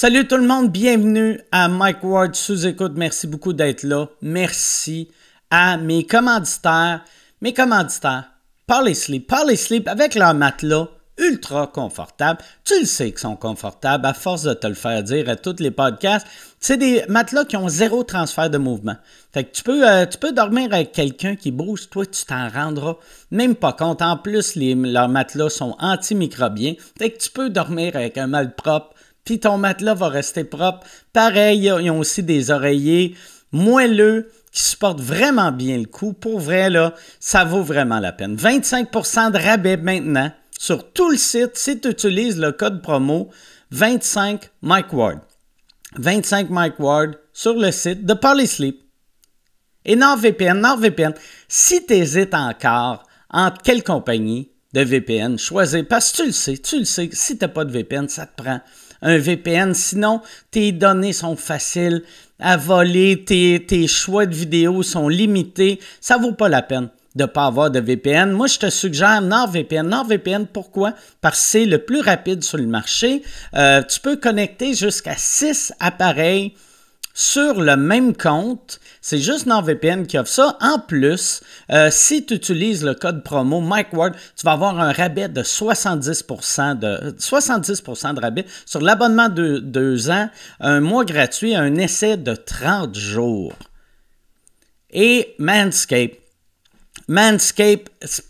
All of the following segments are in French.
Salut tout le monde, bienvenue à Mike Ward sous écoute. Merci beaucoup d'être là. Merci à mes commanditaires. Parley Sleep avec leur matelas ultra confortable. Tu le sais qu'ils sont confortables à force de te le faire dire à tous les podcasts. C'est des matelas qui ont zéro transfert de mouvement. Fait que tu peux dormir avec quelqu'un qui bouge, toi tu t'en rendras même pas compte. En plus, leurs matelas sont antimicrobiens. Fait que tu peux dormir avec un malpropre, puis ton matelas va rester propre. Pareil, ils ont aussi des oreillers moelleux qui supportent vraiment bien le coup. Pour vrai, là, ça vaut vraiment la peine. 25% de rabais maintenant sur tout le site si tu utilises le code promo 25 Mike Ward. 25 Mike Ward sur le site de Parley Sleep. Et NordVPN, si tu hésites encore entre quelle compagnie de VPN choisir, parce que tu le sais, si tu n'as pas de VPN, ça te prend un VPN. Sinon, tes données sont faciles à voler, tes choix de vidéos sont limités. Ça ne vaut pas la peine de ne pas avoir de VPN. Moi, je te suggère NordVPN. NordVPN, pourquoi? Parce que c'est le plus rapide sur le marché. Tu peux connecter jusqu'à 6 appareils sur le même compte. C'est juste NordVPN qui offre ça. En plus, si tu utilises le code promo Mike Ward, tu vas avoir un rabais de 70% de rabais sur l'abonnement de 2 ans, un mois gratuit, un essai de 30 jours. Et Manscaped,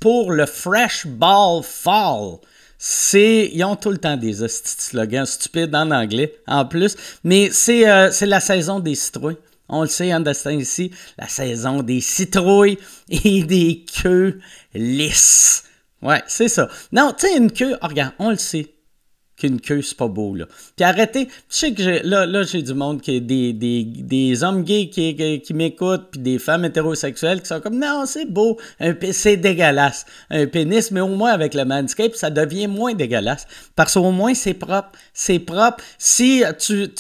pour le Fresh Ball Fall. Ils ont tout le temps des slogans stupides en anglais, en plus. Mais c'est la saison des citrouilles. On le sait, understand ici, la saison des citrouilles et des queues lisses. Ouais, c'est ça. Non, tu sais, une queue, regarde, on le sait qu'une queue, c'est pas beau, là. Puis arrêtez, je sais que j'ai du monde, des hommes gays qui m'écoutent, puis des femmes hétérosexuelles qui sont comme, non, c'est beau, c'est dégueulasse, un pénis, mais au moins avec le Manscaped, ça devient moins dégueulasse, parce qu'au moins, c'est propre. Si tu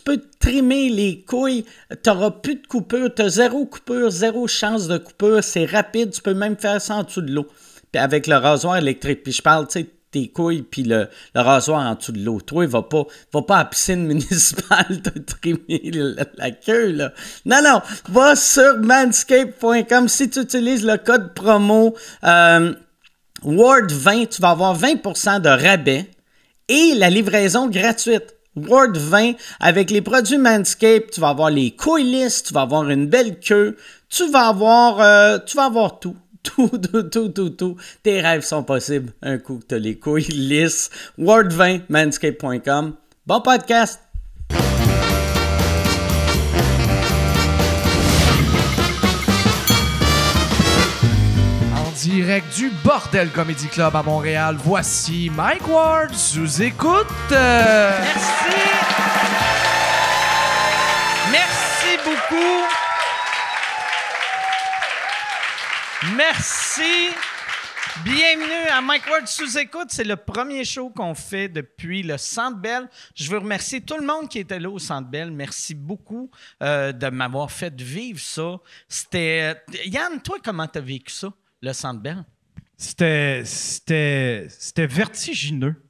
peux trimer les couilles, t'auras plus de coupure, t'as zéro coupure, zéro chance de coupure, c'est rapide, tu peux même faire ça en dessous de l'eau, puis avec le rasoir électrique, puis je parle, tu sais, tes couilles puis le rasoir en dessous de l'eau. Toi, va pas à la piscine municipale te trimer la queue, là. Non, va sur manscaped.com. Si tu utilises le code promo WARD20, tu vas avoir 20% de rabais et la livraison gratuite. WARD20, avec les produits Manscaped, tu vas avoir les couilles lisses, tu vas avoir une belle queue, tu vas avoir tout. Tout. Tes rêves sont possibles un coup que tu as les couilles lisses. Word20, manscaped.com. Bon podcast! En direct du Bordel Comedy Club à Montréal, voici Mike Ward sous écoute. Merci! Merci beaucoup! Merci. Bienvenue à Mike Ward sous écoute. C'est le premier show qu'on fait depuis le Centre Bell. Je veux remercier tout le monde qui était là au Centre Bell. Merci beaucoup de m'avoir fait vivre ça. Yann, toi, comment t'as vécu ça, le Centre Bell? C'était vertigineux.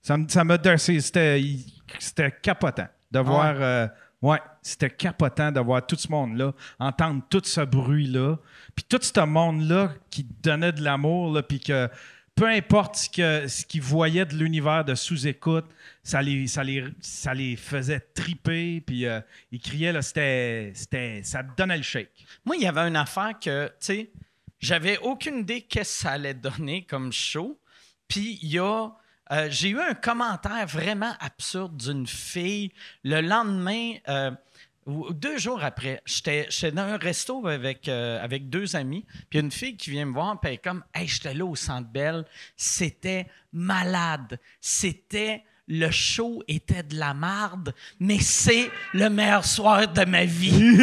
Ça m'a c'était capotant de voir... Ouais, c'était capotant de voir tout ce monde-là, entendre tout ce bruit-là, puis tout ce monde-là qui donnait de l'amour, là, puis que peu importe ce qu'ils voyaient de l'univers de sous-écoute, ça les faisait triper, puis ils criaient, là, ça te donnait le shake. Moi, il y avait une affaire que, tu sais, j'avais aucune idée qu'est-ce que ça allait donner comme show, puis il y a... j'ai eu un commentaire vraiment absurde d'une fille. Le lendemain, 2 jours après, j'étais dans un resto avec 2 amis, puis une fille qui vient me voir, puis elle est comme « Hey, j'étais là au Centre Bell, c'était malade, le show était de la marde, mais c'est le meilleur soir de ma vie. »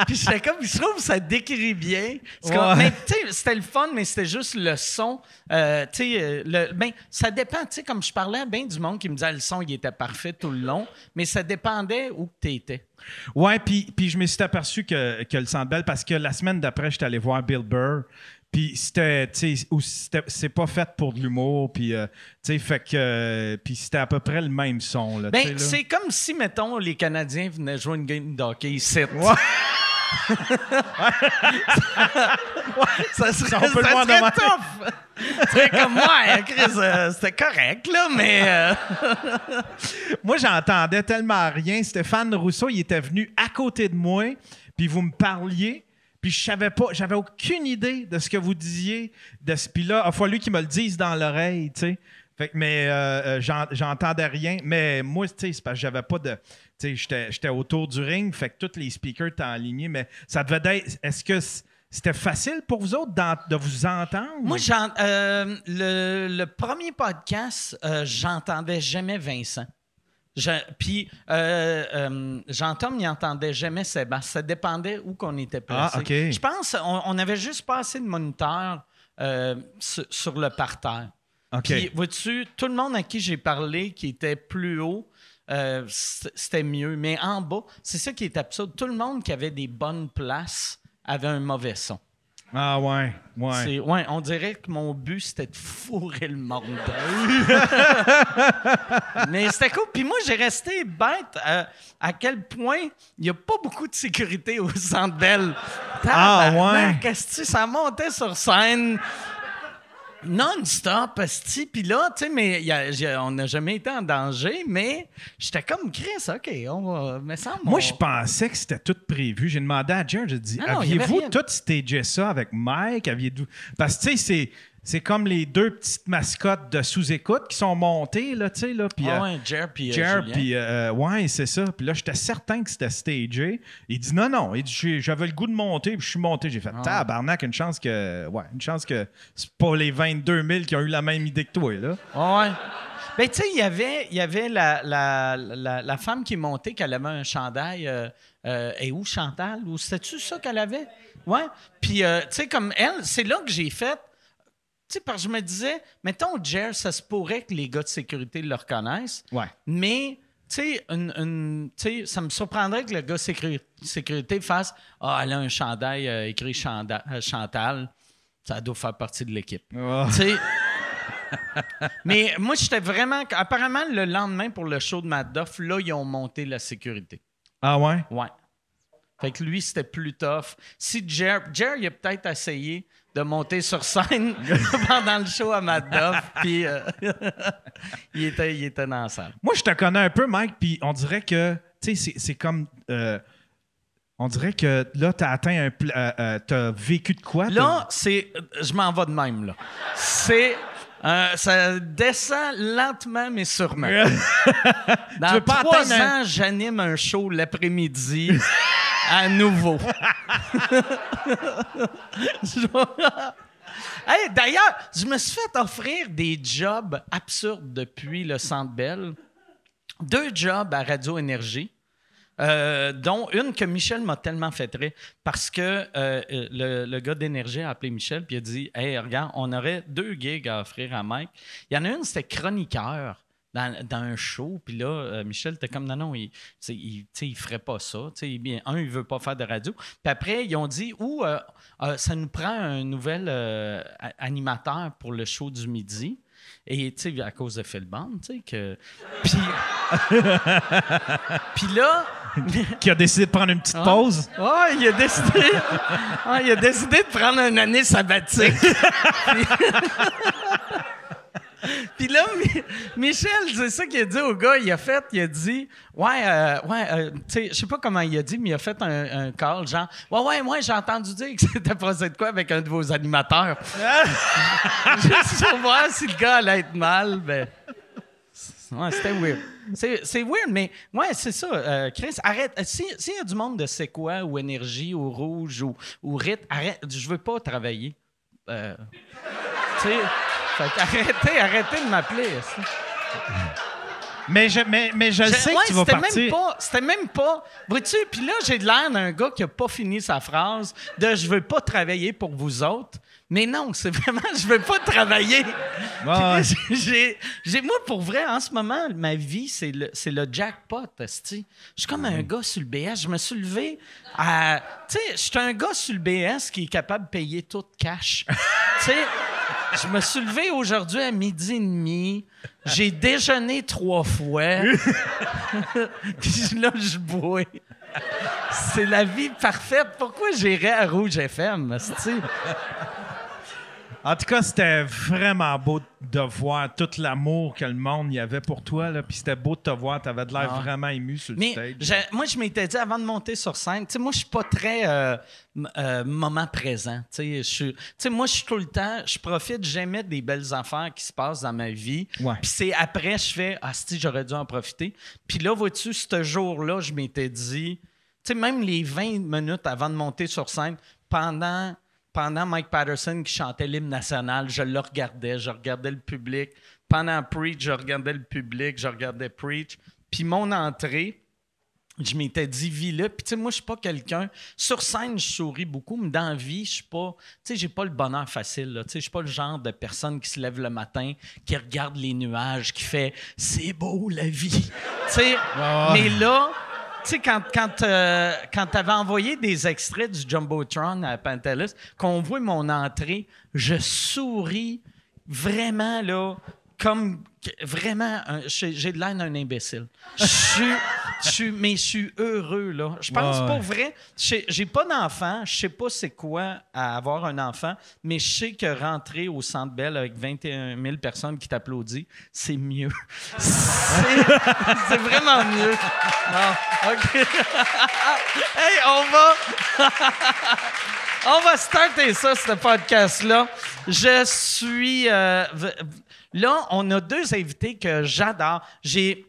Puis j'étais comme, je trouve que ça décrit bien. Mais tu sais, c'était le fun, mais c'était juste le son. Ça dépend, tu sais, comme je parlais à bien du monde qui me disait le son, il était parfait tout le long, mais ça dépendait où tu étais. Ouais, puis je me suis aperçu que le Centre Bell, parce que la semaine d'après, j'étais allé voir Bill Burr. Puis c'était, tu sais, c'est pas fait pour de l'humour. Puis, tu sais, fait que. Puis c'était à peu près le même son. Là, Ben, c'est comme si, mettons, les Canadiens venaient jouer une game de hockey ici. Ouais. Ça serait, On peut le voir demain. tough. C'est comme moi, Chris, c'était correct, là, mais... Moi, j'entendais tellement rien. Stéphane Rousseau, il était venu à côté de moi, puis vous me parliez, puis je savais pas, j'avais aucune idée de ce que vous disiez. Puis là, il a fallu qu'il me le dise dans l'oreille, tu sais. Fait que, mais j'entendais rien. Mais moi, tu sais, c'est parce que j'avais pas de... Tu sais, j'étais autour du ring, fait que tous les speakers étaient alignés, mais ça devait être... Est-ce que c'était facile pour vous autres de vous entendre? Moi, le premier podcast, j'entendais jamais Vincent. Puis Jean-Tom, il n'entendait jamais Sébastien. Ça dépendait où qu'on était placé. Ah, OK. Je pense on avait juste pas assez de moniteurs sur le parterre. OK. Puis, vois-tu, tout le monde à qui j'ai parlé qui était plus haut, c'était mieux. Mais en bas, c'est ça qui est absurde. Tout le monde qui avait des bonnes places avait un mauvais son. Ah ouais. Ouais, on dirait que mon but, c'était de fourrer le monde. Mais c'était cool. Puis moi, j'ai resté bête à quel point il n'y a pas beaucoup de sécurité au Centre Bell. Ah ouais? Qu'est-ce que ça montait sur scène non-stop, asti. Puis là, tu sais, mais on n'a jamais été en danger, mais j'étais comme Chris, OK, on va. Mais ça, Moi, je pensais que c'était tout prévu. J'ai demandé à Jer, j'ai dit, Non, il y avait aviez-vous rien. tout stagé ça avec Mike? Parce que, tu sais, c'est comme les deux petites mascottes de sous-écoute qui sont montées, là, tu sais, là. Puis, ouais, Jer puis Jer, Julien. puis ouais, c'est ça. Puis là, j'étais certain que c'était stagé. Il dit non. Il dit, j'avais le goût de monter, puis je suis monté. J'ai fait, tabarnak, une chance que c'est pas les 22 000 qui ont eu la même idée que toi, là. Ouais. Ben, tu sais, il y avait la femme qui montait, qu'elle avait un chandail. Et où, Chantal? Ou c'était-tu ça qu'elle avait? Ouais. Puis, tu sais, comme elle, c'est là que j'ai fait. Tu sais, parce que je me disais, mettons, Jer, ça se pourrait que les gars de sécurité le reconnaissent. Ouais. Mais, tu sais, ça me surprendrait que le gars de sécurité fasse « Ah, elle a un chandail écrit Chantal. Ça doit faire partie de l'équipe. Oh. Tu sais... Mais moi, j'étais vraiment... Apparemment, le lendemain, pour le show de Matt Duff, là, ils ont monté la sécurité. Ah ouais? Ouais. Fait que lui, c'était plus tough. Si Jer, il a peut-être essayé de monter sur scène pendant le show à Matt Duff, puis il était dans la salle. Moi, je te connais un peu, Mike, puis on dirait que, tu sais, c'est comme... on dirait que là, t'as atteint t'as vécu de quoi? Là, je m'en vais de même, là. Ça descend lentement, mais sûrement. Dans 3 ans, j'anime un show l'après-midi à nouveau. Hey, d'ailleurs, je me suis fait offrir des jobs absurdes depuis le Centre Bell. 2 jobs à Radio Énergie. Dont une que Michel m'a tellement fait rire parce que le gars d'Énergie a appelé Michel puis il a dit « Hey, regarde, on aurait 2 gigs à offrir à Mike. » Il y en a une, c'était chroniqueur dans un show. Puis là, Michel était comme « Non, il ferait pas ça. » Il veut pas faire de radio. Puis après, ils ont dit « ça nous prend un nouvel animateur pour le show du midi. » Et, tu sais, à cause de Phil Bond, tu sais, que... Puis là... Qui a décidé de prendre une petite pause. Ouais, il a décidé de prendre une année sabbatique. Puis là, Michel, c'est ça qu'il a dit au gars. Il a dit, tu sais, je sais pas comment il a dit, mais il a fait un call, genre, ouais, j'ai entendu dire que c'était passé de quoi avec un de vos animateurs. Juste pour voir si le gars allait être mal, ben. Ouais, c'était weird. C'est weird, mais ouais, c'est ça. Chris, arrête. S'il y a du monde de C'est quoi, ou Énergie, ou Rouge, ou RIT, arrête. Je veux pas travailler. Tu sais. Fait arrêtez de m'appeler. Mais je sais que tu vas partir. C'était même pas... Vois-tu, puis là, j'ai l'air d'un gars qui a pas fini sa phrase de « Je veux pas travailler pour vous autres ». Mais non, c'est vraiment, je veux pas travailler. Ouais. Moi, pour vrai, en ce moment, ma vie, c'est le jackpot, esti. Je suis comme un gars sur le BS. Je me suis levé à... Tu sais, je suis un gars sur le BS qui est capable de payer tout cash. Tu sais, je me suis levé aujourd'hui à 12h30. J'ai déjeuné 3 fois. Puis là, je bois. C'est la vie parfaite. Pourquoi j'irais à Rouge FM, esti? En tout cas, c'était vraiment beau de voir tout l'amour que le monde y avait pour toi. Là. Puis c'était beau de te voir. Tu avais de l'air vraiment ému sur le stage. Moi, je m'étais dit avant de monter sur scène, tu sais, moi, je suis pas très moment présent. Tu sais, moi, je suis tout le temps, je profite jamais des belles affaires qui se passent dans ma vie. Ouais. Puis c'est après, je fais, si, j'aurais dû en profiter. Puis là, vois-tu, ce jour-là, je m'étais dit, tu sais, même les 20 minutes avant de monter sur scène, pendant Mike Patterson qui chantait l'hymne national, je le regardais, je regardais le public. Pendant Preach, je regardais le public, je regardais Preach. Puis mon entrée, je m'étais dit, vis-le. Puis tu sais, moi, je suis pas quelqu'un... Sur scène, je souris beaucoup, mais dans la vie, je suis pas... Tu sais, j'ai pas le bonheur facile, là. Tu sais, je suis pas le genre de personne qui se lève le matin, qui regarde les nuages, qui fait « C'est beau, la vie! » Tu sais, mais là... Tu sais, quand t'avais envoyé des extraits du Jumbotron à Pantelis, qu'on voit mon entrée, je souris vraiment, là, comme... Vraiment, j'ai de l'air d'un imbécile. Mais je suis heureux, là. Je pense pas vrai. J'ai pas d'enfant. Je sais pas c'est quoi à avoir un enfant, mais je sais que rentrer au Centre Bell avec 21 000 personnes qui t'applaudissent, c'est mieux. C'est vraiment mieux. Non, OK. Hey, on va starter ça, ce podcast-là. Je suis... Là, on a 2 invités que j'adore. J'ai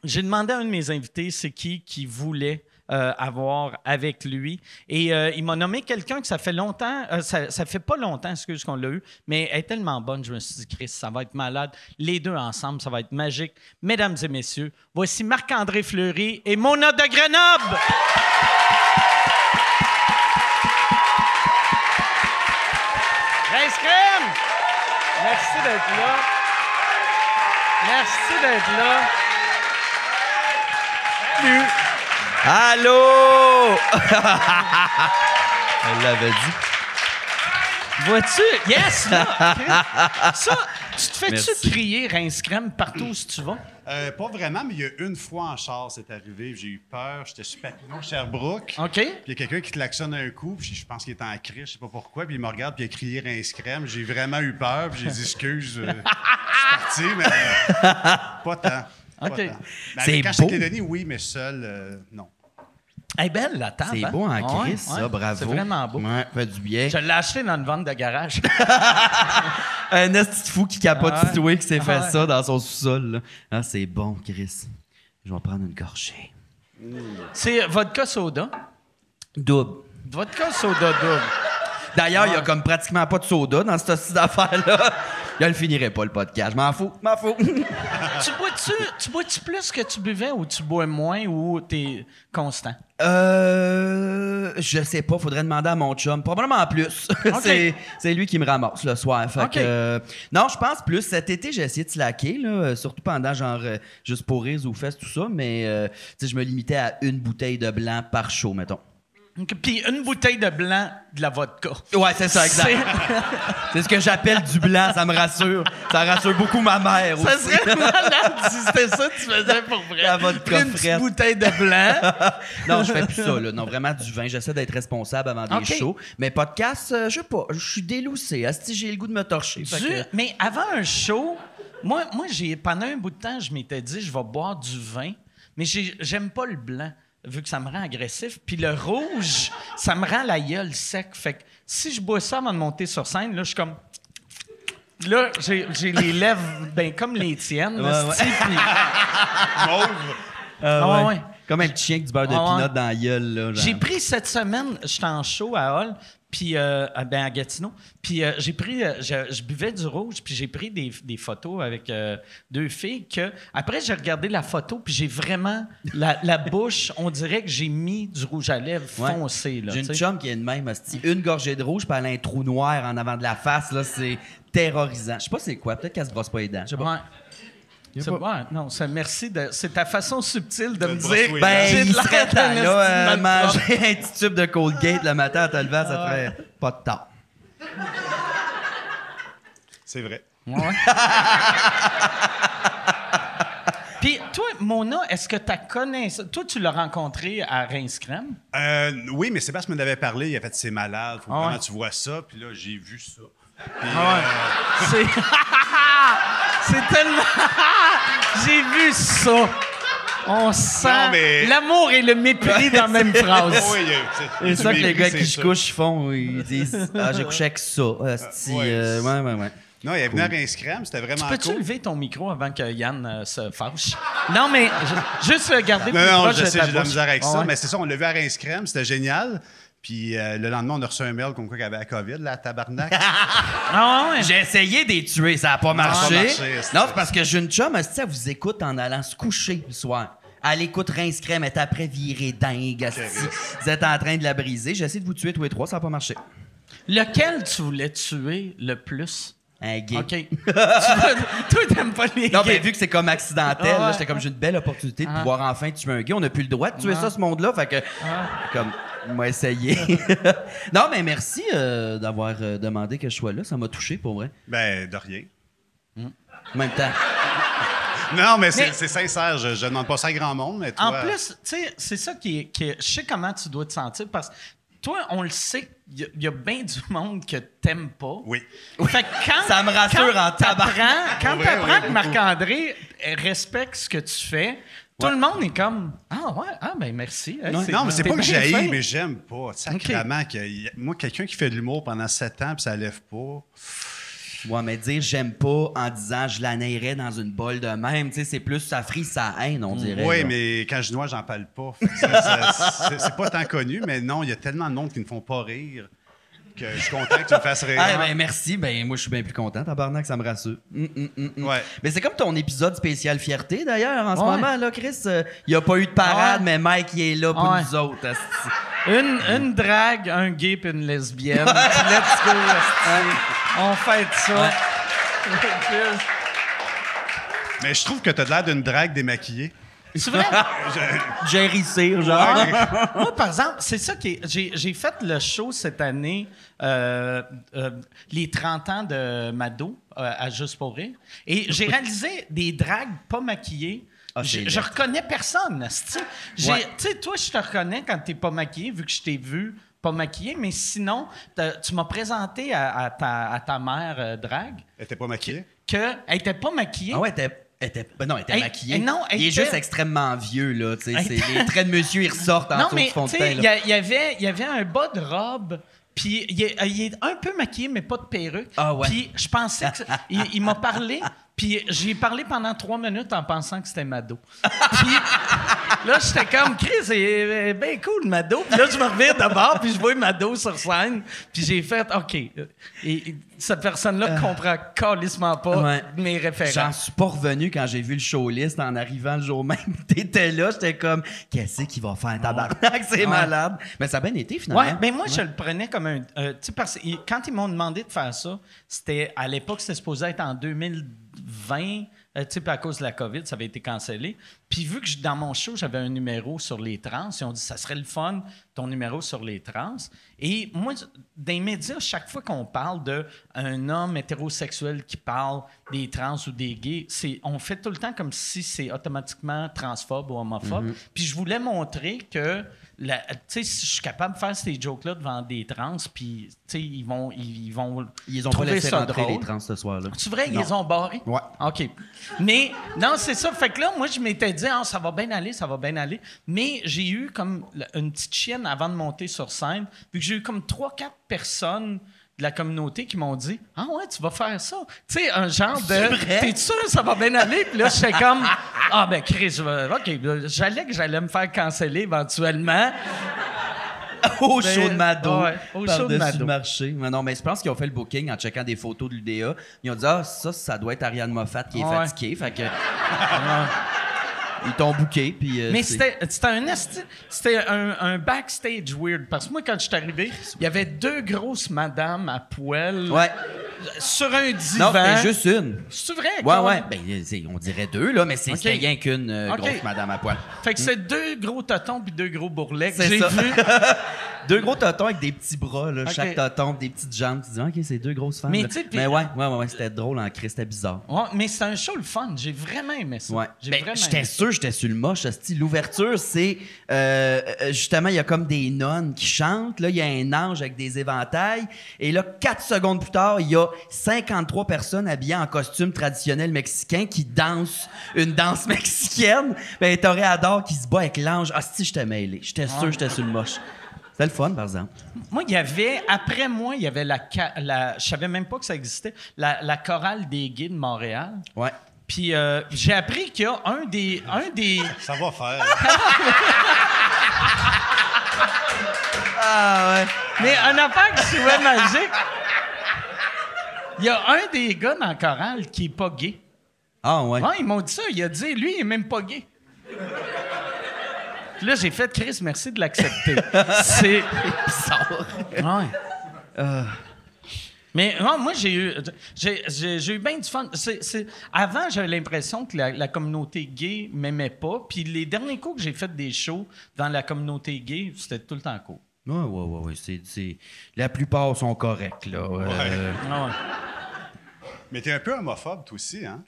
demandé à un de mes invités c'est qui voulait avoir avec lui. Et il m'a nommé quelqu'un que ça fait longtemps, ça fait pas longtemps, excuse qu'on l'a eu, mais elle est tellement bonne, je me suis dit, Chris, ça va être malade. Les 2 ensemble, ça va être magique. Mesdames et messieurs, voici Marc-André Fleury et Mona de Grenoble! Rince Crème! Merci d'être là. Merci d'être là. Salut. Allô? Elle l'avait dit. Vois-tu? Yes! Là. Ça, tu te fais-tu Merci. crier Rince Crème partout où tu vas? Pas vraiment, mais il y a une fois en char, c'est arrivé. J'ai eu peur. J'étais sur Papineau, Sherbrooke. OK. Puis il y a quelqu'un qui klaxonne un coup. Puis je pense qu'il est en crise, je sais pas pourquoi. Puis il me regarde, puis il a crié Rince Crème. J'ai vraiment eu peur. Puis j'ai dit excuse. Je suis parti, mais pas tant. Pas OK. tant. Ben, C'est quand beau. je t'ai donné, oui, mais seul, non. Elle est belle, la table. C'est hein? beau en Ouais, Christ, ouais. ça, bravo. C'est vraiment beau. Ouais, fait du bien. Je l'ai acheté dans une vente de garage. Un esti de fou qui capote Ouais. situé qui s'est fait Ouais. ça dans son sous-sol. Là. Ah, c'est bon, Chris. Je vais prendre une gorgée. C'est vodka soda. Double. Vodka soda double. D'ailleurs, il y a comme pratiquement pas de soda dans cette style d'affaire-là. Je le finirai pas, le podcast. Je m'en fous. Tu bois-tu plus que tu buvais ou tu bois moins ou t'es constant? Je sais pas. Faudrait demander à mon chum. Probablement plus. C'est lui qui me ramasse le soir. Fait que, non, je pense plus. Cet été, j'ai essayé de slacker, là, surtout pendant genre juste pour rire ou fest, tout ça. Mais tu sais, je me limitais à une bouteille de blanc par show, mettons. Puis une bouteille de blanc, de la vodka. Ouais, c'est ça, exact. C'est ce que j'appelle du blanc, ça me rassure. Ça rassure beaucoup ma mère aussi. Ça serait malade si c'était ça que tu faisais pour vrai. La vodka Une petite frette. bouteille de blanc. Non, je fais plus ça, là. Non, vraiment du vin. J'essaie d'être responsable avant des OK. shows. Mais podcast, je sais pas. Je suis déloussé. Asti, j'ai le goût de me torcher. Fait que- Mais avant un show, moi pendant un bout de temps, je m'étais dit, je vais boire du vin, mais j'aime pas le blanc, vu que ça me rend agressif. Puis le rouge, ça me rend la gueule sec. Fait que si je bois ça avant de monter sur scène, là, je suis comme... Là, j'ai les lèvres ben, comme les tiennes. là, Ouais, c'ti, puis- Mauve. Ah, ouais. Comme un petit chien avec du beurre de Ah, ouais. pinot dans la gueule. Là, genre. J'ai pris cette semaine, j'étais en show à Hall, puis à Gatineau. Puis j'ai pris, je buvais du rouge, puis j'ai pris des photos avec 2 filles que après j'ai regardé la photo, puis j'ai vraiment la bouche, on dirait que j'ai mis du rouge à lèvres foncé. Là, j'ai une t'sais. chum qui est de même, hostie. Une gorgée de rouge, puis elle a un trou noir en avant de la face, là, c'est terrorisant. Je sais pas c'est quoi, peut-être qu'elle se brosse pas les dents. Je sais pas. Ouais. Non, merci c'est ta façon subtile de me brosse dire. les Ben, j'ai de il l'air serait d'un temps, là, esti de malpropre. manger un petit tube de Colgate le matin en te levant, ça ferait pas de tard. C'est vrai. Ouais. Puis toi, Mona, est-ce que tu connais ça? Toi, tu l'as rencontré à Reims-Crème? Oui, mais Sébastien m'en avait parlé. Il a fait « C'est malade. Faut vraiment ouais. que tu vois ça. » Puis là, j'ai vu ça. Puis, C'est... c'est tellement... J'ai vu ça. On sent Non, mais- l'amour et le mépris dans la même phrase. oui, C'est ça que les gars qui se couchent. couchent font. Ils disent « Ah, j'ai couché avec ça. Hostie. » Ouais. Ouais. Non, il est venu à Reims-Crème. C'était vraiment Peux-tu cool. lever ton micro avant que Yann se fâche? Non, mais juste garder plus Non, proche je de sais, ta j'ai de la bouche. misère avec ça. Ouais. Mais c'est ça, on l'a vu à Reims-Crème. C'était génial. Puis le lendemain, on a reçu un mail comme quoi qu'il y avait la COVID, là, à tabarnak. Ah ouais. J'ai essayé de les tuer, ça n'a pas marché. Ça a pas marché, c'est- Non, c'est parce que j'ai une chum, hostie, elle vous écoute en allant se coucher le soir. Elle écoute Reims-Crème, elle est après virée dingue, hostie. Vous êtes en train de la briser. J'ai essayé de vous tuer tous les 3, ça n'a pas marché. Lequel tu voulais tuer le plus? Un gay. OK. Toi, t'aimes pas les Non, gays. mais vu que c'est comme accidentel, Ah ouais. là, j'étais comme j'ai une belle opportunité de pouvoir enfin tuer un gay. On n'a plus le droit de tuer ça, ce monde-là. Fait que, comme, on va essayer. Non, mais merci d'avoir demandé que je sois là. Ça m'a touché, pour vrai. Ben, de rien. En même temps. Non, mais Mais- c'est sincère. Je ne demande pas ça à grand monde, mais toi... En plus, tu sais, c'est ça qui est... Je sais comment tu dois te sentir parce que toi, on le sait, il y a bien du monde que t'aimes pas. Oui. Fait que quand, Ça me rassure quand en tabarnak. Quand Ouais, t'apprends ouais, que Marc-André respecte ce que tu fais, tout le monde est comme « Ah ouais, ben merci. Hey, Non, mais c'est t'es pas que bien j'haïs, fin. mais j'aime pas. Sacrément, moi, quelqu'un qui fait de l'humour pendant 7 ans puis ça lève pas... Ouais, mais dire j'aime pas en disant je la nairais dans une bolle de même, tu sais, c'est plus ça frise sa haine, on dirait. Oui, là. mais quand je noie, j'en parle pas. Fait que c'est pas tant connu, mais non, il y a tellement de monde qui ne font pas rire que je suis content que tu me fasses rire. Ah, ben merci, ben moi je suis bien plus content, tabarnak, ça me rassure. Ouais. Mais c'est comme ton épisode spécial fierté d'ailleurs en ce Ouais. moment là, Chris. Il n'y a pas eu de parade, Ouais. mais Mike il est là pour Ouais. nous autres. asti. Une drague, un gay puis une lesbienne. Puis let's go. esti. On fête ça. Mais je trouve que t'as l'air d'une drague démaquillée. C'est vrai? Jerry Cyr, genre. Moi, par exemple, c'est ça qui est... J'ai fait le show cette année, les 30 ans de Mado, à Juste pour rire. Et j'ai réalisé des dragues pas maquillées. Ah, c'est Je laid. reconnais personne. esti. Ouais. Tu sais, toi, je te reconnais quand t'es pas maquillé, vu que je t'ai vu pas maquillé. Mais sinon, tu m'as présenté à ta mère drague Elle était pas maquillée? qu'elle était pas maquillée. Ah ouais, elle était Elle- maquillée. non, elle il est était- juste extrêmement vieux, là. Tu sais, Elle c'est les traits de monsieur, ils ressortent en Non, dessous mais du fond de tu teint. sais, là. il y avait un bas de robe, puis il est un peu maquillé, mais pas de perruque. Ah ouais. Puis je pensais que... il m'a parlé, puis j'ai parlé pendant 3 minutes en pensant que c'était Mado. Puis là, j'étais comme, Chris, c'est bien cool, Mado. Puis là, je me reviens d'abord, puis je vois Mado sur scène, puis j'ai fait, OK. Et cette personne-là comprend calissement pas Ouais. mes références. J'en suis pas revenu quand j'ai vu le showlist en arrivant le jour même. T'étais là, j'étais comme, qu'est-ce qu'il va faire, tabarnak, c'est malade. Mais ça a bien été, finalement. Ouais, ben moi, je le prenais comme un... tu sais, parce que quand ils m'ont demandé de faire ça, c'était... À l'époque, c'était supposé être en 2020. Tu sais, puis à cause de la COVID, ça avait été cancellé. Puis vu que dans mon show, j'avais un numéro sur les trans, ils ont dit, ça serait le fun, ton numéro sur les trans. Et moi, dans les médias, chaque fois qu'on parle d'un homme hétérosexuel qui parle des trans ou des gays, on fait tout le temps comme si c'est automatiquement transphobe ou homophobe. Puis je voulais montrer que, tu sais, si je suis capable de faire ces jokes-là devant des trans, puis, tu sais, ils vont Ils ont pas trouver laissé ça rentrer drôle. les trans ce soir-là. C'est vrai, ils Non. les ont barrés? Ouais. OK. Mais, non, c'est ça. Fait que là, moi, je m'étais dit, ah, ça va bien aller, ça va bien aller. Mais j'ai eu comme une petite chienne avant de monter sur scène, puis que j'ai eu comme 3-4 personnes de la communauté qui m'ont dit, ah ouais, tu vas faire ça. Tu sais, un genre de, t'es sûr ça va bien aller? Puis là, j'étais comme, ah ben Chris, OK, j'allais me faire canceller éventuellement. Au show de Mado. Ouais, au show de Par-dessus Mado. le marché. Mais non, mais je pense qu'ils ont fait le booking en checkant des photos de l'UDA. Ils ont dit, ça doit être Ariane Moffat qui est Ouais. fatiguée. Fait que. Ils t'ont booké, puis. Mais c'est- c'était un backstage weird. Parce que moi, quand je suis arrivé, il y avait 2 grosses madames à poil Ouais. sur un divan. Non, c'était juste une. C'est vrai? Ouais, quoi? ouais. Ben, on dirait 2, là, mais Ok. c'était rien qu'une Ok. grosse madame à poil. Fait que c'est 2 gros totons puis 2 gros bourrelets que C'est j'ai ça. vu. 2 gros totons avec des petits bras, là. Ok. Chaque toton, des petites jambes. Tu dis, OK, c'est 2 grosses femmes. Mais là. tu sais, puis- Mais ouais, c'était drôle en Christ, c'était bizarre. Ouais, mais c'est un show le fun. J'ai vraiment aimé ça. Ouais. J'ai Ben, vraiment j'étais aimé sûr, j'étais sur le moche. hostie. L'ouverture, c'est justement, il y a comme des nonnes qui chantent. Là, il y a un ange avec des éventails. Et là, 4 secondes plus tard, il y a 53 personnes habillées en costume traditionnel mexicain qui dansent une danse mexicaine. Ben, Toréador qui se bat avec l'ange. Ah, si, j'étais mêlé. J'étais sûr, j'étais sur le moche. C'était le fun, par exemple. Moi, il y avait, après moi, il y avait je savais même pas que ça existait, la chorale des gays de Montréal. Ouais. Puis j'ai appris qu'il y a un des Ça va faire. Ah, ouais. mais un affaire qui trouvait magique. Il y a un des gars dans la chorale qui est pas gay. Ah, ouais. Ouais, ils m'ont dit ça. Il a dit, lui, il est même pas gay. Puis là, j'ai fait, Chris, merci de l'accepter. C'est Bizarre. ouais. Mais ouais, moi, j'ai eu bien du fun. Avant, j'avais l'impression que la communauté gay m'aimait pas. Puis les derniers coups que j'ai fait des shows dans la communauté gay, c'était tout le temps cool. Ouais. La plupart sont corrects, là. Ah ouais. Mais t'es un peu homophobe, toi aussi, hein?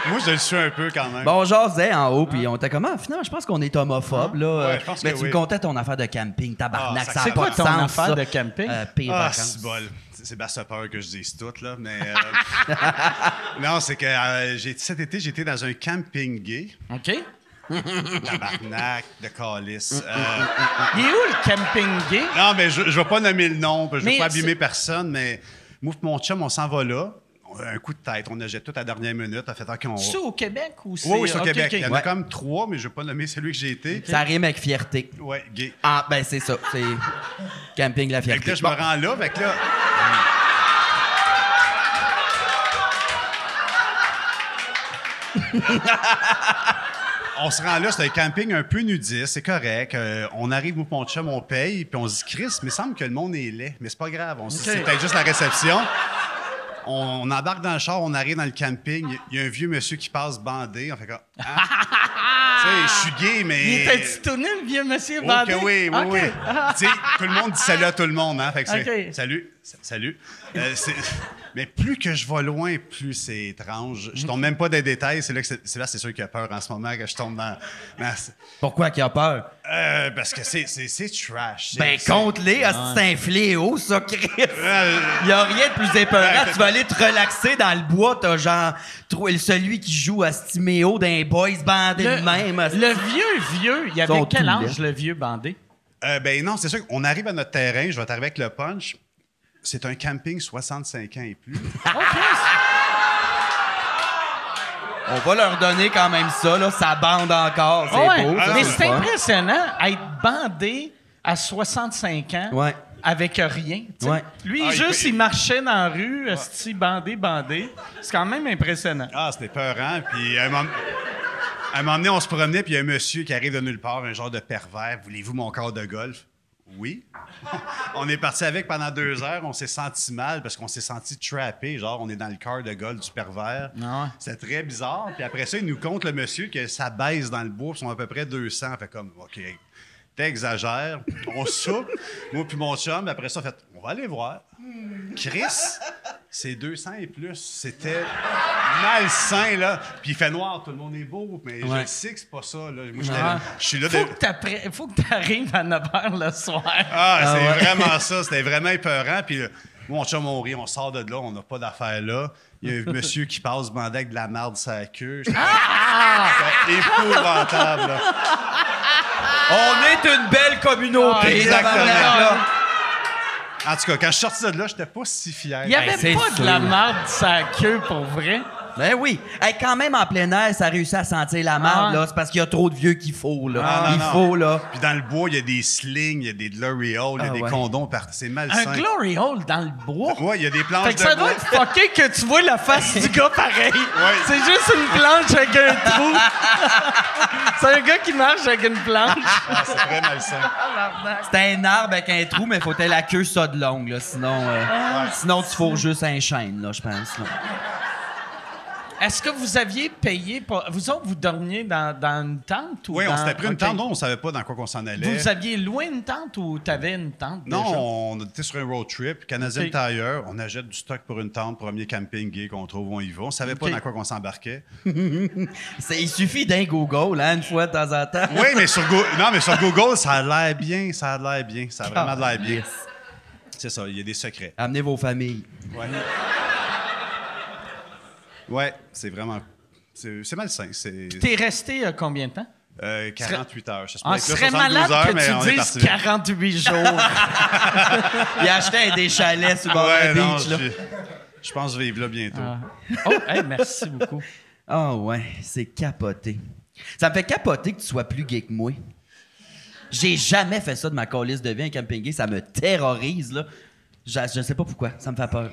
Moi, je le suis un peu quand même. Bon, on jasait en haut, puis on était comme, finalement, je pense qu'on est homophobe, là. Ouais, je pense mais que tu me oui. contais ton affaire de camping, tabarnak, Ah, ça a C'est pas quoi de ton sens, affaire ça. de camping? Pire Ah, vacances. c'est bol. C'est Sébastien peur que je dise tout, là. Mais. Non, c'est que cet été, j'étais dans un camping gay. OK. Tabarnak, de calice. Il est où le camping gay? Non, mais je vais pas nommer le nom, je Mais vais pas abîmer personne, mais moi et mon chum, on s'en va là. Un coup de tête, on a jeté tout à la dernière minute. On a fait, OK, on va. C'est au Québec ou c'est... Oui, c'est au OK, Québec. OK. Il y en Ouais. a comme 3, mais je vais pas nommer celui que j'ai été. Ça rime avec fierté. Ouais, gay. Ah, ben c'est ça, c'est camping la Fait que fierté. là, je me rends là, fait que là. On se rend là, c'est un camping un peu nudiste, c'est correct. On arrive, moi, mon chum, on paye, puis on se dit, Chris, mais il semble que le monde est laid. Mais c'est pas grave, c'est peut-être juste la réception. On embarque dans le char, on arrive dans le camping, il y a un vieux monsieur qui passe bandé. On fait comme. Tu sais, je suis gay, mais. Il était tourné, le vieux monsieur Oh bandé? que oui, oui, OK. oui. Tu sais, tout le monde dit salut à tout le monde, hein? Fait que c'est OK. salut, salut. Mais plus que je vais loin, plus c'est étrange. Je tombe même pas dans les détails. C'est là, c'est sûr qu'il a peur en ce moment que je tombe dans. Pourquoi qu'il a peur? Parce que c'est trash. Ben, compte-les, c'est un fléau, ça, Chris. Euh, Il y a rien de plus épeurant. Ben, Tu vas aller te relaxer dans le bois, t'as genre celui qui joue à Stiméo d'un boys bandé de même. Le vieux, il avait Sont quel tous âge, le vieux bandé? ben non, c'est sûr qu'on arrive à notre terrain. Je vais t'arriver avec le punch. C'est un camping 65 ans et plus. On va leur donner quand même ça, là. Ça bande encore, c'est Ouais, beau. ça, mais le c'est fun. impressionnant, être bandé à 65 ans Ouais. avec rien. tu sais. Ouais. Lui, Ah, juste, il marchait dans la rue, esti, bandé. C'est quand même impressionnant. Ah, c'était peurant. Puis à un moment donné, on se promenait, puis il y a un monsieur qui arrive de nulle part, un genre de pervers. Voulez-vous mon corps de golf? Oui. On est parti avec pendant 2 heures. On s'est senti mal parce qu'on s'est senti trappé. Genre, on est dans le corps de golf du pervers. Ah ouais. C'était très bizarre. Puis après ça, il nous compte, le monsieur, que ça baisse dans le bois. Ils sont à peu près 200. Fait comme, OK, t'exagères. On soupe. Moi puis mon chum. Après ça, on fait, on va aller voir. Chris, c'est 200 et plus. C'était malsain, là. Puis il fait noir, tout le monde est beau, mais Ouais. je sais que c'est pas ça, là. Moi, j'étais Ah. là. Je suis là. Faut que tu arrives à 9 h le soir. Ah, c'est vraiment ça. C'était vraiment épeurant. Puis mon chum, on rit, on sort de là, on n'a pas d'affaires là. Il y a un monsieur qui passe bandé avec de la marde sur la queue. C'était épouvantable, là. On est une belle communauté, Exactement. tabarnak, là. En tout cas, quand je suis sorti de là, j'étais pas si fier. Il n'y avait c'est pas de la sûr. marde sa queue pour vrai. Ben oui. Hey, quand même, en plein air, ça réussit à sentir la marde, là. C'est parce qu'il y a trop de vieux qu'il faut, là. Il faut, là. Puis dans le bois, il y a des slings, il y a des glory holes, il y a des condoms partout. C'est malsain. Un glory hole dans le bois? Ouais, il y a des planches Fait que de ça bois. doit être fucké que tu vois la face du gars pareil. C'est juste une planche avec un trou. C'est un gars qui marche avec une planche. Ah, c'est très malsain. C'est un arbre avec un trou, mais faut que t'aies la queue ça de longue, là. Sinon tu fourres juste un chêne, là, je pense. Là. Est-ce que vous aviez payé pour... Vous autres, vous dormiez dans une tente? Ou Oui, on s'était pris une OK. tente. Non, on savait pas dans quoi qu'on s'en allait. Vous aviez loué une tente ou t'avais une tente Non, déjà? on était sur un road trip. Canadian OK. Tire, on achète du stock pour une tente, premier camping gay qu'on trouve, on y va. On savait pas OK. dans quoi qu'on s'embarquait. Il suffit d'un Google, hein, une fois de temps en temps. Oui, mais sur Google, ça a l'air bien. Ça a l'air bien. Ça a vraiment de l'air bien. Yes. C'est ça, il y a des secrets. Amenez vos familles. Ouais, c'est vraiment... C'est malsain. T'es resté combien de temps? 48 heures. Je sais Ah, pas, ce là, serait 72 malade heures, que mais on est tu dises parti. 48 jours. Il a acheté des chalets sur le bord Ouais, de la non, beach, là. je pense vivre là bientôt. Oh, hey, merci beaucoup. Ah ouais, c'est capoté. Ça me fait capoter que tu sois plus gay que moi. J'ai jamais fait ça de ma calice de vie, un camping gay. Ça me terrorise, là. Je sais pas pourquoi. Ça me fait peur.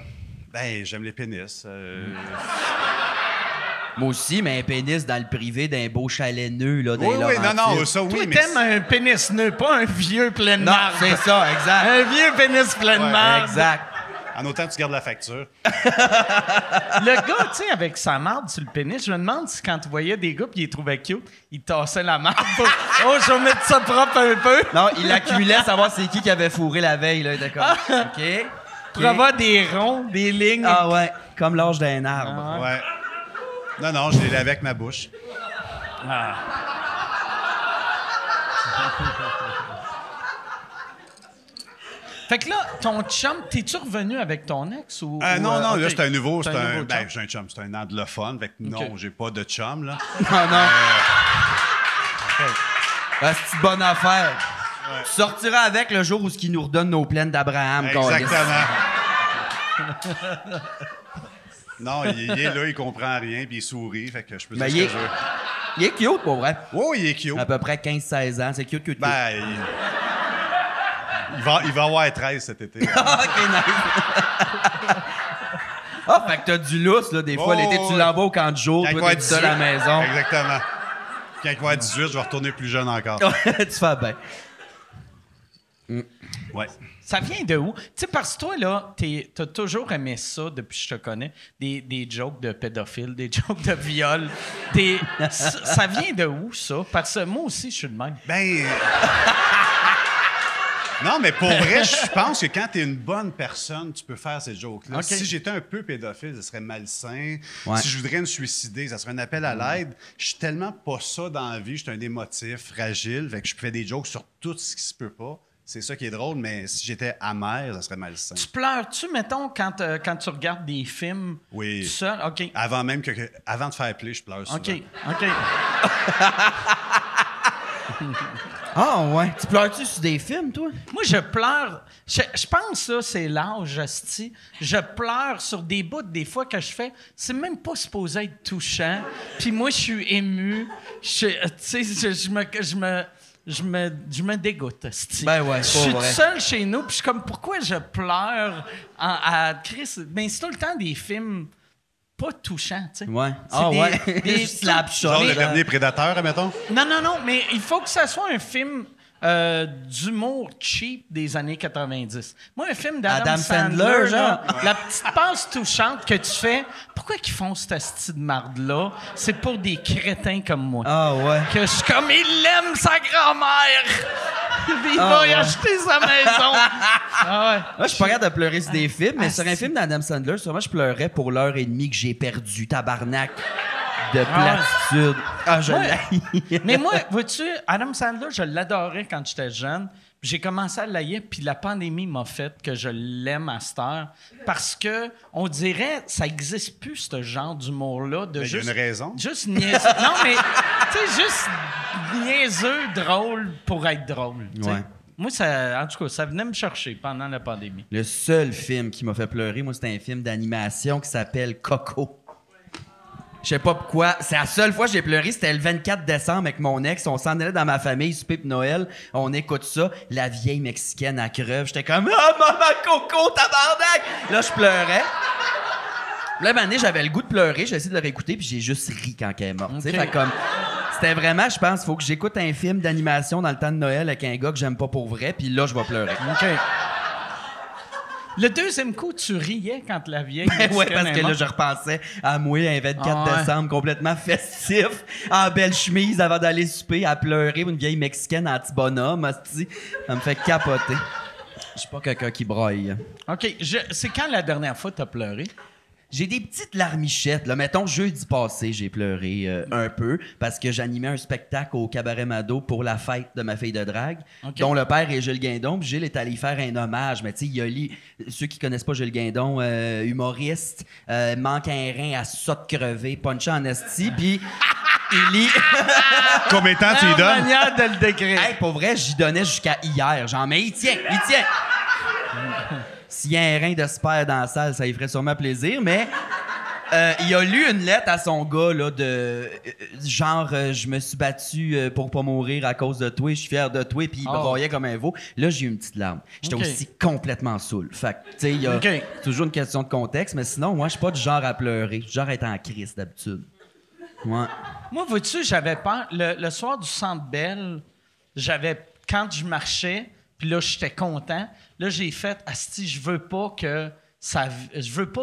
Ben, j'aime les pénis. Moi aussi, mais un pénis dans le privé d'un beau chalet nœud, là, dans Oui, les oui, non, Laurentides. non, ça, oui, Toi, mais... t'aimes un pénis nœud, pas un vieux plein de Non, marde. c'est ça, exact. Un vieux pénis plein de marde. Exact. En autant que tu gardes la facture. Le gars, tu sais, avec sa marde sur le pénis, je me demande si quand tu voyais des gars pis il les trouvait cute, il tassait la marde pour « Oh, je vais mettre ça propre un peu. Non, il accumulait à savoir c'est qui avait fourré la veille, là. D'accord. OK. » Pour avoir des ronds, des lignes. Ah ouais, comme l'âge d'un arbre. Ouais. Non, non, je l'ai lavé avec ma bouche. Fait que là, ton chum, t'es-tu revenu avec ton ex ou... Non, non, OK. là, c'est un nouveau. C'est C'est un un. nouveau Ben, chum. j'ai un chum, c'est un anglophone. Fait que non, OK. j'ai pas de chum, là. Ah non. C'est une bonne affaire. Tu sortiras avec le jour où ce qui nous redonne nos plaines d'Abraham. Exactement. Non, il est là, il comprend rien, puis il sourit. Fait que je peux dire Ben, ce il que est- je veux. Il est cute, pour vrai. Oh, il est cute. À peu près 15-16 ans. C'est cute. Ben, il va avoir 13 cet été. Ah, OK, nice. Ah, fait que t'as du lousse, là. Des fois, Oh, l'été, tu l'envoies au camp de jour. Quand il va Toi, t'es être tout seul à la 18. maison. Exactement. Quand il va être 18, je vais retourner plus jeune encore. Tu fais bien. Ouais. Ça vient de où? Tu sais, parce que toi, là, t'as toujours aimé ça depuis que je te connais. Des jokes de pédophiles, des jokes de viol. Ça vient de où, ça? Parce que moi aussi, je suis de même. Ben. Non, mais pour vrai, je pense que quand tu es une bonne personne, tu peux faire ces jokes-là. OK. Si j'étais un peu pédophile, ça serait malsain. Ouais. Si je voudrais me suicider, ça serait un appel à l'aide. Je suis tellement pas ça dans la vie. Je suis un émotif, fragile. Fait que je fais des jokes sur tout ce qui se peut pas. C'est ça qui est drôle, mais si j'étais amer, ça serait malsain. Tu pleures-tu, mettons, quand tu regardes des films Oui. tout seul? OK. Avant même avant de faire play, je pleure souvent. OK. OK. Ah, ouais. Tu pleures-tu sur des films, toi? Moi, je pleure. Je pense que c'est l'âge, asti. Je pleure sur des bouts des fois que je fais. C'est même pas supposé être touchant. Puis moi, je suis ému. Tu sais, je me dégoûte, asti. Ben ouais, Je pas suis vrai. tout seul chez nous, puis je suis comme, pourquoi je pleure à Chris? Ben, c'est tout le temps des films pas touchants, tu sais. Ouais. C'est Ah, des- ouais. des Slapshot. Genre Mais- le dernier prédateur, admettons. Non, non, non, mais il faut que ça soit un film d'humour cheap des années 90. Moi, un film d'Adam Adam Sandler, Sandler, là, genre. la petite passe touchante que tu fais, pourquoi qu'ils font cette asti de marde-là? C'est pour des crétins comme moi. Ah, ouais. Que je suis comme, il aime sa grand-mère! Il Ah, va y ouais. acheter sa maison! Ah ouais. Moi, je suis pas capable de pleurer sur des films, mais sur un film d'Adam Sandler, sûrement, je pleurais pour l'heure et demie que j'ai perdu, tabarnak, de platitude. Ah, je Ouais. l'ai. Mais moi, vois-tu, Adam Sandler, je l'adorais quand j'étais jeune. J'ai commencé à l'haïr, puis la pandémie m'a fait que je l'aime à cette heure. Parce que, on dirait, ça n'existe plus, ce genre d'humour-là. De Ben, il y a juste, une raison. Juste niaiseux. Non, mais, tu sais, juste niaiseux, drôle pour être drôle. tu sais. Ouais. Moi, ça, en tout cas, ça venait me chercher pendant la pandémie. Le seul film qui m'a fait pleurer, moi, c'était un film d'animation qui s'appelle Coco. Je sais pas pourquoi. C'est la seule fois que j'ai pleuré, c'était le 24 décembre avec mon ex. On s'en allait dans ma famille, souper pour Noël. On écoute ça. La vieille mexicaine à creuve. J'étais comme « Ah, maman Coco, tabarnak! » Là, je pleurais. Là, une année, j'avais le goût de pleurer. J'ai essayé de le réécouter, puis j'ai juste ri quand elle est morte. Okay. Fait comme... C'était vraiment, je pense, il faut que j'écoute un film d'animation dans le temps de Noël avec un gars que j'aime pas pour vrai, puis là, je vais pleurer. OK. Le deuxième coup, tu riais quand la vieille... Ouais, parce que là, je repensais à moi, un 24 décembre, complètement festif, en belle chemise, avant d'aller souper, à pleurer, une vieille mexicaine en petit bonhomme, hostie. Ça me fait capoter. Je suis pas quelqu'un qui broille. OK. C'est quand la dernière fois que t'as pleuré? J'ai des petites larmichettes. Là. Mettons, jeudi passé, j'ai pleuré un peu parce que j'animais un spectacle au Cabaret Mado pour la fête de ma fille de drague, dont le père est Gilles Guindon. Puis Gilles est allé faire un hommage. Mais tu sais, ceux qui connaissent pas Gilles Guindon, humoriste, manque un rein à ça de crever, punché en esti, puis il lit... Combien de temps tu y donnes? Manière de le décrire. Hey, pour vrai, j'y donnais jusqu'à hier. Genre, mais il tient! S'il y a un rein de se perd dans la salle, ça lui ferait sûrement plaisir, mais il a lu une lettre à son gars, là, de genre, je me suis battu pour pas mourir à cause de toi, je suis fier de toi, puis il broyait comme un veau. Là, j'ai eu une petite larme. J'étais aussi complètement saoul. Fait que, tu sais, il y a toujours une question de contexte, mais sinon, moi, je suis pas du genre à pleurer. Je suis du genre à être en crise d'habitude. Ouais. Moi, vois-tu, j'avais peur. Le soir du Centre Bell, quand je marchais, puis là, j'étais content. Là, j'ai fait, asti, je veux pas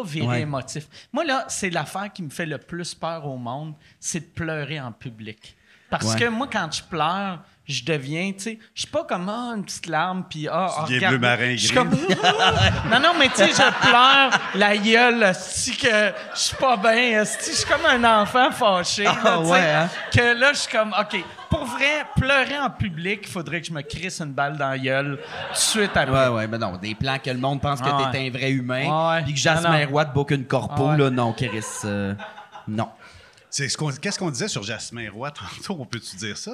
virer émotif. Moi, là, c'est l'affaire qui me fait le plus peur au monde, c'est de pleurer en public. Parce que moi, quand je pleure, je deviens, tu sais, je suis pas comme une petite larme, puis bleu marin je suis comme non, mais tu sais, je pleure la gueule, asti, que je suis pas bien, asti, je suis comme un enfant fâché, là, tu sais, que là, je suis comme, OK, pour vrai, pleurer en public, il faudrait que je me crisse une balle dans la gueule tout de suite après. Ouais, mais non, des plans que le monde pense que t'es un vrai humain, puis que Jasmin Roy te book une corpo, là, non, Chris, non. Qu'est-ce qu'on disait sur Jasmin Roy tantôt? On peut-tu dire ça?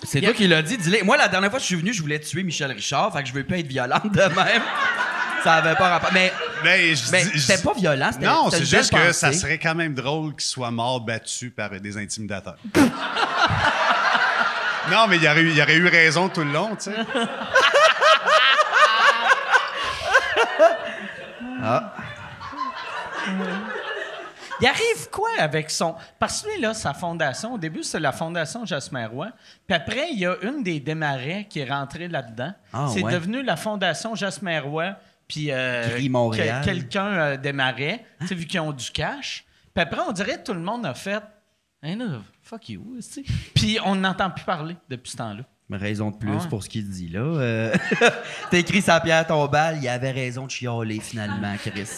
C'est toi qui l'as dit, dis-le. Moi, la dernière fois que je suis venu, je voulais tuer Michel Richard, fait que je veux pas être violente de même. Ça avait pas rapport. Mais c'était pas violent, c'était... Non, c'était c'est juste que pensée. ça serait quand même drôle qu'il soit mort battu par des intimidateurs. Non, mais il aurait eu raison tout le long, tu sais. Il arrive quoi avec son... Parce que lui, là, sa fondation, au début, c'est la fondation Jasmin Roy. Puis après, il y a une des Desmarais qui est rentrée là-dedans. C'est devenu la fondation Jasmin Roy, puis quelqu'un Desmarais, tu sais, vu qu'ils ont du cash. Puis après, on dirait que tout le monde a fait « Hey, là, fuck you », tu sais. Puis on n'entend plus parler depuis ce temps-là. Raison de plus pour ce qu'il dit, là. T'as écrit sa pierre tombale, il avait raison de chialer, finalement, Chris.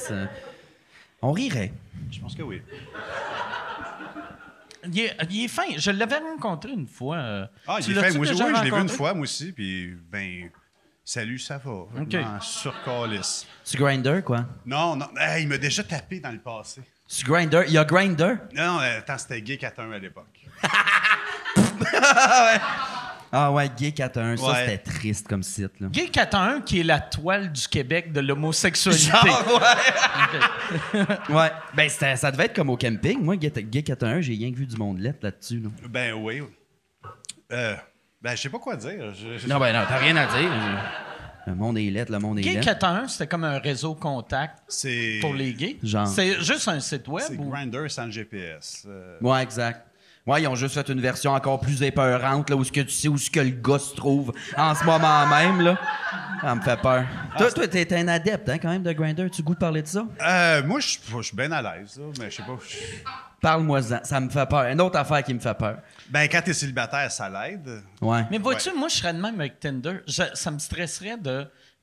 On rirait. Je pense que oui. Il est fin. Je l'avais rencontré une fois. Il est fin. Moi, je l'ai vu une fois, moi aussi. Puis, salut, ça va. Okay. Sur Callis. Tu Grindr, quoi? Non. Hey, il m'a déjà tapé dans le passé. Tu Grindr? Il y a Grindr? Non, attends, c'était Gay 41 à l'époque. Ah ouais, Gay 41, ça, c'était triste comme site, là. Gay 41, qui est la toile du Québec de l'homosexualité. Ouais. Ben, ça devait être comme au camping. Moi, Gay 41, j'ai rien que vu du monde là-dessus, là. Ben oui. Je sais pas quoi dire. Non, t'as rien à dire. Le monde est lettre, le monde est Gay lettre. 41, c'était comme un réseau contact pour les gays. Genre. C'est juste un site web? C'est Grindr sans GPS. Ouais, exact. Ouais, ils ont juste fait une version encore plus épeurante, là, où ce que tu sais où ce que le gars se trouve en ce moment même, là. Ça me fait peur. Toi, t'es un adepte, hein, quand même, de Grindr. Tu goûtes de parler de ça? Moi, je suis bien à l'aise, là, mais je sais pas. Parle-moi-en. Ça me fait peur. Une autre affaire qui me fait peur. Ben, quand t'es célibataire, ça l'aide. Ouais. Mais vois-tu, moi, je serais de même avec Tinder. Ça me stresserait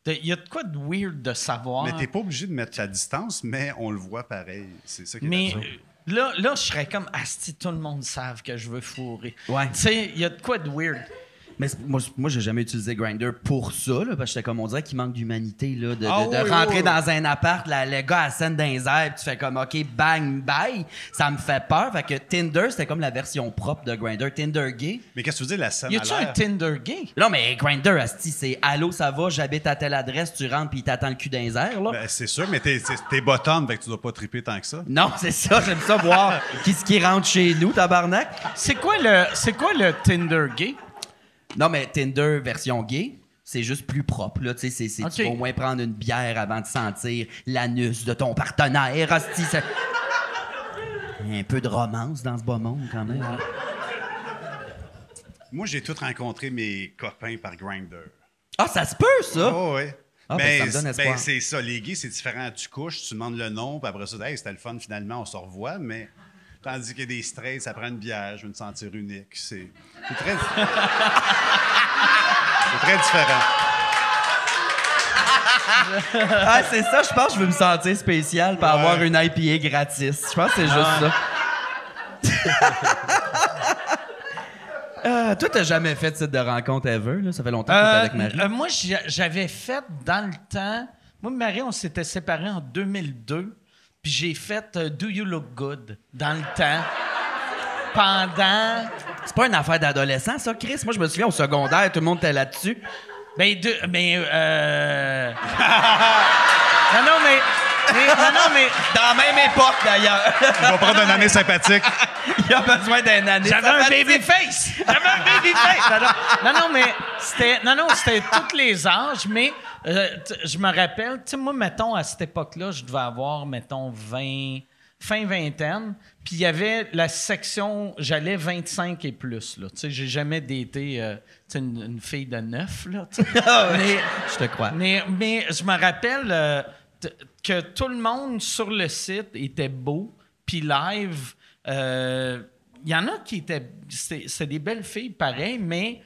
il y a de quoi de weird de savoir. Mais t'es pas obligé de mettre la distance, mais on le voit pareil. C'est ça qui est absurde. Là, je serais comme, asti, tout le monde savent que je veux fourrer. Ouais. Tu sais, il y a de quoi de weird. Mais moi, j'ai jamais utilisé Grindr pour ça, là, parce que j'étais comme, on dirait qu'il manque d'humanité, là, de oui, rentrer oui. dans un appart, le gars ascend dans les airs, puis tu fais comme, OK, bang, bye. Ça me fait peur. Fait que Tinder, c'était comme la version propre de Grindr. Tinder gay. Mais qu'est-ce que tu veux dire, la scène Y à a-tu un l'air? Tinder gay? Non, mais Grindr, asti, c'est allô, ça va, j'habite à telle adresse, tu rentres, puis il t'attend le cul dans les airs, là. Ben, c'est sûr, mais t'es bottom, fait que tu dois pas triper tant que ça. Non, c'est ça, j'aime ça voir qui rentre chez nous, tabarnak. C'est quoi le Tinder gay? Non, mais Tinder version gay, c'est juste plus propre. Là. Ok. Tu vas au moins prendre une bière avant de sentir l'anus de ton partenaire. Hostie, Il y a un peu de romance dans ce beau monde, quand même. Hein. Moi, j'ai tout rencontré mes copains par Grindr. Ah, ça se peut, ça? Oh, oui. Ah, ben, ça me donne espoir. c'est ça. Les gays, c'est différent. Tu couches, tu demandes le nom, puis après ça, hey, c'était le fun, finalement, on se revoit, mais... Tandis qu'il y a des straights, ça prend une bière, je veux me sentir unique. C'est très... c'est très différent. Ah, c'est ça, je pense que je veux me sentir spécial pour avoir une IPA gratis. Je pense que c'est juste ça. Toi, t'as jamais fait de site de rencontre ever, là? Ça fait longtemps que t'es avec Marie. Moi, j'avais fait dans le temps... Moi et Marie, on s'était séparés en 2002. Puis j'ai fait Do You Look Good dans le temps. Pendant... C'est pas une affaire d'adolescent, ça, Chris? Moi, je me souviens au secondaire, tout le monde était là-dessus. Non, mais... Dans la même époque, d'ailleurs. On va prendre une année sympathique. Il a besoin d'un année. J'avais un babyface! Non, c'était tous les âges, mais je me rappelle, tu sais, moi, mettons, à cette époque-là, je devais avoir, mettons, fin vingtaine, puis il y avait la section, j'allais 25 et plus, là. Tu sais, j'ai jamais daté, une fille de 9, là, tu sais. Mais, je te crois. Mais je me rappelle que tout le monde sur le site était beau, puis live, il y en a qui étaient... C'est des belles filles, pareil, mais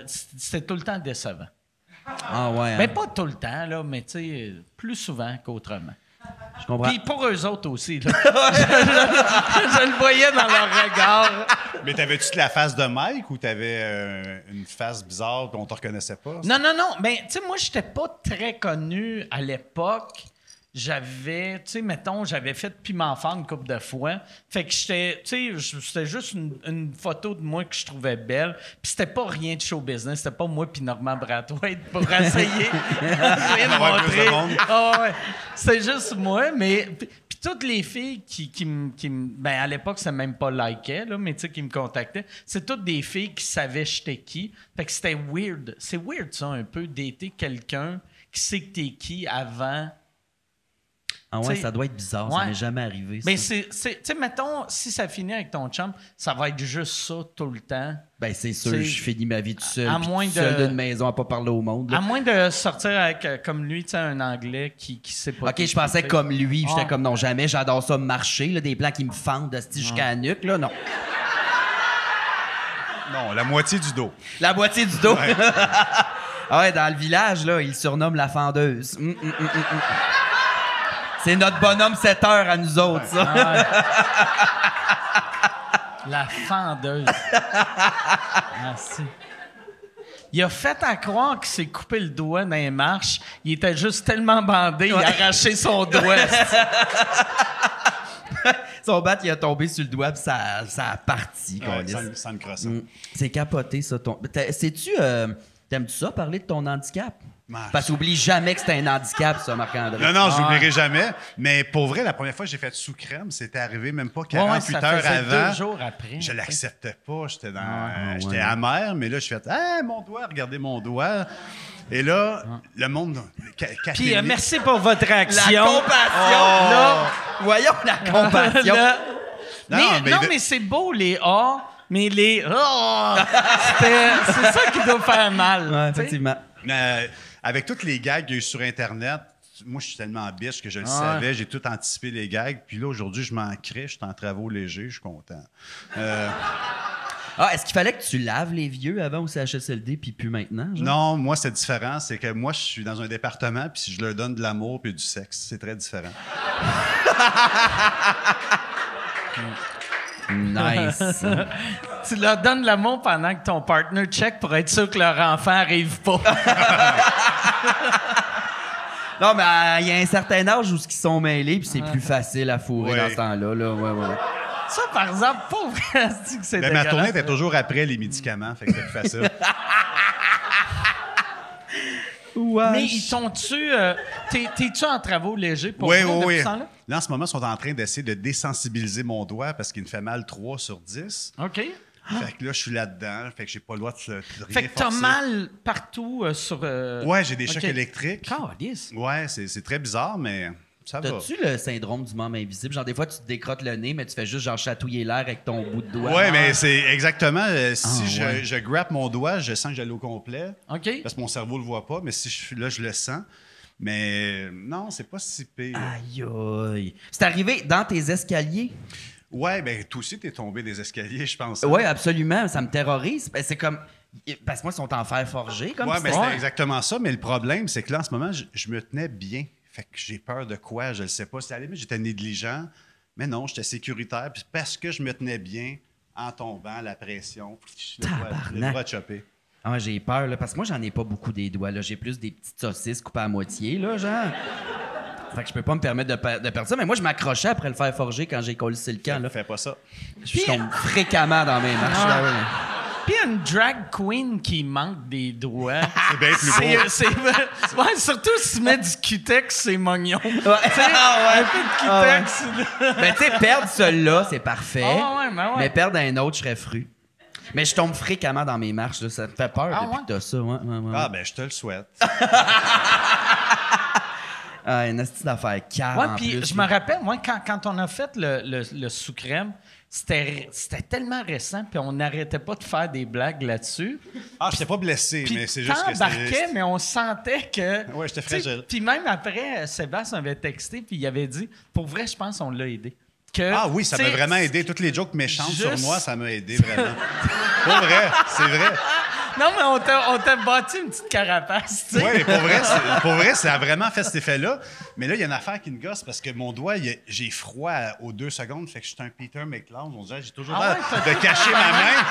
c'était tout le temps décevant. Ah ouais. Mais pas tout le temps, là, mais tu sais, plus souvent qu'autrement. Je comprends. Puis pour eux autres aussi, là. je le voyais dans leur regard. Mais t'avais-tu la face de Mike ou t'avais une face bizarre qu'on te reconnaissait pas? Non. Ben, tu sais, moi, j'étais pas très connu à l'époque. J'avais, tu sais, mettons, j'avais fait Piment Fort une couple de fois. Fait que j'étais, tu sais, c'était juste une photo de moi que je trouvais belle. Puis c'était pas rien de show business. C'était pas moi puis Normand Brathwaite pour essayer de Avoir plus de monde. Ah ouais. C'était juste moi, mais... Puis toutes les filles qui me... Ben, à l'époque, c'est même pas likaient, là, mais tu sais, qui me contactaient, c'est toutes des filles qui savaient j'étais qui. Fait que c'était weird. C'est weird, ça, un peu, dater quelqu'un qui sait que t'es qui avant... Ah ouais, t'sais, ça doit être bizarre, ouais. ça m'est jamais arrivé. Ça. Mais tu sais, mettons, si ça finit avec ton chum, ça va être juste ça tout le temps. Ben c'est sûr, T'sais, je finis ma vie tout seul. à Puis moins tout seul de- d'une maison à pas parler au monde. là. À moins de sortir avec, comme lui, tu sais, un Anglais qui sait pas. Ok, je pensais comme lui. J'étais Ah. comme non, jamais. J'adore ça marcher, là, des plans qui me fendent de jusqu'à la nuque. Là, non. Non, la moitié du dos. La moitié du dos. Ah ouais, dans le village, là, ils surnomment la fendeuse. C'est notre bonhomme 7 heures à nous autres, ça. La fendeuse. Merci. Il a fait à croire qu'il s'est coupé le doigt dans les marches. Il était juste tellement bandé, il a arraché son doigt. Son bat, il a tombé sur le doigt, puis ça a parti. Ouais, câlisse. sans le croissant. C'est capoté, ça. Sais-tu, t'aimes-tu ça, parler de ton handicap? Ouais. Parce qu'oublie jamais que c'est un handicap, ça, Marc-André. Non, je n'oublierai jamais. Mais pour vrai, la première fois que j'ai fait sous crème, c'était arrivé même pas 48 ça heures faisait avant. 2 jours après. Je l'acceptais pas. J'étais ouais. j'étais amer, mais là, je fais « mon doigt, regardez mon doigt. » Et là, le monde... Puis merci pour votre La réaction. compassion! Là, voyons la compassion. Là- Non, mais- mais c'est beau, les A, mais les A, c'est ça qui doit faire mal. Ouais, tu sais. effectivement. Avec toutes les gags qu'il y a eu sur Internet, moi, je suis tellement biche que je le savais. J'ai tout anticipé les gags. Puis là, aujourd'hui, je m'en crée. Je suis en travaux légers. Je suis content. Est-ce qu'il fallait que tu laves les vieux avant au CHSLD puis plus maintenant? Genre? Non, moi, c'est différent. C'est que moi, je suis dans un département, puis si je leur donne de l'amour puis du sexe, c'est très différent. Nice. Tu leur donnes l'amour pendant que ton partner check pour être sûr que leur enfant arrive pas. Non, mais il y a un certain âge où ils sont mêlés, puis c'est plus facile à fourrer dans ce temps-là. Là. Ouais. Ça, par exemple, pas vrai, c'est que c'est Mais ma tournée dégueulasse. était toujours après les médicaments, fait que c'était plus facile. Mais ils sont-tu... T'es-tu en travaux légers pour Oui, vrai depuis oui. ce temps-là? Là, en ce moment, ils sont en train d'essayer de désensibiliser mon doigt parce qu'il me fait mal 3 sur 10. OK. Fait que là, je suis là-dedans, fait que j'ai pas le droit de rien Fait que t'as forcer. mal partout sur... Ouais, j'ai des chocs OK. électriques. Calisse. Ouais, c'est très bizarre, mais ça va. T'as-tu le syndrome du membre invisible? Genre, des fois, tu te décrottes le nez, mais tu fais juste genre chatouiller l'air avec ton bout de doigt. Ouais, mais c'est exactement. Si ouais. je grappe mon doigt, je sens que j'ai l'eau complet. OK. Parce que mon cerveau le voit pas, mais si je suis là, je le sens. Mais non, c'est pas si pire. Aïe, aïe. C'est arrivé dans tes escaliers? Ouais, ben toi aussi, t'es tombé des escaliers, je pense. Oui, absolument. Ça me terrorise. Ben, c'est comme... Parce que moi, ils sont en fer forgé. Comme Ouais, puis mais c'est- c'était exactement ça. Mais le problème, c'est que là, en ce moment, je me tenais bien. Fait que j'ai peur de quoi, je le sais pas. C'est à la limite, j'étais négligent. Mais non, j'étais sécuritaire. Puis parce que je me tenais bien, en tombant, la pression, le doigt choppé. Ah, j'ai peur, là, parce que moi, j'en ai pas beaucoup des doigts. Là. J'ai plus des petites saucisses coupées à moitié, là, genre. Fait que je peux pas me permettre de perdre ça. Mais moi, je m'accrochais après le fer forgé quand j'ai collé le camp, là. Fais pas ça. Je tombe fréquemment dans mes marches, là, ouais. Puis une drag queen qui manque des doigts. C'est bien plus beau. Ouais, surtout si tu mets du cutex, c'est mognon. Ouais. Ah, Un peu de cutex. Mais tu sais, perdre celui-là, c'est parfait. Ah ouais, ben ouais. Mais perdre un autre, je serais fru. Mais je tombe fréquemment dans mes marches, là. Ça me fait peur Ah depuis ouais? que t'as ça. Ouais. Ah, ben, je te le souhaite. Ah, une astuce d'affaires cave Ouais, en puis plus. je me rappelle, moi, quand on a fait le sous-crème, c'était tellement récent, puis on n'arrêtait pas de faire des blagues là-dessus. Ah, je t'ai pas blessé, Puis mais c'est juste que t'embarquais, c'était... mais on sentait que... Ouais, j'étais tu sais, fragile. Puis même après, Sébastien avait texté, puis il avait dit, pour vrai, je pense qu'on l'a aidé. Que, Ah oui, ça tu m'a sais, vraiment aidé. Toutes les jokes méchantes sur juste- moi, ça m'a aidé vraiment. Pour vrai, c'est vrai. Non, mais on t'a bâti une petite carapace, tu sais. Oui, mais pour vrai, ça a vraiment fait cet effet-là. Mais là, il y a une affaire qui me gosse parce que mon doigt, j'ai froid aux 2 secondes. Fait que je suis un Peter McLeod. On dirait j'ai toujours Ah l'air de cacher ma main.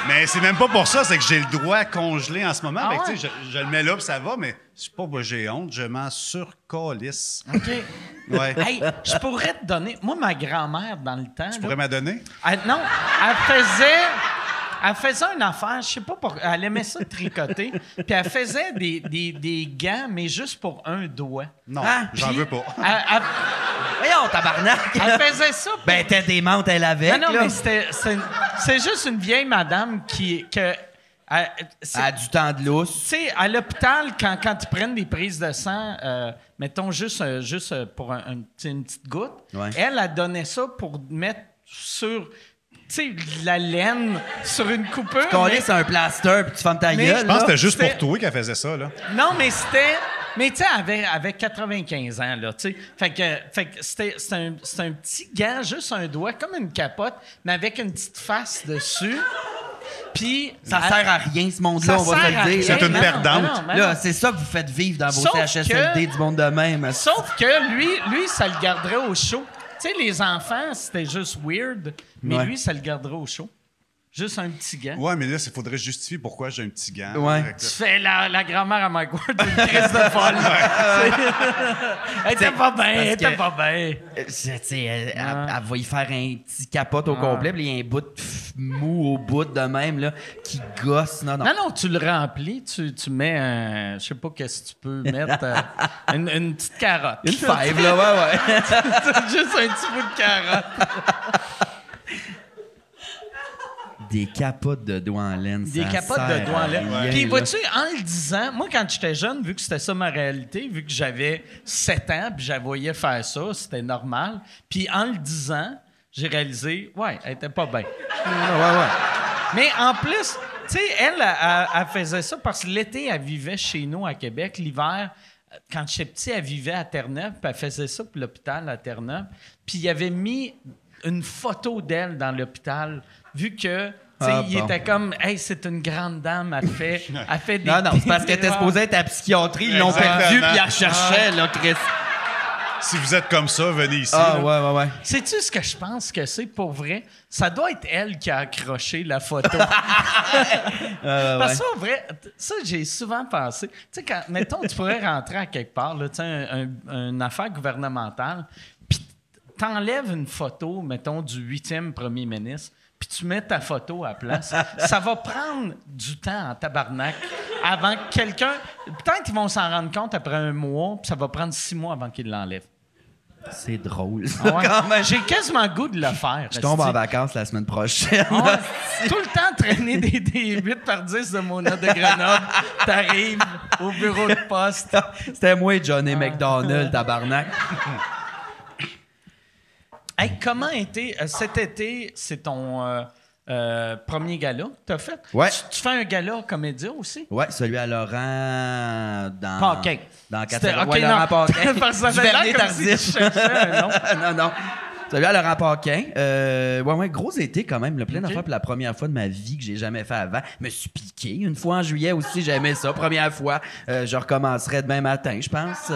Mais c'est même pas pour ça. C'est que j'ai le doigt congelé en ce moment. Ah Fait que, ouais? tu sais, je le mets là puis ça va, mais c'est pas que j'ai honte. Je m'en surcalisse. OK. Ouais. Hey, je pourrais te donner... Moi, ma grand-mère, dans le temps... Tu là, pourrais m'en donner? non, elle faisait une affaire, je sais pas pourquoi, elle aimait ça tricoter, puis elle faisait des gants, mais juste pour un doigt. Non, Ah, j'en Puis veux pas. Voyons, tabarnak! Elle faisait ça. Ben, t'es démente, elle avec, non, là. mais c'est juste une vieille madame qui Elle a du temps de lousse. tu sais, à l'hôpital, quand ils prennent des prises de sang, mettons juste pour une petite goutte, Ouais. elle donnait ça pour mettre sur, tu sais, de la laine sur une coupure. Collé, mais- c'est un plaster, puis tu fermes ta Mais gueule. Je pense que là. c'était juste c'était- pour toi qu'elle faisait ça, là. Non, mais c'était... Mais tu sais, avec 95 ans, là, tu sais. Fait que c'était un petit gant, juste un doigt, comme une capote, mais avec une petite face dessus. Puis... Ça sert à rien, ce monde-là, on va te le dire. C'est une Non, perdante. non, non, Là, non. c'est ça que vous faites vivre dans vos Sauf CHSLD que- du monde de même. Sauf que lui, ça le garderait au chaud. Tu sais, les enfants, c'était juste weird, mais Ouais. lui, ça le garderait au chaud. Juste un petit gant. Ouais, mais là, il faudrait justifier pourquoi j'ai un petit gant. Ouais. Fait que Tu là, fais la grand-mère à Mike Ward, une crise de folle. Elle était pas bien, elle était pas bien. Tu sais, elle va y faire un petit capote au complet, puis il y a un bout de mou au bout de même, là, qui gosse. Non. Non, tu le remplis, tu mets un... Je sais pas qu'est-ce que tu peux mettre. Une petite carotte. Une fève, là, ouais. Juste un petit bout de carotte. Des capotes de doigts en laine, Des ça capotes sert de doigts à en laine. rien, Puis là. vois-tu, en le disant, moi, quand j'étais jeune, vu que c'était ça ma réalité, vu que j'avais 7 ans, puis je la voyais faire ça, c'était normal. Puis en le disant, j'ai réalisé, ouais, elle était pas bien. Ouais. Mais en plus, tu sais, elle faisait ça parce que l'été, elle vivait chez nous à Québec. L'hiver, quand j'étais petit, elle vivait à Terre-Neuve, puis elle faisait ça pour l'hôpital à Terre-Neuve. Puis il avait mis une photo d'elle dans l'hôpital, vu que, tu sais, Ah, il bon. était comme, hey, c'est une grande dame, elle fait des. Non, c'est parce qu'elle était supposée être à la psychiatrie, ils l'ont Exactement. perdu, puis ils la recherchaient, là, Chris. Si vous êtes comme ça, venez ici. Ah, là. ouais. Sais-tu ce que je pense que c'est pour vrai? Ça doit être elle qui a accroché la photo. Parce que, en vrai, ça, j'ai souvent pensé. Tu sais, quand, mettons, tu pourrais rentrer à quelque part, là, tu sais, une affaire gouvernementale, puis t'enlèves une photo, mettons, du 8e premier ministre, puis tu mets ta photo à la place, ça va prendre du temps en tabarnak avant que quelqu'un... Peut-être qu'ils vont s'en rendre compte après un mois, puis ça va prendre 6 mois avant qu'ils l'enlèvent. C'est drôle. Ah ouais. Quand même. J'ai quasiment le goût de le faire. Je tombe en vacances la semaine prochaine. Ah ouais. Tout le temps traîner des 8x10 de Mona de Grenoble. T'arrives au bureau de poste. C'était moi et Johnny McDonald, tabarnak. Hey, comment était cet été, c'est ton premier gala que t'as fait? Ouais. Tu fais un gala comédien aussi? Ouais, celui à Laurent dans... Paquin. Dans C'était- 80... ok, Ouais, non. Laurent Paquin. Parce que ça avait l'air Duvernay comme si Tardif. tu cherchais un nom. non. Celui à Laurent Paquin. Ouais, gros été quand même. Là, plein d'affaires pour la première fois de ma vie que j'ai jamais fait avant. Je me suis piqué. Une fois en juillet aussi, j'aimais ça. Première fois. Je recommencerai demain matin, je pense.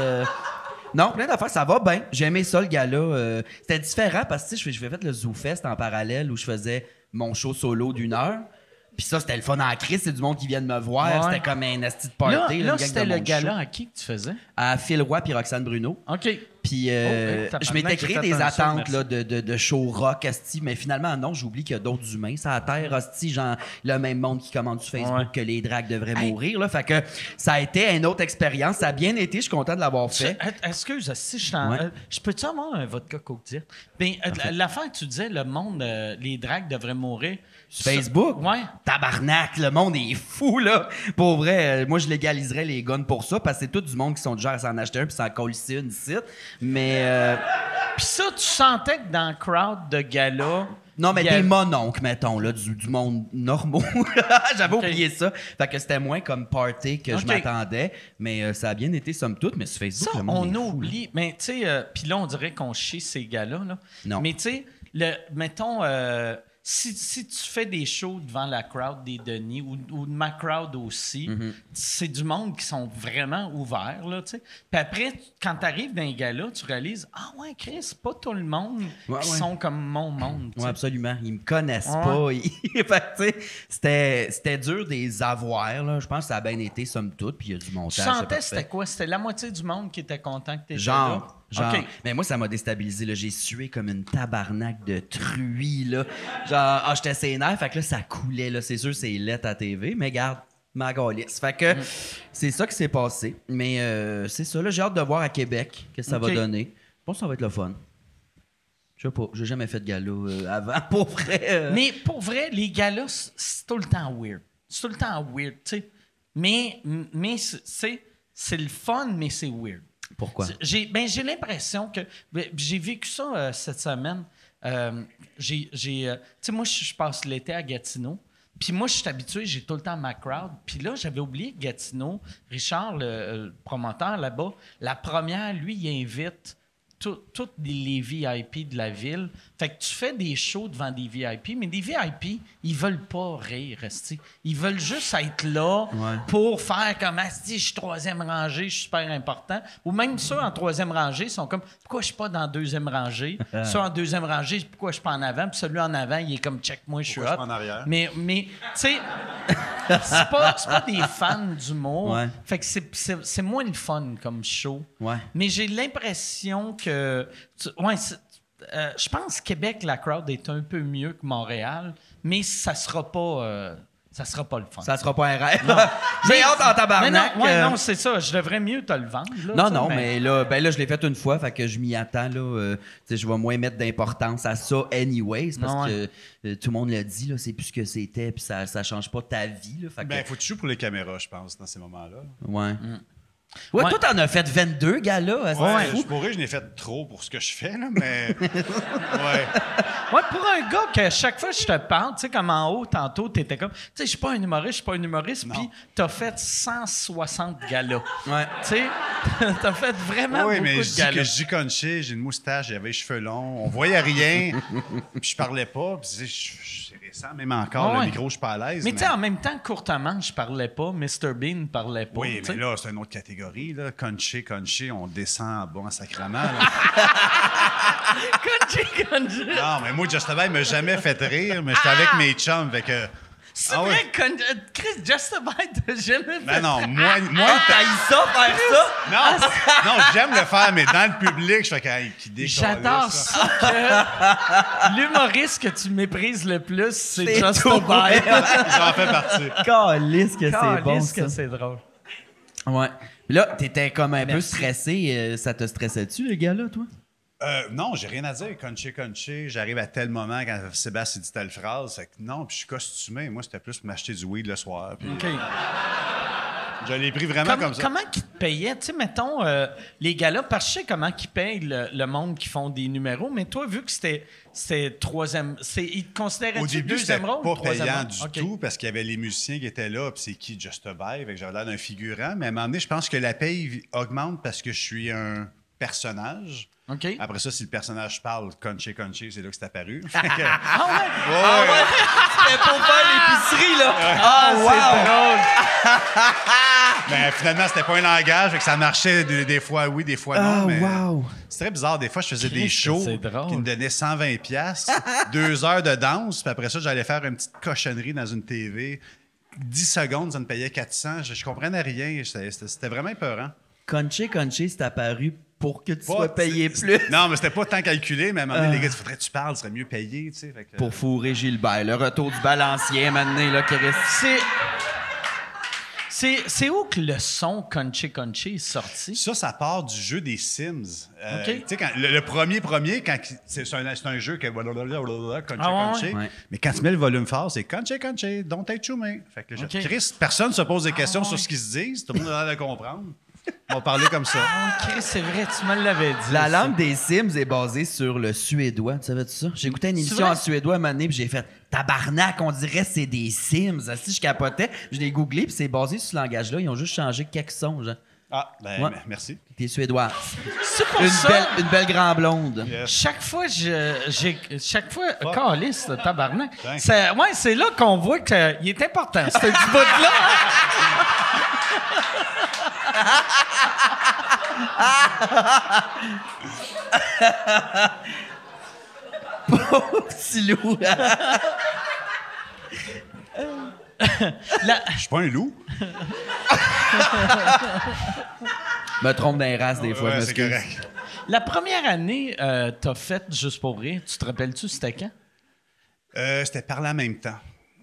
Non, plein d'affaires, ça va bien. J'aimais ça, le gala. C'était différent parce que tu sais, je fais le ZooFest en parallèle où je faisais mon show solo d'1 heure. Puis ça, c'était le fun en crise. C'est du monde qui vient de me voir. Ouais. C'était comme un asti de party. Là, une gang c'était de le mon gala show. à qui que tu faisais? À Phil Roy puis Roxane Bruno. OK. Puis tabarnak, je m'étais créé j'ai fait des un saut, attentes merci. là, de show rock, asti, mais finalement, non, j'oublie qu'il y a d'autres humains. Ça à terre, asti, genre le même monde qui commande sur Facebook Ouais. que les drags devraient mourir. Là. Fait que ça a été une autre expérience. Ça a bien été, je suis content de l'avoir fait. Excuse, si je t'en... Ouais. je peux-tu avoir un vodka Coke Diet? Ben, l'affaire que tu disais, le monde, les drags devraient mourir. Sur Facebook? Ouais. Tabarnak, le monde est fou, là. Pour vrai, moi, je légaliserais les guns pour ça, parce que c'est tout du monde qui sont du genre à s'en acheter un puis s'en colisser une ici. Mais... Puis ça, tu sentais que dans le crowd de gala... Non, mais il y a- des mononcles, mettons, là, du monde normaux. J'avais Ok. oublié ça. Fait que c'était moins comme party que je Ok. m'attendais. Mais ça a bien été, somme toute. Mais sur Facebook, Ça, le monde on est fou, oublie. Mais tu sais, puis là, on dirait qu'on chie ces gars-là. Là. Non. Mais tu sais, mettons, si tu fais des shows devant la crowd des Denis ou de ma crowd aussi, Mm-hmm. c'est du monde qui sont vraiment ouverts. Là, tu sais. Puis après, quand tu arrives dans les gars-là, tu réalises, ah ouais, Chris, c'est pas tout le monde Ouais, qui ouais. sont comme mon monde. tu Ouais, sais. absolument. Ils me connaissent Ouais. pas. Fait que, tu sais, c'était dur de les avoir. Là. Je pense que ça a bien été, somme toute. Puis il y a du Tu montage. c'est sentais, parfait. c'était quoi? C'était la moitié du monde qui était content que tu étais Genre. là? OK. Mais moi, ça m'a déstabilisé. Là. J'ai sué comme une tabarnak de truie. Là. Genre, j'étais sénère. Fait que là, ça coulait. Là. C'est sûr, c'est lettre à TV. Mais garde, ma galisse. Fait que c'est ça qui s'est passé. Mais c'est ça. Là, j'ai hâte de voir à Québec qu'est-ce que ça OK. va donner. Je pense que ça va être le fun. Je sais pas. J'ai jamais fait de gala avant. Pour vrai. Mais pour vrai, les galas, c'est tout le temps weird. C'est tout le temps weird, tu sais. Mais c'est le fun, mais c'est weird. Pourquoi? J'ai l'impression que... J'ai vécu ça cette semaine. Tu sais, moi, je passe l'été à Gatineau. Puis moi, je suis habitué, j'ai tout le temps ma crowd. Puis là, j'avais oublié que Gatineau, Richard, le promoteur là-bas, la première, lui, il invite tous les VIP de la ville. Fait que tu fais des shows devant des VIP, mais des VIP, ils veulent pas rire, esti. Ils veulent juste être là Ouais. pour faire comme « si je suis troisième rangée, je suis super important ». Ou même ceux en troisième rangée sont comme « pourquoi je suis pas dans la deuxième rangée? » Ceux en deuxième rangée, pourquoi je suis pas en avant? Puis celui en avant, il est comme « check-moi, je suis Pourquoi je hot. suis pas en arrière? Mais tu sais, c'est pas des fans d'humour. Ouais. Fait que c'est moins le fun comme show. Ouais. Mais j'ai l'impression que... je pense que Québec, la crowd est un peu mieux que Montréal, mais ça sera pas... ça sera pas le fun. Ça sera pas un rêve. J'ai hâte en tabarnak. Mais non, c'est ça. Je devrais mieux te le vendre. Là, Non, tu sais, non, mais là, je l'ai fait une fois, fait que je m'y attends. Là, tu sais, je vais moins mettre d'importance à ça anyways, parce Ah que tout le monde l'a dit, là, c'est plus ce que c'était, puis ça change pas ta vie. Là, fait que, Ben, faut que tu joues pour les caméras, je pense, dans ces moments-là. ouais. Ouais, Ouais. toi, t'en as fait 22, gars-là. Ouais, je pourrais, je n'ai fait trop pour ce que je fais, là, mais. Ouais. Ouais, pour un gars que chaque fois que je te parle, tu sais, comme en haut, tantôt, t'étais comme, tu sais, je suis pas un humoriste, puis t'as fait 160 galas. Ouais. Tu sais, t'as fait vraiment Oui, beaucoup mais de je dis que galas. je dis conché, j'ai une moustache, j'avais les cheveux longs, on voyait rien, puis je parlais pas, puis c'est récent, même encore, Ouais. le micro, je suis pas à l'aise. Mais tu sais, en même temps, courtement, je parlais pas, Mr. Bean parlait pas. Oui, tu sais. mais là, c'est une autre catégorie. catégorie, là. Conché, on descend en bas en sacrament. Conché. Non, mais moi, Just Abide m'a jamais fait rire, mais j'étais avec mes chums, fait que... C'est vrai, Chris, Just Abide, t'as jamais fait. Ben non, moi T'as eu ça, faire ça? non, j'aime le faire, mais dans le public, je fais qui décolle. J'adore ça que l'humoriste que tu méprises le plus, c'est Just Abide. J'en fais partie. Calisse que c'est bon, Calisse que ça. c'est drôle. Ouais. Puis là, t'étais comme un peu stressé. Ça te stressait-tu, les gars-là, toi? Non, j'ai rien à dire. Conché, j'arrive à tel moment quand Sébastien dit telle phrase. Fait que non, puis je suis costumé. Moi, c'était plus pour m'acheter du weed le soir. Puis OK. je l'ai pris vraiment comme ça. Comment qu'ils te payaient? Tu sais, mettons, les gars-là, parce que je sais comment qu'ils payent le monde qui font des numéros, mais toi, vu que c'était troisième... Ils te considéraient Au début, c'était deuxième rôle? pas Troisième payant rôle? du tout parce qu'il y avait les musiciens qui étaient là, puis c'est qui Just Abide, fait que j'avais l'air d'un figurant. Mais à un moment donné, je pense que la paye augmente parce que je suis un personnage. OK. Après ça, si le personnage parle, Conché, c'est là que c'est apparu. Ah ouais? Ouais. C'était pour faire l'épicerie, là. C'est drôle. Mais finalement, c'était pas un langage, fait que ça marchait des fois oui, des fois non. Mais c'est très bizarre. Des fois, je faisais des Christ, shows c'est drôle. qui me donnaient 120 pièces, 2 heures de danse, puis après ça, j'allais faire une petite cochonnerie dans une TV. 10 secondes, ça me payait 400. Je comprenais rien. C'était vraiment épeurant. Conché, c'est apparu pour que tu sois payé plus. Non, mais c'était pas tant calculé, mais à un moment donné, les gars, il faudrait que tu parles, ce serait mieux payé, tu sais. Fait que, Pour fourrer Gilbert. Le retour du balancier, maintenant, là, qui reste... C'est où que le son Conché est sorti? ça part du jeu des Sims. OK. Tu sais, quand le premier, quand c'est un jeu que Conché. Ouais. Mais quand tu mets le volume fort, c'est Conché, don't take to me. Fait que là, OK. Chris, personne ne se pose des questions sur ce qu'ils se disent. Tout le monde a l'air de comprendre. On va parler comme ça. Ah, Chris, c'est vrai, tu me l'avais dit. La ça. langue des Sims est basée sur le suédois. Tu savais-tu ça? J'ai écouté une émission vrai? en suédois un moment donné, puis j'ai fait tabarnak, on dirait que c'est des Sims. Si je capotais, je l'ai googlé, puis c'est basé sur ce langage-là. Ils ont juste changé quelques sons, genre. Ah, ben, Ouais. merci. T'es suédois. C'est pour ça. Une belle grande blonde. Yes. Chaque fois, calisse, le tabarnak. Thanks. C'est là qu'on voit qu'il est important. C'est du bout-là. Petit loup. Je suis pas un loup. Me trompe d'un race des fois, je Ouais, c'est m'excuse. correct. La première année, t'as fait Juste pour rire. Tu te rappelles-tu, c'était quand? C'était par là en même temps.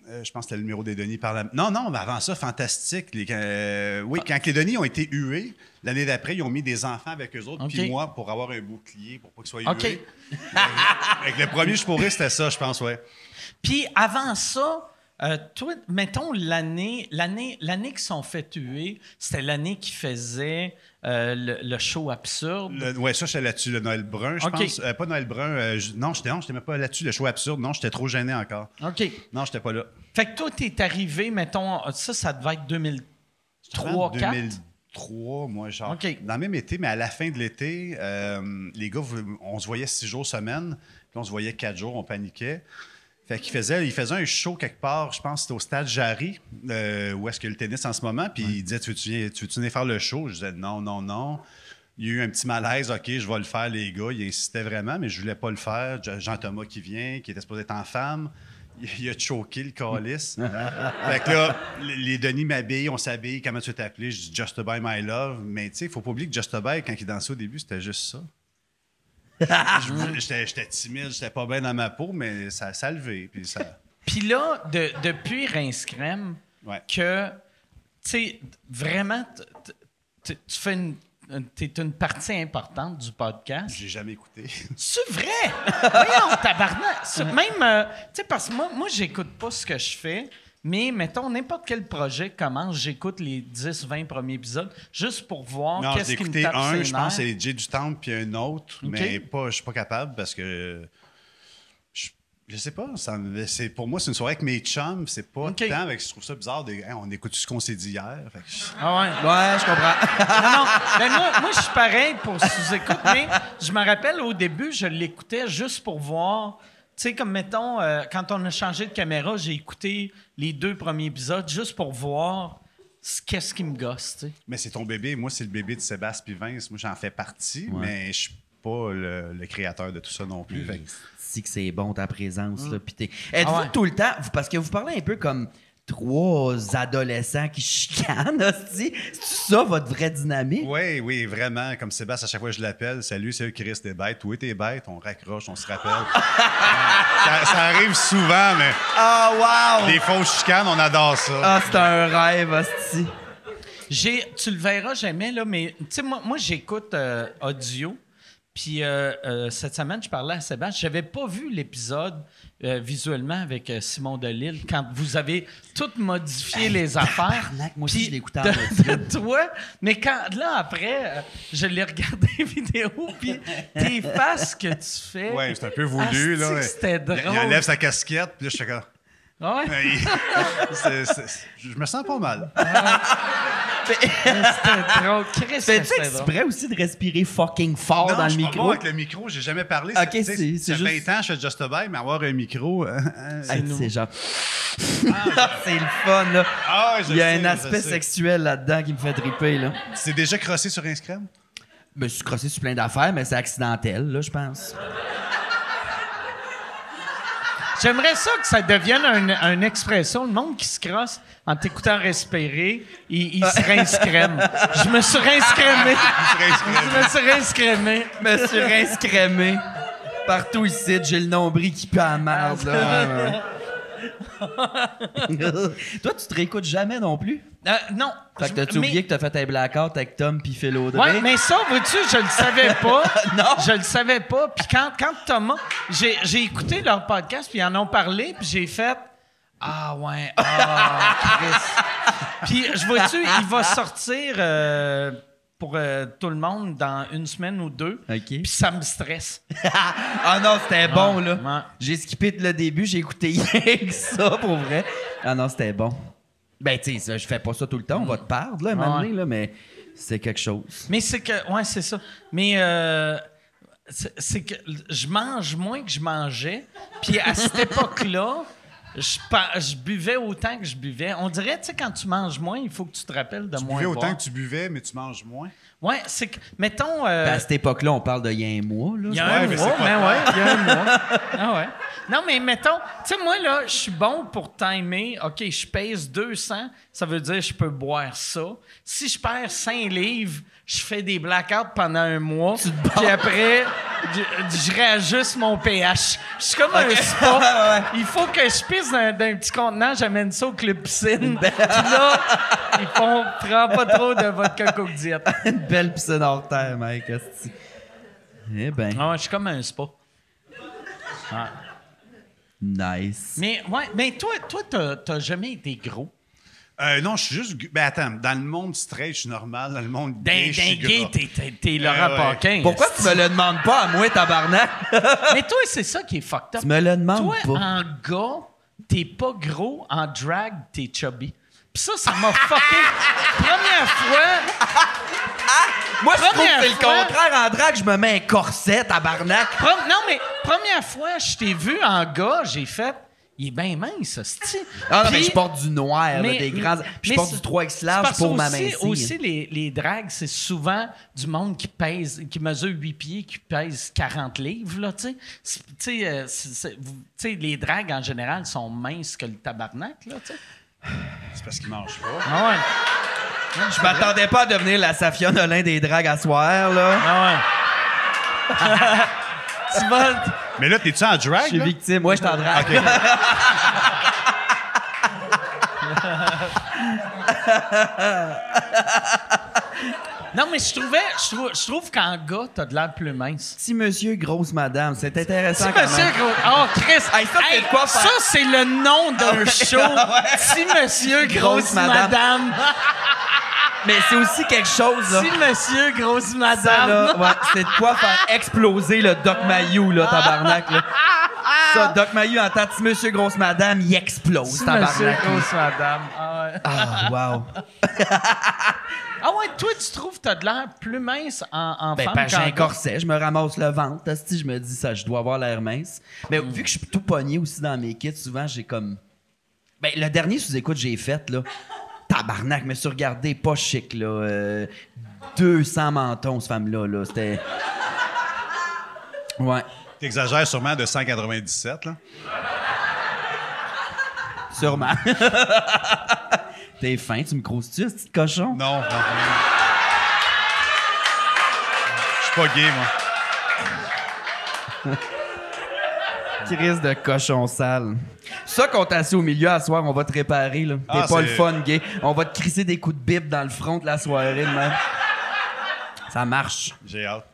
Je pense que c'était le numéro des Denis par là. Non, mais avant ça, fantastique. Quand les Denis ont été hués, l'année d'après, ils ont mis des enfants avec eux autres, OK. puis moi, pour avoir un bouclier, pour pas qu'ils soient OK. hués. Avec le premier, je pourrais, c'était ça, je pense, ouais. Puis avant ça, toi, mettons l'année qu'ils sont fait tuer, c'était l'année qui faisait le show absurde. Ouais, ça, j'étais là-dessus, le Noël Brun, je OK. pense. Pas Noël Brun. Non, j'étais même pas là-dessus, le show absurde. Non, j'étais trop gêné encore. OK. Non, j'étais pas là. Fait que toi, t'es arrivé, mettons, ça devait être 2003, 4? 2003, moi, genre. OK. Dans le même été, mais à la fin de l'été, les gars, on se voyait 6 jours semaine, puis on se voyait 4 jours, on paniquait. Fait qu'il faisait un show quelque part, je pense que c'était au stade Jarry, où est-ce qu'il y a le tennis en ce moment, puis il disait, tu veux-tu venir faire le show? Je disais, non. Il y a eu un petit malaise, OK, je vais le faire, les gars. Il insistait vraiment, mais je voulais pas le faire. Jean-Thomas qui vient, qui était supposé être en femme, il a choqué le calice. Fait que là, les Denis m'habillent, on s'habille, comment tu veux t'appeler? Je dis Just By My Love. Mais tu sais, il faut pas oublier que Just By, quand il dansait au début, c'était juste ça. J'étais timide, j'étais pas bien dans ma peau, mais ça a levé. Puis ça... Puis là, depuis Rince Crème, Ouais. que, tu sais, vraiment, tu fais t'es une partie importante du podcast. J'ai jamais écouté. C'est vrai! Voyons, tabarnak! Même, tu sais, parce que moi, j'écoute pas ce que je fais, mais mettons, n'importe quel projet commence, j'écoute les 10-20 premiers épisodes juste pour voir Non, j'ai qu'est-ce qui me écouté tape un, ses je pense, nerfs. c'est Jay du Temple, puis un autre, OK. mais je suis pas capable parce que. Je sais pas, pour moi, c'est une soirée avec mes chums, c'est pas OK. tant, avec, je trouve ça bizarre, on écoute ce qu'on s'est dit hier. Fait que Ah ouais. Ouais, je comprends. Non, ben moi, je suis pareil pour sous-écoute, mais je me rappelle au début, je l'écoutais juste pour voir. Tu sais, comme mettons, quand on a changé de caméra, j'ai écouté les 2 premiers épisodes juste pour voir, tu qu'est-ce qui me gosse, tu sais. Mais c'est ton bébé. Moi, c'est le bébé de Sébastien puis Vince. Moi, j'en fais partie, mais je suis pas le créateur de tout ça non plus. Fait que- Si que c'est bon ta présence là. Puis êtes-vous tout le temps, parce que vous parlez un peu comme 3 adolescents qui chicanent, hostie. C'est ça votre vraie dynamique? Oui, vraiment. Comme Sébastien, à chaque fois que je l'appelle, salut, c'est Chris, t'es bête. Oui, t'es bête. On raccroche, on se rappelle. ça arrive souvent, mais Ah, wow! des fausses chicanes, on adore ça. Ah, c'est un rêve, hostie. Tu le verras jamais, là, mais tu sais, moi j'écoute audio. Puis cette semaine, je parlais à Sébastien. J'avais pas vu l'épisode visuellement avec Simon Delille quand vous avez tout modifié les affaires. tabarnak, moi aussi, Puis je l'ai écouté en de toi. Mais quand là, après, je l'ai regardé vidéo, puis tes faces que tu fais. Ouais, c'est un peu voulu, là. asti que c'était drôle. Il enlève sa casquette, puis là, je suis comme... Ouais. Je me sens pas mal. C'était drôle. Christ, Fais-tu c'était drôle. exprès aussi de respirer fucking fort Non, dans je le suis pas micro? bon avec le micro, j'ai jamais parlé. Ok, Tu sais, c'est ça juste- fait 20 ans que je fais Just a Vibe, mais avoir un micro... Hey, c'est genre... c'est le fun, là. Ah, je Il y a sais, un je aspect sais. sexuel là-dedans qui me fait triper, là. C'est déjà crossé sur Instagram? Je me suis crossé sur plein d'affaires, mais c'est accidentel, là, je pense. J'aimerais ça que ça devienne une expression. Le monde qui se crosse en t'écoutant respirer, il se rince-crème. Je me suis rince-crémé. Je me suis rince-crémé. Je me suis rince-crémé. Partout ici, j'ai le nombril qui pue à la merde, là. Toi, tu te réécoutes jamais non plus? Non. Fait que t'as-tu Mais- oublié que t'as fait un blackout avec Tom pis Phil Audrey? Ouais, mais ça, vois-tu, je le savais pas. Non. Je le savais pas. Puis quand Thomas... J'ai écouté leur podcast, puis ils en ont parlé, puis j'ai fait... Ah ouais, Chris. Puis, je vois-tu, il va sortir pour tout le monde dans 1 semaine ou 2. OK. Puis ça me stresse. Ah non, c'était bon, là. ouais. J'ai skippé le début, j'ai écouté hier que ça, pour vrai. Ah non, c'était bon. Ben, tu sais, je fais pas ça tout le temps, on va te perdre, là, un moment donné, là, mais c'est quelque chose. Mais c'est que... Ouais, c'est ça. Mais... c'est que je mange moins que je mangeais. Puis à cette époque-là, je buvais autant que je buvais. On dirait, tu sais, quand tu manges moins, il faut que tu te rappelles de Tu moins buvais boire. autant que tu buvais, mais tu manges moins. Ouais, c'est que... Mettons... Ben, à cette époque-là, on parle d'il y a un mois, là. il y a Ouais, un mais mois, c'est pas mais ouais, il y a un mois. Ah ouais. Non, mais mettons, tu sais, moi, là, je suis bon pour timer. OK, je pèse 200, ça veut dire que je peux boire ça. Si je perds 5 livres, je fais des blackouts pendant un mois. Puis après, je réajuste mon pH. Je suis comme un spa. Il faut que je pisse d'un petit contenant, j'amène ça au club piscine. Puis là, ils font « Prends pas trop de vodka Coke Diet ». Une belle piscine hors terre, mec. asti. Eh ben, Ah, je suis comme un spa. nice. Mais toi, t'as jamais été gros. Non, je suis juste... Ben attends, dans le monde straight, je suis normal. Dans le monde D'un gay, je suis gay, gras. t'es Laurent ouais. Paquin. Pourquoi tu me le demandes pas à moi, tabarnak? Mais toi, c'est ça qui est fucked up. Tu me le demandes toi, pas. en gars, t'es pas gros. En drag, t'es chubby. Pis ça m'a fucké. Première fois... Moi, je trouve Première que c'est le fois- contraire. En drague, je me mets un corset, tabarnak. Non, mais première fois, je t'ai vu en gars, j'ai fait... Il est bien mince, c'ti. Ah non, mais Puis- je porte du noir, là, mais- des grands... Puis je mais porte c'est- du 3X c'est large parce pour aussi- m'amincir. Aussi, les drags, c'est souvent du monde qui pèse, qui mesure 8 pieds, qui pèse 40 livres, là, tu sais. Tu sais, les drags, en général, sont minces que le tabarnak, là, tu sais. C'est parce qu'ils mangent pas. Ah ouais. Je m'attendais pas à devenir la Safia Nolin des dragues à soir, là. Ah ouais. Tu vas... Mais là, t'es-tu en drag? Je suis là? victime. Moi, je t'en drague. OK. Non, mais je trouve qu'en gars, t'as de l'air plus mince. Petit monsieur, grosse madame. C'est intéressant Si quand monsieur même. gros... Oh, Chris! Hey, ça, c'est de quoi faire? ça, c'est le nom d'un show. Si monsieur grosse Grosse madame. madame. Mais c'est aussi quelque chose, là. Si monsieur grosse Ça, madame. là, ouais, c'est de quoi faire exploser le Doc Mayou, là, tabarnak, là. Ça, Doc Mayou, en tant que petit monsieur, grosse madame, il explose, Si tabarnak. monsieur là. grosse madame. Ah ouais. Ah, wow. Ah ouais, toi, tu trouves que t'as de l'air plus mince en Ben, femme parce que j'ai qu'en un gars? corset, je me ramasse le ventre. Asti, je me dis ça, je dois avoir l'air mince. Mais vu que je suis tout pogné aussi dans mes kits, souvent j'ai comme. Ben, le dernier sous-écoute que j'ai fait, là, Tabarnak, je me suis regardé pas chic, là. 200 mentons, cette femme-là, là. C'était... Ouais. T'exagères sûrement de 197, là. Sûrement. T'es fin, tu me crousses-tu, ce petit cochon? Non, non. Je suis pas gay, moi. Crise de cochon sale. Ça qu'on t'a assis au milieu à soir, on va te réparer, là. T'es pas le fun, gay. On va te crisser des coups de bip dans le front de la soirée, même. Ça marche. J'ai hâte.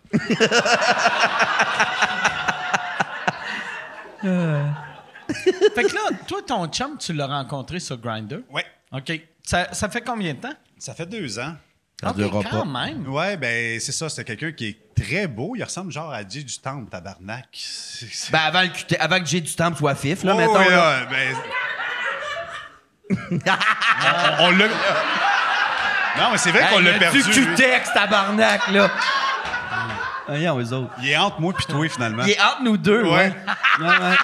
Fait que là, toi, ton chum, tu l'as rencontré sur Grindr? Ouais. OK. Ça fait combien de temps? Ça fait 2 ans. Ça OK, durera quand pas. même. Ouais, ben c'est ça. C'est quelqu'un qui est très beau. Il ressemble genre à Jay du Temple, tabarnak. Ben, avant que j'ai du temps soit fif, là, Oh, mettons. oui, là. là, ben... on l'a... Non, mais c'est vrai qu'on l'a perdu. Du lui. Q-Tex, tabarnak, là. Voyons, eux autres. Il est entre moi et toi, finalement. Il est entre nous deux, ouais. Ouais.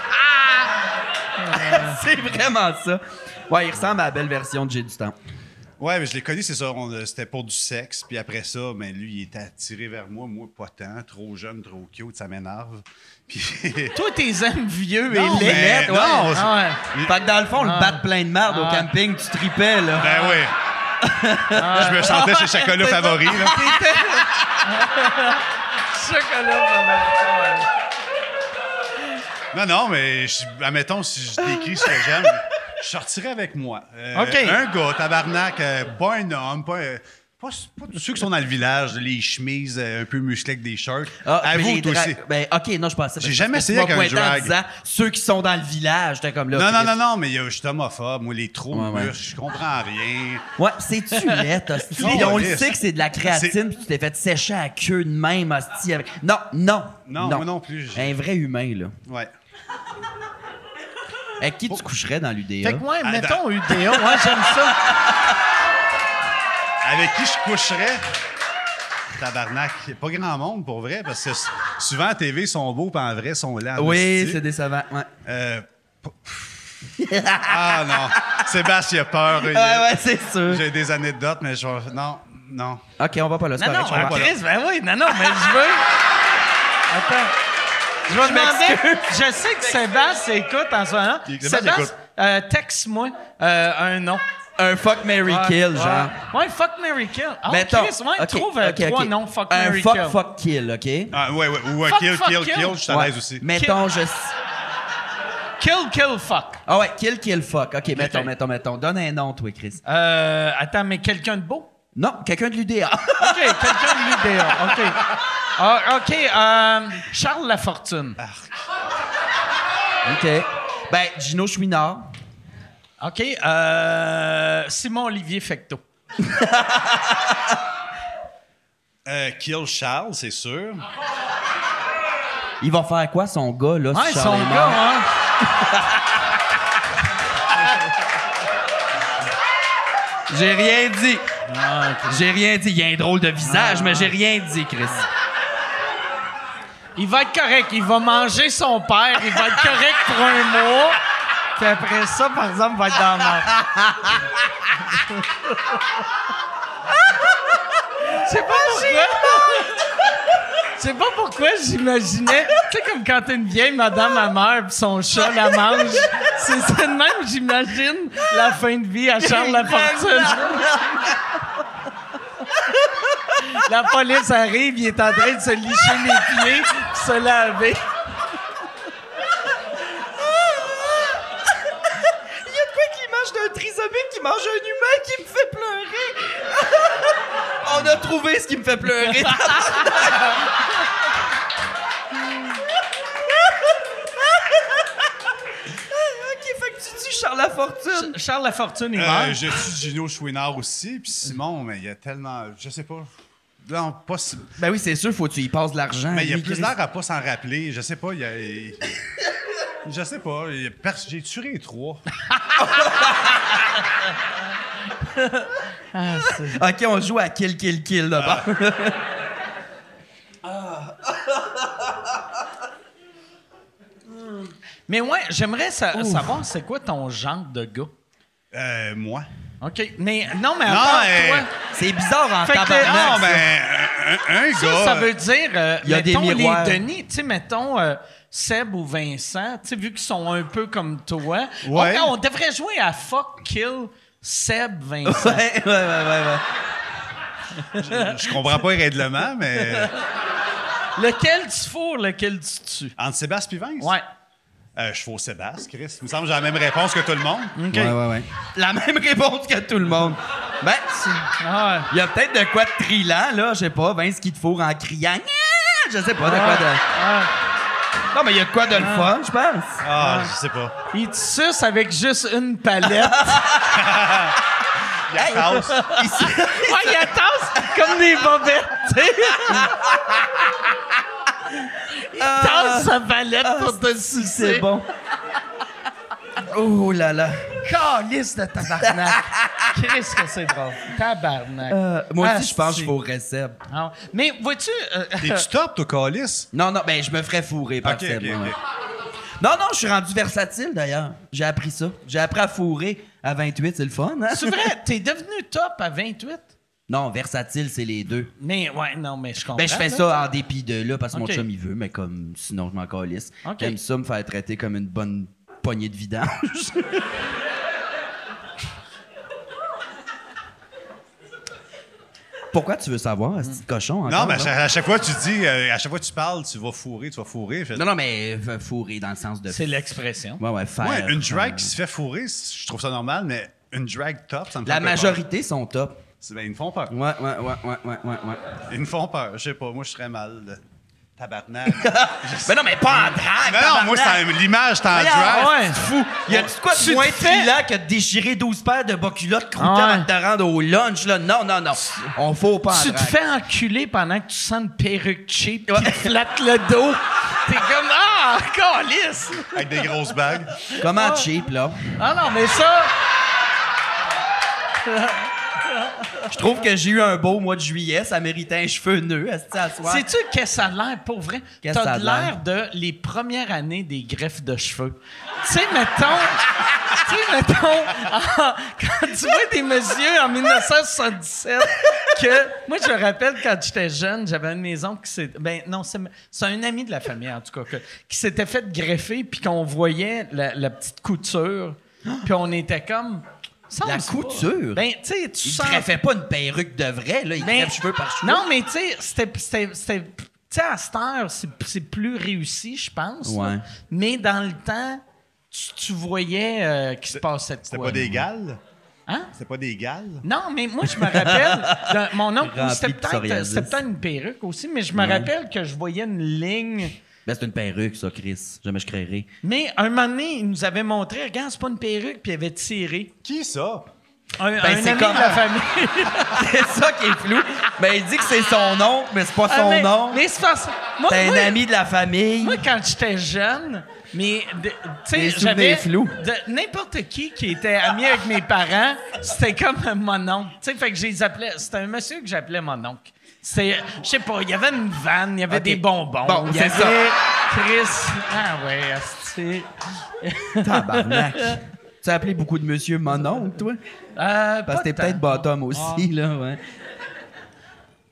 C'est vraiment ça. Ouais, il ressemble à la belle version de J'ai du temps. Ouais, mais je l'ai connu, c'est ça. C'était pour du sexe. Puis après ça, ben, lui, il était attiré vers moi. Moi, pas tant. Trop jeune, trop cute. Ça m'énerve. Puis... Toi, t'es aimes vieux Non, et laid. mais ouais. non, Ah ouais. Fait que dans le fond, le bat plein de merde au Ah. camping, tu tripais, là. Ben oui. Je me sentais chez Chocolat Favori. Là. Chocolat, Non, mais admettons, si je décris ce que j'aime, je sortirais avec moi. OK. Un gars, tabarnak, pas un homme, pas tous ceux qui sont dans le village, les chemises un peu musclées avec des shirts. Ah, À mais vous, les toi aussi. Ben, OK, non, je pensais... J'ai jamais essayé avec avec un drag. En disant, ceux qui sont dans le village, t'es comme là... Non, mais je suis homophobe. Moi, les trous, Ouais. je comprends rien. Ouais, c'est-tu laid, hostie? Non, Puis on le lisse. sait que c'est de la créatine, puis tu t'es fait sécher à la queue de même, hostie. Avec... Non. Non, moi non plus. Un vrai humain, là. Ouais. Avec qui tu coucherais dans l'UDA? Fait que moi, Ah, mettons UDA, ouais, j'aime ça. Avec qui je coucherais? Tabarnak. Il n'y a pas grand monde, pour vrai, parce que souvent, à TV, ils sont beaux, puis en vrai, ils sont là. Oui, c'est décevant, ouais. Ah non. Sébastien a peur. Ouais, c'est sûr. J'ai des anecdotes, mais je vais... Non. OK, on va pas là, c'est Non, correct, non, je comprends. Chris, ben oui, non, mais je veux... Attends. Je vais demander... Je sais que Sébastien écoute en ce moment. Sébastien écoute. Texte-moi un nom. Un fuck, marry, kill, genre. Ouais, fuck, marry, kill. Ah, Mettons, Chris, ouais, OK, trouve OK, 3 OK. noms, fuck, Un marry, fuck, kill. fuck, kill, OK? Ah, ouais. Ou Fuck, kill, fuck, kill, kill. kill, je suis à Ouais. l'aise aussi. Mettons, Kill, fuck. Ah ouais, kill, fuck. OK, mettons. Donne un nom, toi, Chris. Attends, mais quelqu'un de beau? Non, quelqu'un de l'UDA. OK, quelqu'un de l'UDA. OK. Ah, OK, Charles Lafortune. OK. Ben, Gino Chouinard. OK, Simon-Olivier Fecteau. Kill Charles, c'est sûr. Il va faire quoi, son gars, là, Ouais, si Charles son est gars, mort? hein? J'ai rien dit. Ah, OK. J'ai rien dit. Il a un drôle de visage, mais j'ai rien dit, Chris. Il va être correct. Il va manger son père. Il va être correct pour un mois. Puis après ça, par exemple, il va être dans la merde. C'est pas pourquoi. C'est pas pourquoi j'imaginais. Tu sais, comme quand une vieille madame elle meurt pis son chat la mange. C'est ça de même, j'imagine la fin de vie à Charles Lafortune. La police arrive, il est en train de se licher les pieds pis se laver. Il y a de quoi qui mange d'un trisomique qui mange un humain qui me fait pleurer. On a trouvé ce qui me fait pleurer. OK, fait que tu tues Charles Lafortune. Charles Lafortune, il meurt. Je suis Gino Chouinard aussi, puis Simon, mais il y a tellement... Je sais pas. Non, pas si... Ben oui, c'est sûr, faut que tu y passes de l'argent. Mais il y a lui, plus Chris. l'air à pas s'en rappeler. Je sais pas, il y a... Je sais pas. J'ai tué 3. OK, on joue à kill, là-bas. Mais ouais, j'aimerais savoir c'est quoi ton genre de gars. Moi. OK. Mais non, mais à Non, part mais- toi... C'est bizarre en Fait que- tabarnak. Non, ça. ben, un gars. Ça veut dire, Il y a des mettons, miroirs. les Denis, tu sais, mettons, Seb ou Vincent, tu sais, vu qu'ils sont un peu comme toi, Ouais. on devrait jouer à Fuck, Kill, Seb, Vincent. Ouais. Je comprends pas les règlements, mais. Lequel tu fourres, lequel tu tues? Entre Sébastien et Vince? Ouais. Je fous Sébastien, Chris. Il me semble que j'ai la même réponse que tout le monde. OK. Ouais. La même réponse que tout le monde. Ben, Ah ouais. il y a peut-être de quoi de trillant, là. Je sais pas, Vince qui te fourre en criant. Nya! Je sais pas, de quoi de. Ah. Non, mais il y a de quoi de le fun, je pense. Ah, je sais pas. Il te suce avec juste une palette. Il y a Klaus. Ouais, il tasse comme des bobettes, tu sais. Il tasse sa palette pour te sucer. C'est bon. Oh là là. Calice de tabarnak. Qu'est-ce que c'est drôle. Tabarnak. Moi Ah, aussi, je pense que si. je fourrais Seb. Ah, mais vois-tu... T'es-tu top, toi, Calice? Non, ben, je me ferais fourrer par Ok, Seb. ok, moi, ok. Non, je suis rendu versatile, d'ailleurs. J'ai appris ça. J'ai appris à fourrer à 28, c'est le fun, hein? c'est vrai, t'es devenu top à 28? Non, versatile, c'est les deux. Mais ouais, non, mais je comprends. Ben, je fais là. ça en dépit de là, parce que Ok. mon chum, il veut, mais comme, sinon, je m'en calisse. Ok. J'aime ça me faire traiter comme une bonne poignée de vidange. Pourquoi tu veux savoir, ce petit cochon? Non, encore, mais là? à chaque fois, tu dis, à chaque fois que tu parles, tu vas fourrer. Fait- Non, mais fourrer dans le sens de... C'est l'expression. Ouais, faire... Ouais, une drag qui se fait fourrer, je trouve ça normal, mais une drag top, ça me fait La un peu majorité sont top. peur. Ben, ils me font peur. Ouais. Ils me font peur. Je sais pas, moi, je serais mal. Tabarnak. Mais non, mais pas en drague, Non, moi, tabarnak. c'est l'image, t'es en Voyons, drag. ouais. C'est fou. Y a-tu quoi Tu de moins te fais- trillant que de déchirer 12 paires de bas culottes croûtées Ouais. avant de te rendre au lunch, là? Non. On faut pas en Tu te drague. fais enculer pendant que tu sens une perruque cheap qui te flatte le dos. T'es comme, ah, calice! Avec des grosses bagues. Comment cheap, là? Ah non, mais ça... Je trouve que j'ai eu un beau mois de juillet. Ça méritait un cheveu nœud, esti, à soir. Sais-tu qu'est-ce que ça a l'air, pour vrai? Qu'est-ce que ça T'as a de l'air? l'air de les premières années des greffes de cheveux. Tu sais, mettons, quand tu vois des messieurs en 1977, que... Moi, je me rappelle, quand j'étais jeune, j'avais une maison qui s'est... Ben non, c'est un ami de la famille, en tout cas, qui s'était fait greffer, puis qu'on voyait la petite couture, puis on était comme... Ça, La on sait couture? pas. Ben, tu sais, tu Il sens... greffait pas une perruque de vrai, là. Il Ben, greffe cheveux par cheveux. Non, mais tu sais, c'était. Tu sais, à cette heure, c'est plus réussi, je pense. là. Ouais. Mais dans le temps, tu voyais qu'il se passait de quoi. C'était pas des gales? Hein? C'était pas des gales? Non, mais moi, je me rappelle, mon oncle, Rempli c'était de psoriasis. peut-être une perruque aussi, mais je me rappelle que je voyais une ligne. Ben, c'est une perruque, ça, Chris. Jamais je créerai. Mais un moment donné, il nous avait montré, regarde, c'est pas une perruque, puis il avait tiré. Qui ça? Un c'est ami comme- de la famille. C'est ça qui est flou. Ben, il dit que c'est son nom, mais c'est pas son mais, nom. Mais c'est parce moi, T'es un moi- ami de la famille. Moi, quand j'étais jeune, mais tu Les sais, souvenirs j'avais flous. n'importe qui était ami avec mes parents, c'était comme mon oncle. Tu sais, fait que je les appelais. C'était un monsieur que j'appelais mon oncle. C'est, je sais pas, il y avait une vanne, il y avait Ok. des bonbons. Bon, il y c'est avait ça. Chris. Ah ouais, c'est. Tabarnak. Tu as appelé beaucoup de monsieur mon oncle, toi? Parce que t'es peut-être bottom aussi, là, ouais.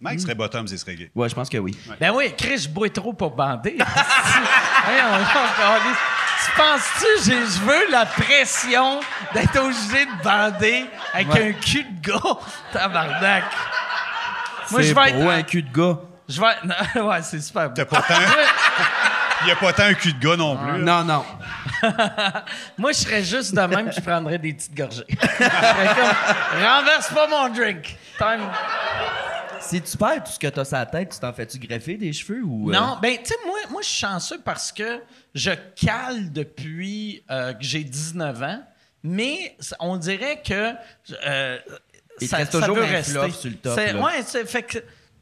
Mike serait bottom, il serait gay. Ouais, je pense que oui. Ben oui, Chris, je bois trop pour bander. Voyons donc, tu penses-tu, je veux la pression d'être obligé de bander avec Ouais. un cul de gars? Tabarnak. Moi, C'est je vais beau, être. un cul de gars. Je vais être. Ouais, c'est super beau. T'as pas tant... Il y a pas tant un cul de gars non plus. là. Non. Moi, je serais juste de même, je prendrais des petites gorgées. Je serais comme, renverse pas mon drink. Time. Si tu perds tout ce que t'as sur la tête, tu t'en fais-tu greffer des cheveux ou... Non, ben, tu sais, moi, je suis chanceux parce que je cale depuis que j'ai 19 ans, mais on dirait que. Il te reste toujours veut un rester. fluff sur le top, là. Ouais, fait que.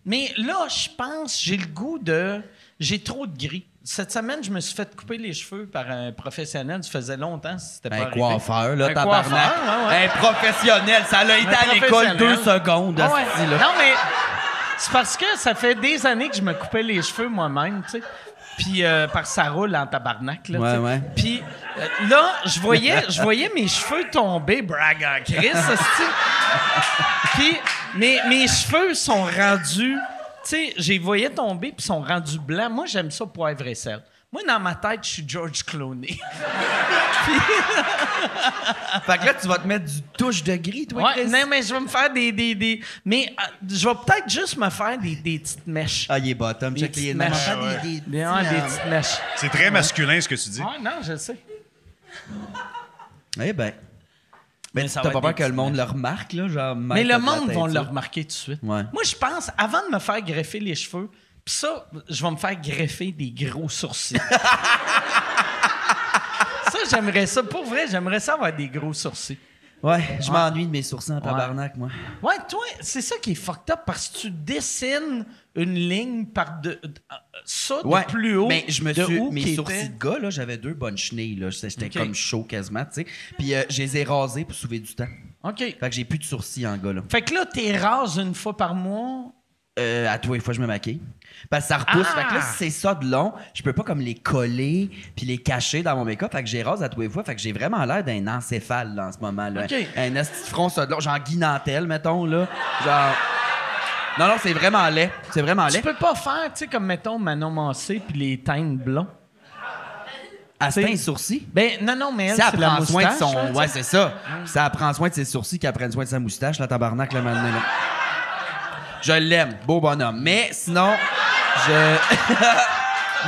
Mais là, je pense, j'ai le goût de. J'ai trop de gris. Cette semaine, je me suis fait couper les cheveux par un professionnel. Ça faisait longtemps, c'était pas Un arrivé. coiffeur, là, Un tabarnak. coiffeur, ouais. Un professionnel. Ça a été à l'école 2 secondes, Ah ouais. asti, là. Non, mais c'est parce que ça fait des années que je me coupais les cheveux moi-même, tu sais. Puis, parce que ça roule en tabarnak, là. Ouais, tu sais. ouais. Puis, là, je voyais mes cheveux tomber, brag en Chris, hostie. Puis, mes cheveux sont rendus... Tu sais, j'ai voyais tomber puis sont rendus blancs. Moi, j'aime ça poivre et sel. Moi, dans ma tête, je suis George Clooney. Fait que là, tu vas te mettre du touche de gris, toi, Ouais, Chris? non, mais je vais me faire des... Mais je vais peut-être juste me faire des petites mèches. Ah, il est bottom. Des Check petites les mèches. des Des petites mèches. C'est très masculin ce que tu dis. Ouais, non, je sais. Eh ben. Mais ça t'as va pas être peur des que le petites monde mèches. le remarque, là? Genre, Mais le monde va le remarquer tout de suite. Ouais. Moi, je pense, avant de me faire greffer les cheveux, puis ça, je vais me faire greffer des gros sourcils. Ça, j'aimerais ça. Pour vrai, j'aimerais ça avoir des gros sourcils. Ouais, je m'ennuie de mes sourcils en tabarnak, moi. Ouais, toi, c'est ça qui est fucked up parce que tu dessines une ligne par ça de plus haut. Mais je me de suis. où Mes qui sourcils était- de gars, là, j'avais 2 bonnes chenilles, là. J'étais Ok. comme chaud quasiment, tu sais. Puis je les ai rasés pour sauver du temps. OK. Fait que j'ai plus de sourcils en gars, là. Fait que là, t'es rase une fois par mois. À tous les fois, je me maquille. Parce que ça repousse. Ah! Fait que là, si c'est ça de long, je peux pas comme les coller puis les cacher dans mon make-up. Fait que j'ai rase à tous les fois. Fait que j'ai vraiment l'air d'un encéphale, là, en ce moment, là. OK. Un esti de front, ça de long. Genre Guy Nantel, mettons, là. Genre. Non, c'est vraiment laid. C'est vraiment Tu laid. peux pas faire, tu sais, comme mettons Manon Massé puis les teintes blonds. Elle se t'sais- teint les sourcils. Ben, non, mais elle, Si elle c'est la prend soin de moustache. son. là, tu Ouais, sais. c'est ça. Si elle prend soin de ses sourcils, qu'elle prenne soin de sa moustache, là, tabarnak, là, maintenant, là. Je l'aime, beau bonhomme. Mais sinon,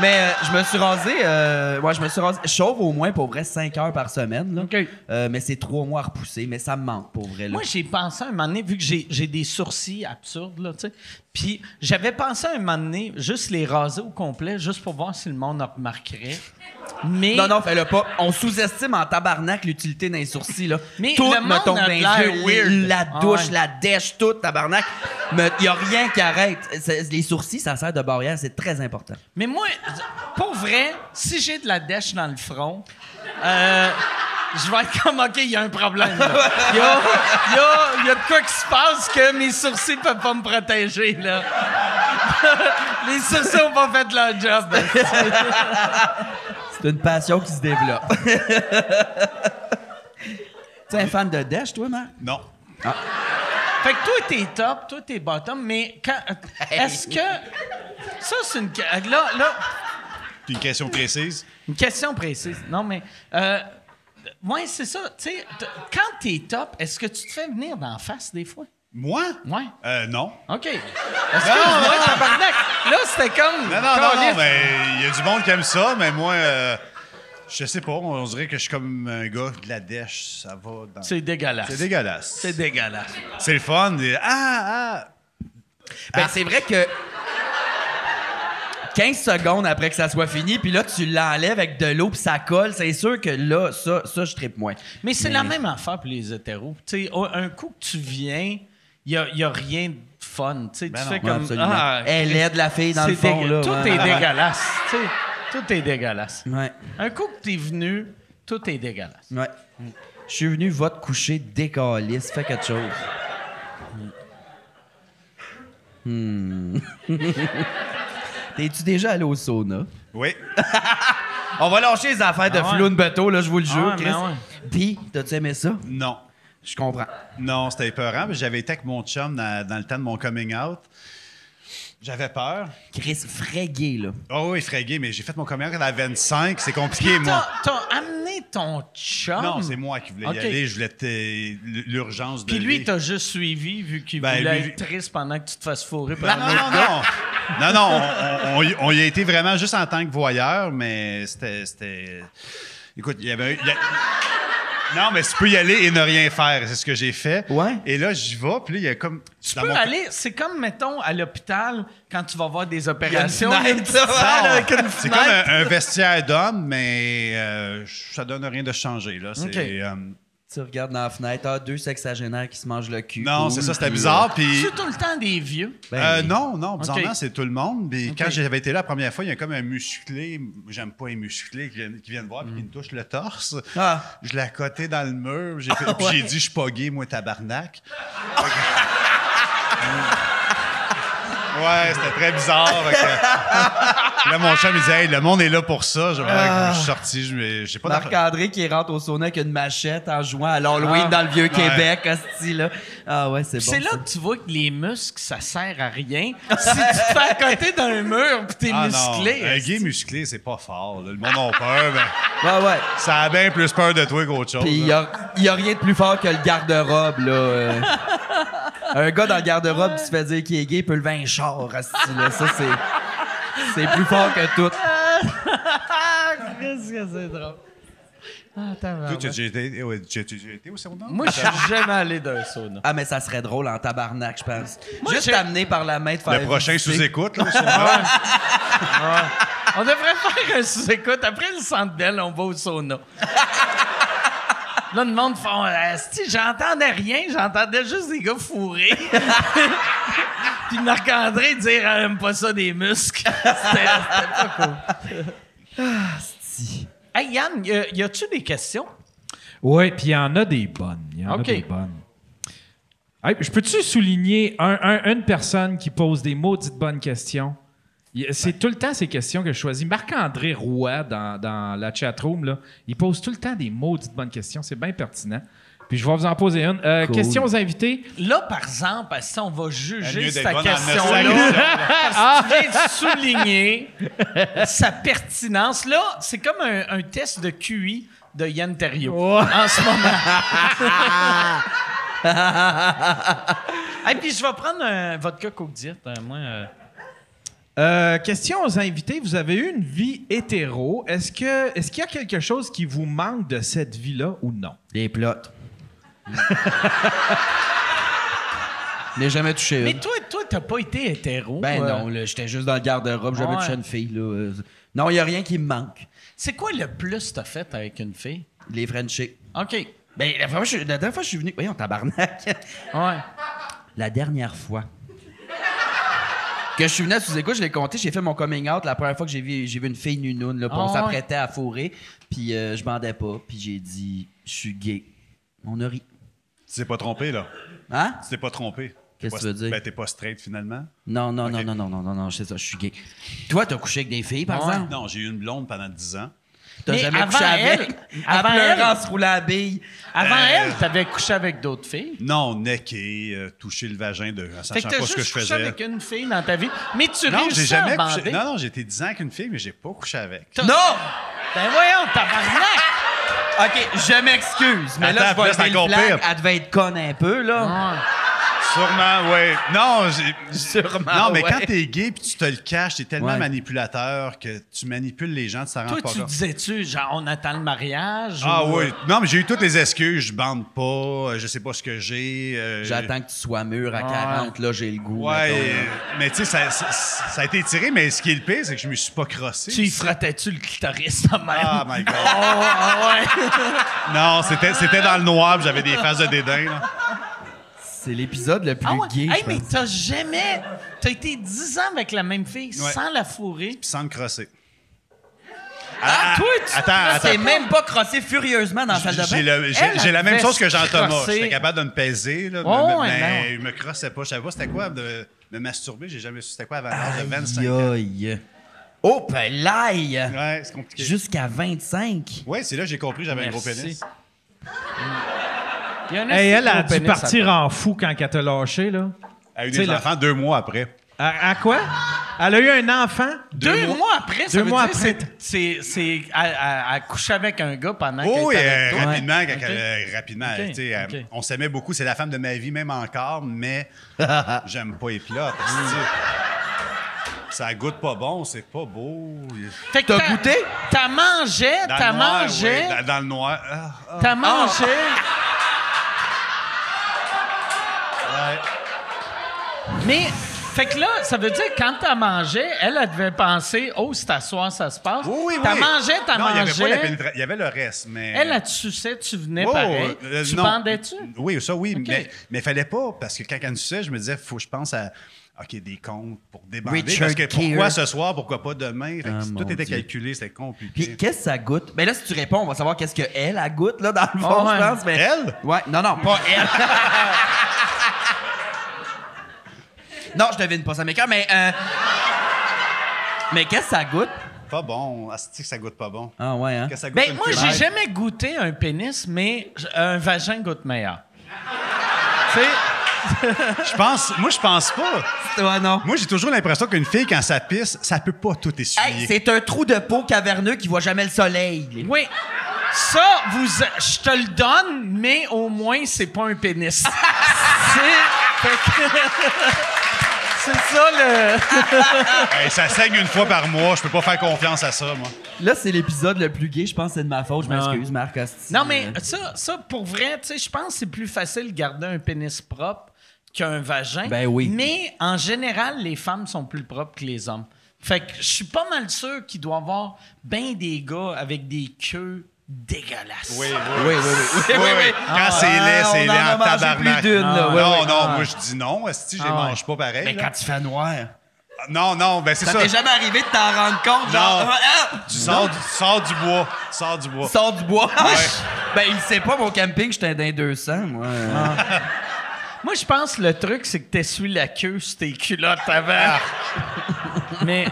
Mais je me suis rasé. Je me suis rasé. Je chauffe au moins pour vrai 5 heures par semaine. Là. OK. Mais c'est 3 mois à repousser. Mais ça me manque pour vrai. Là. Moi, j'ai pensé un moment donné, vu que j'ai des sourcils absurdes, là, tu sais. Puis j'avais pensé un moment donné, juste les raser au complet, juste pour voir si le monde en remarquerait. Mais. Non, fais-le pas. On sous-estime en tabarnak l'utilité d'un sourcil. Là. Mais tout le me monde tombe a dans de les l'air yeux. weird. La Ah douche, ouais. la dèche, tout, tabarnak. Il n'y a rien qui arrête. Les sourcils, ça sert de barrière. C'est très important. Mais moi, pour vrai, si j'ai de la dèche dans le front, je vais être comme, OK, il y a un problème. là. Il y a de quoi qui se passe que mes sourcils peuvent pas me protéger, là. Les sourcils ont pas fait leur job. C'est une passion qui se développe. Tu es un fan de dèche, toi, Marc? Non. Fait que toi, t'es top, toi, t'es bottom, mais est-ce que... Ça, c'est une... Là, Puis une question précise. une question précise. Non, mais... ouais, c'est ça. Tu sais, quand t'es top, est-ce que tu te fais venir d'en face des fois? Moi? Ouais. Non. OK. Excuse-moi, tabarnak. Là, c'était comme... Non, mais il y a du monde qui aime ça, mais moi, je sais pas, on dirait que je suis comme un gars de la dèche, ça va dans... C'est dégueulasse. C'est dégueulasse. C'est dégueulasse. C'est le fun. Ben, c'est vrai que 15 secondes après que ça soit fini, puis là, tu l'enlèves avec de l'eau, puis ça colle, c'est sûr que là, ça je trippe moins. Mais c'est la même affaire pour les hétéros. Tu sais, un coup que tu viens, il y a rien de fun. Tu sais, tu fais Ouais, comme... absolument. Elle aide la fille dans le c'est fond, là. Tout ouais. est dégueulasse. Tu sais, tout est dégueulasse. Ouais, Un coup que t'es venu, tout est dégueulasse. ouais. Je suis venu, va te coucher, décalisse, fais quelque chose. T'es-tu déjà allé au sauna? Oui. On va lâcher les affaires de Ah ouais. Floune Beto, là, je vous le Ah jure, ouais, Chris. mais ouais. Puis, t'as-tu aimé ça? Non. Je comprends. Non, c'était épeurant. Mais j'avais été avec mon chum dans le temps de mon coming out. J'avais peur. Chris, frégué, là. Oh oui, frégué, mais j'ai fait mon coming out à 25. C'est compliqué, moi. T'as amené ton chum. Non, c'est moi qui voulais Ok. y aller. Je voulait l'urgence de Puis lui, lui. t'as juste suivi vu qu'il Ben, voulait lui- être triste pendant que tu te fasses fourrer par Non, un autre gars. non. On y a été vraiment juste en tant que voyeur, mais c'était... Écoute, il y avait... Non, mais tu peux y aller et ne rien faire. C'est ce que j'ai fait. Ouais. Et là, j'y vais, puis là, il y a comme... Tu dans peux mon- aller, c'est comme, mettons, à l'hôpital, quand tu vas voir des opérations. fenêtre, il y a une petite ça, salle ouais. avec une C'est fenêtre. comme un vestiaire d'homme, mais ça donne rien de changer, là. C'est, OK. Tu regardes dans la fenêtre, 2 sexagénaires qui se mangent le cul. non, Cool. c'est ça, c'était Puis, bizarre, puis... C'est tout le temps des vieux. Non, bizarrement, OK. c'est tout le monde. Puis OK. quand j'avais été là la première fois, il y a comme un musclé, j'aime pas les musclés qui viennent voir puis qui me touche le torse. Ah. Je l'ai accoté dans le mur, puis j'ai dit, je suis pas gay, moi, tabarnak. Ouais, c'était très bizarre. fait que- Là, mon chum, il dit, hey, le monde est là pour ça. Je suis sorti, j'ai pas Marc-André qui rentre au sauna avec une machette en jouant à l'Halloween dans le Vieux-Québec, hostie, là. Ah ouais, c'est bon. C'est là que tu vois que les muscles, ça sert à rien. Si tu te fais à côté d'un mur pis t'es musclé. Non, un gay musclé, c'est pas fort. Là. Le monde a peur, mais Ouais. ça a bien plus peur de toi qu'autre chose. Puis il y a rien de plus fort que le garde-robe, là. Un gars dans le garde-robe qui se fait dire qu'il est gay peut lever un char, hostie, là. Ça, c'est plus fort que tout. Qu'est-ce que c'est drôle. Ah, Toi, tu as déjà été au sauna? Moi, je suis jamais allé d'un sauna. Ah, mais ça serait drôle en tabarnak, je pense. Juste amené par la main de faire... Le prochain visiter. sous-écoute, là, au sauna. On devrait faire un sous-écoute. Après le centre d'elle, on va au sauna. Là, le monde fait j'entendais rien, j'entendais juste des gars fourrés. Puis Marc-André dire elle aime pas ça des muscles. C'était pas cool. Hey Yann, y a-tu des questions? Oui, puis il y en a des bonnes. Hey, je peux-tu souligner une personne qui pose des maudites bonnes questions? C'est tout le temps ces questions que je choisis. Marc-André Roy, dans la chatroom, là, il pose tout le temps des maudites bonnes questions. C'est bien pertinent. Puis je vais vous en poser une. Cool. Questions aux invités. Là, par exemple, si on va juger mieux cette d'être bonne en question-là, parce que tu viens de souligner sa pertinence. Là, c'est comme un test de QI de Yann Terriot en ce moment. Et puis, je vais prendre un vodka Coke Diet. Question aux invités. Vous avez eu une vie hétéro. Est-ce qu'il y a quelque chose qui vous manque de cette vie-là ou non? Les plots. Je n'ai jamais touché une. Mais toi, t'as pas été hétéro. Ben non, là, j'étais juste dans le garde-robe, j'avais touché une fille. Là. Non, il n'y a rien qui me manque. C'est quoi le plus que t'as fait avec une fille? Les Frenchies. OK. Ben, la dernière fois que je suis venu... Voyons, tabarnak. Ouais. La dernière fois que je suis venu à Sous-Écoute, je l'ai compté, j'ai fait mon coming out la première fois que j'ai vu une fille nunoune, là, puis on s'apprêtait à fourrer, puis je bandais pas, puis j'ai dit « Je suis gay ». On a ri. Tu t'es pas trompé, là. Hein? Tu t'es pas trompé. Qu'est-ce que tu veux dire? Ben, t'es pas straight, finalement. Non, Ok. non, c'est ça, je suis gay. Toi, t'as couché avec des filles, par exemple? Non, j'ai eu une blonde pendant 10 ans. T'as Mais jamais avant couché avec? elle- Elle avant pleurait elle- en se roulant à la bille. Avant elle, t'avais couché avec d'autres filles. Non, necké, toucher le vagin en Fait que sachant t'as pas ce que juste je couché faisais. avec une fille dans ta vie. Mais tu Non, j'ai réussis jamais à couché. bander. Non, j'ai été 10 ans avec une fille, mais j'ai pas couché avec. Non! Ben voyons, tabarnak! OK, je m'excuse, mais là, Attends, je là, vais c'est lever le encore flag. pire. Elle devait être conne un peu, là. Sûrement, oui. Non, Sûrement, non, mais ouais. quand t'es gay puis tu te le caches, t'es tellement Ouais. manipulateur que tu manipules les gens, tu t'en rends Toi, pas tu compte. disais-tu, genre, on attend le mariage? Ah ou, oui. Non, mais j'ai eu toutes les excuses. Je bande pas, je sais pas ce que j'ai. J'attends que tu sois mûr à 40, là, j'ai le goût. Ouais, mettons. mais tu sais, ça a été tiré, mais ce qui est le pire, c'est que je me suis pas crossé. Tu y frottais-tu le clitoris de même? Ah, my God. ouais. Non, c'était dans le noir, puis j'avais des faces de dédain. Là. C'est l'épisode le plus Ah ouais? gay, Hey, je mais pense. t'as jamais... T'as été 10 ans avec la même fille Ouais. sans la fourrer. Puis sans me crosser. Ah, toi, tu... Attends. C'est même pas crossé furieusement dans la salle de J'ai bain. j'ai la même devait chose que se Jean-Thomas. crosser. J'étais capable de me peser, là, Oh, ouais, mais non. je me crossais pas. Je savais pas c'était quoi de me masturber. J'ai jamais su c'était quoi avant l'âge de 25 ans. Aïe. Oh, pelaille! Ouais, c'est compliqué. Jusqu'à 25. Ouais, c'est là que j'ai compris que j'avais un gros Merci. pénis. Il y a un Hey, elle a gros dû pénis partir à- en fou quand elle t'a lâché, là. Elle a eu Tu sais, des là- enfants 2 mois après. À quoi? Elle a eu un enfant? 2 mois après, ça Deux veut mois dire après. c'est à coucher avec un gars pendant Oh, qu'elle et, était avec toi. rapidement, quand Ok. rapidement, Ok, tu sais, ok. on s'aimait beaucoup. C'est la femme de ma vie, même encore, mais j'aime pas les plats. Ça goûte pas bon, c'est pas beau. Fait que T'as goûté? T'as mangé, Dans t'as le noir, mangé, ouais, dans le noir. t'as mangé. Ouais. Mais, fait que là, ça veut dire que quand t'as mangé, elle devait penser, oh, c'est à soir, ça se passe. Oui. T'as mangé, t'as non, il y avait pas la mangé. pénétration. Il y avait le reste, mais. Elle, tu suçais, tu venais Oh, pareil. Tu non. bandais-tu? Oui, ça, oui. Ok. Mais il fallait pas, parce que quand elle me suçait, je me disais, faut que je pense à. OK, des comptes pour débander. Richard Parce que pourquoi Gere. ce soir, pourquoi pas demain? Fait que Ah, tout mon était Dieu. calculé, c'était compliqué. Puis qu'est-ce que ça goûte? Ben là, si tu réponds, on va savoir qu'est-ce qu'elle, elle goûte, là, dans le fond, Oh, ouais. je pense. Mais... Elle? Ouais, non, pas elle. Non, je devine pas ça, mais quand, mais... Mais qu'est-ce que ça goûte? Pas bon. Asti que ça goûte pas bon. Ah ouais, hein? Qu'est-ce que ça goûte Ben, une moi, culotte? j'ai jamais goûté un pénis, mais un vagin goûte meilleur. Tu sais, Je pense pas. Ouais, non. Moi, j'ai toujours l'impression qu'une fille, quand ça pisse, ça peut pas tout essuyer. Hey, c'est un trou de peau caverneux qui voit jamais le soleil. oui. Ça, je te le donne, mais au moins, c'est pas un pénis. C'est ça, le... Hey, ça saigne une fois par mois. Je peux pas faire confiance à ça, moi. Là, c'est l'épisode le plus gay. Je pense que c'est de ma faute. Je m'excuse, Marc Asti. Non, mais ça, pour vrai, tu sais, je pense que c'est plus facile de garder un pénis propre qu'un vagin. Ben oui. Mais en général, les femmes sont plus propres que les hommes. Fait que je suis pas mal sûr qu'il doit y avoir bien des gars avec des queues dégueulasses. Oui. Oui. Quand c'est laid, c'est on laid en a en mangé tabarnak. plus d'une, là. Ouais, non, ouais. non, moi, je dis non. Asti, je les mange pas pareil. Mais là. quand tu fais noir, Non, ben c'est ça ça. t'est jamais arrivé de t'en rendre compte? Genre, Non. ah! Tu sors du bois. Sors du bois. Sors du bois. Ben, il sait pas, mon camping, j'étais dans 200, moi. Moi, je pense que le truc, c'est que t'essuies la queue sur tes culottes avant. Mais...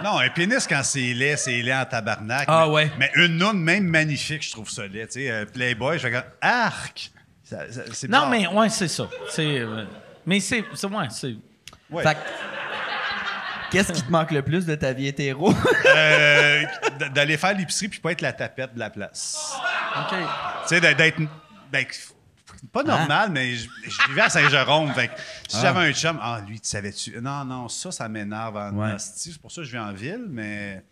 Non, un pénis, quand c'est laid en tabarnak. Ah, mais, ouais. Mais une noune, même magnifique, je trouve ça laid. Tu sais, Playboy, je fais comme arc. C'est Non, bizarre. mais ouais, c'est ça. Mais c'est ouais, c'est... Ouais. Fait que, qu'est-ce qui te manque le plus de ta vie hétéro? D'aller faire l'épicerie puis pas être la tapette de la place. OK. Tu sais, d'être. Ben, pas normal, mais je vivais à Saint-Jérôme. Fait que si j'avais un chum, lui, tu savais-tu? Non, ça m'énerve en Ouais. hostie. C'est pour ça que je vis en ville, mais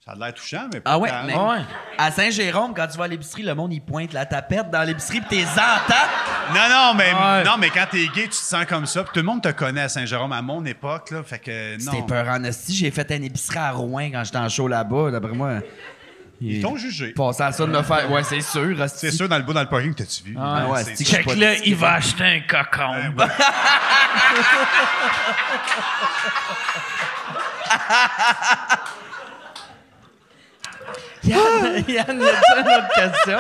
ça a l'air touchant, mais Ah ouais, quand- mais Ouais. à Saint-Jérôme, quand tu vas à l'épicerie, le monde, il pointe la tapette dans l'épicerie pis t'es entends. Non, mais quand t'es gay, tu te sens comme ça. Puis tout le monde te connaît à Saint-Jérôme à mon époque, là. Fait que non. C'était peur en esti. J'ai fait une épicerie à Rouen quand j'étais en show là-bas. D'après moi, Ils t'ont jugé. Passé à ça de me faire. Ouais, c'est sûr. esti. C'est sûr, dans le parking, t'as-tu vu? Ah ouais, C'est c'est sûr. que Check là, il va acheter un cocombe. Yann, y a une autre question?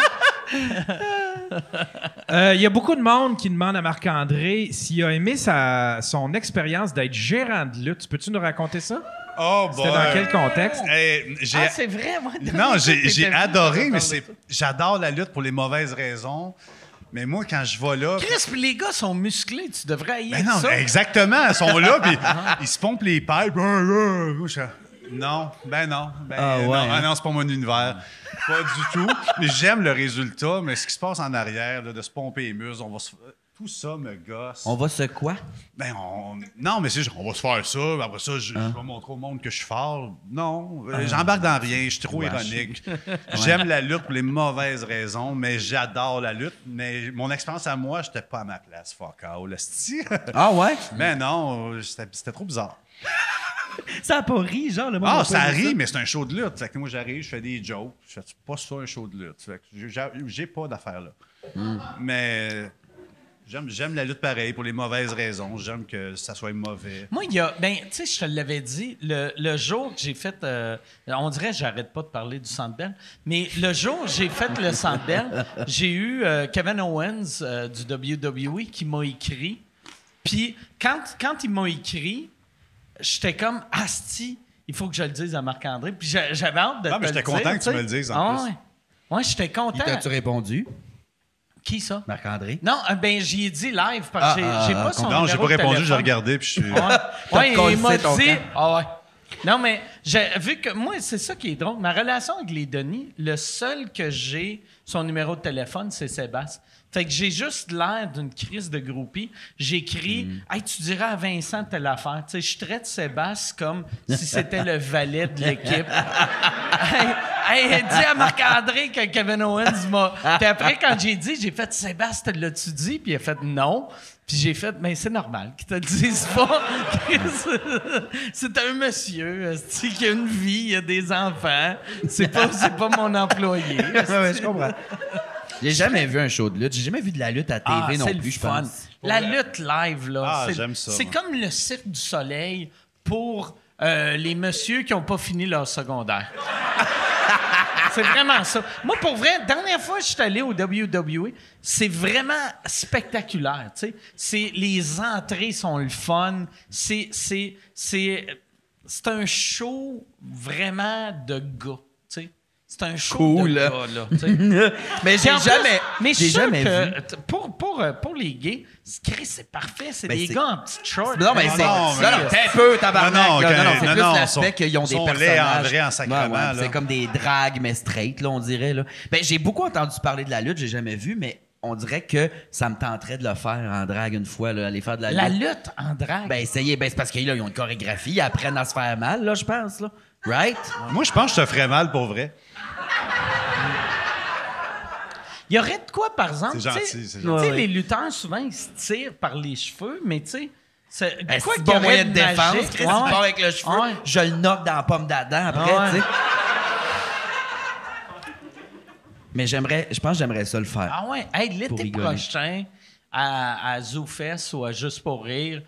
Il y a beaucoup de monde qui demande à Marc-André s'il a aimé son expérience d'être gérant de lutte. Peux-tu nous raconter ça? Oh, C'était dans quel contexte? Ah, c'est vrai, moi. Non, j'ai adoré, mais c'est... j'adore la lutte pour les mauvaises raisons. Mais moi, quand je vais là... Chris, puis les gars sont musclés, tu devrais haïr Ben non, ça. exactement, ils sont là, puis ils se pompent les pipes. Non, Ah ouais, non, hein? non, c'est pas mon univers. Pas du tout. Mais j'aime le résultat, mais ce qui se passe en arrière, là, de se pomper les muscles, tout ça me gosse. On va se quoi? Non, mais c'est juste, on va se faire ça, après ça, je vais montrer au monde que je suis fort. Non, j'embarque dans rien, je suis trop ironique. J'aime la lutte pour les mauvaises raisons, mais j'adore la lutte. Mais mon expérience à moi, j'étais pas à ma place, fuck all, esti. Ah ouais? Mais non, c'était trop bizarre. Ça a pas ri, genre, le monde. Ah, a pas ça aimé rit, mais c'est un show de lutte. Fait que moi, j'arrive, je fais des jokes. Je fais c'est pas ça un show de lutte. Fait que j'ai pas d'affaires là. Mais j'aime la lutte pareil pour les mauvaises raisons. J'aime que ça soit mauvais. Moi, il y a. Ben, tu sais, je te l'avais dit, le jour que j'ai fait. On dirait que j'arrête pas de parler du Centre Bell, mais le jour où j'ai fait le Centre Bell, j'ai eu Kevin Owens du WWE qui m'a écrit. Puis, quand il m'a écrit, j'étais comme asti, il faut que je le dise à Marc-André. Puis j'avais hâte de Ah, mais te j'étais le dire, content que tu sais. me le dises, en plus. Ouais. Ouais, j'étais content. Il t'a-tu répondu, Qui ça? Marc-André? Non, ben j'y ai dit live parce que j'ai pas son Non, j'ai numéro pas de répondu, j'ai téléphone. regardé, puis je suis. Ouais, il m'a ton dit. camp. Ah ouais. Non, mais vu que moi, c'est ça qui est drôle. Ma relation avec les Denis, le seul que j'ai son numéro de téléphone, c'est Sébastien. Fait que j'ai juste l'air d'une crise de groupie. J'écris Hey, tu diras à Vincent telle affaire. Tu sais, je traite Sébastien comme si c'était le valet de l'équipe. Hey, dis à Marc-André que Kevin Owens m'a. Puis après, quand j'ai fait Sébastien, l'as-tu dit? Puis il a fait non. Puis j'ai fait, mais c'est normal qu'ils te le disent pas. C'est un monsieur qui a une vie, il a des enfants. C'est pas mon employé. Ouais, je comprends. J'ai jamais vu un show de lutte. J'ai jamais vu de la lutte à TV non c'est plus, le je fun. pense. La lutte live, là. Ah, c'est, j'aime ça, C'est moi. comme le Cirque du Soleil pour les messieurs qui n'ont pas fini leur secondaire. C'est vraiment ça. Moi, pour vrai, dernière fois que je suis allé au WWE, c'est vraiment spectaculaire. Tu sais, les entrées sont le fun. C'est c'est un show vraiment de gars, tu sais. C'est un show Cool, de là. gars, là, tu sais. Mais Puis en plus, mais je j'ai suis sûr jamais que vu. pour les gays, Chris, c'est parfait. C'est Ben, des c'est- gars en petites shorts. Non, mais Non, c'est. non, Non, mais- non, t'es un peu tabarnak. Non, là. Non, c'est non, plus non, l'aspect sont- qu'ils ont des sont laids personnages. en vrai, en sacrement, là. C'est comme des dragues, mais straight, là, on dirait. Là. Ben, j'ai beaucoup entendu parler de la lutte, j'ai jamais vu, mais on dirait que ça me tenterait de le faire en drague une fois, là, aller faire de la La lutte. lutte en drague. Ben, essayez. Ben, c'est parce qu'ils ont une chorégraphie, ils apprennent à se faire mal, là, je pense, là. Right? Moi, je pense que je te ferais mal pour vrai. Il y aurait de quoi, par exemple? C'est gentil, tu sais, c'est tu gentil. sais, les lutteurs, souvent, ils se tirent par les cheveux, mais tu sais, c'est Ben, quoi c'est qu'il y bon aurait moyen de défense. magique? Chris, Ouais, il ouais. part avec le cheveu, Ouais. je le knock dans la pomme d'Adam après, Ouais. tu sais. Mais je pense que j'aimerais ça le faire. Ah ouais, hey, Pour l'été rigoler. prochain, à ZooFest ou à Juste pour rire,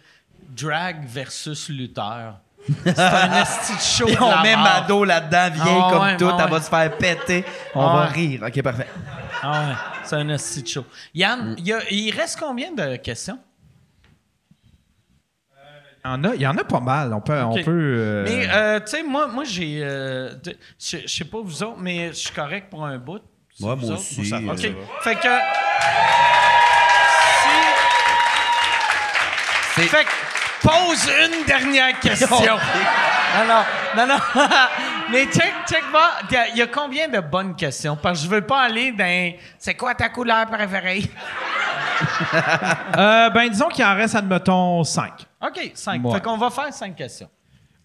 drag versus lutteur. C'est un esti de show Puis de on la met mort. Mado là-dedans, vieille Ah comme ouais, tout, ouais, elle ouais. va se faire péter. On Ah va ouais. rire. OK, parfait. Ah ouais, c'est un esti de show. Yann, il reste combien de questions? Il y en a pas mal. On peut. Ok. Mais, Mais tu sais, moi j'ai... je sais pas vous autres, mais je suis correct pour un bout. Ouais, Vous moi autres? aussi. Ça va, OK. ça va. Fait que... C'est- Fait que pose une dernière question. Non. Mais check, va. Il y a combien de bonnes questions? Parce que je veux pas aller dans... C'est quoi ta couleur préférée? ben, disons qu'il en reste, admettons, 5. OK, 5. Ouais. Fait qu'on va faire 5 questions.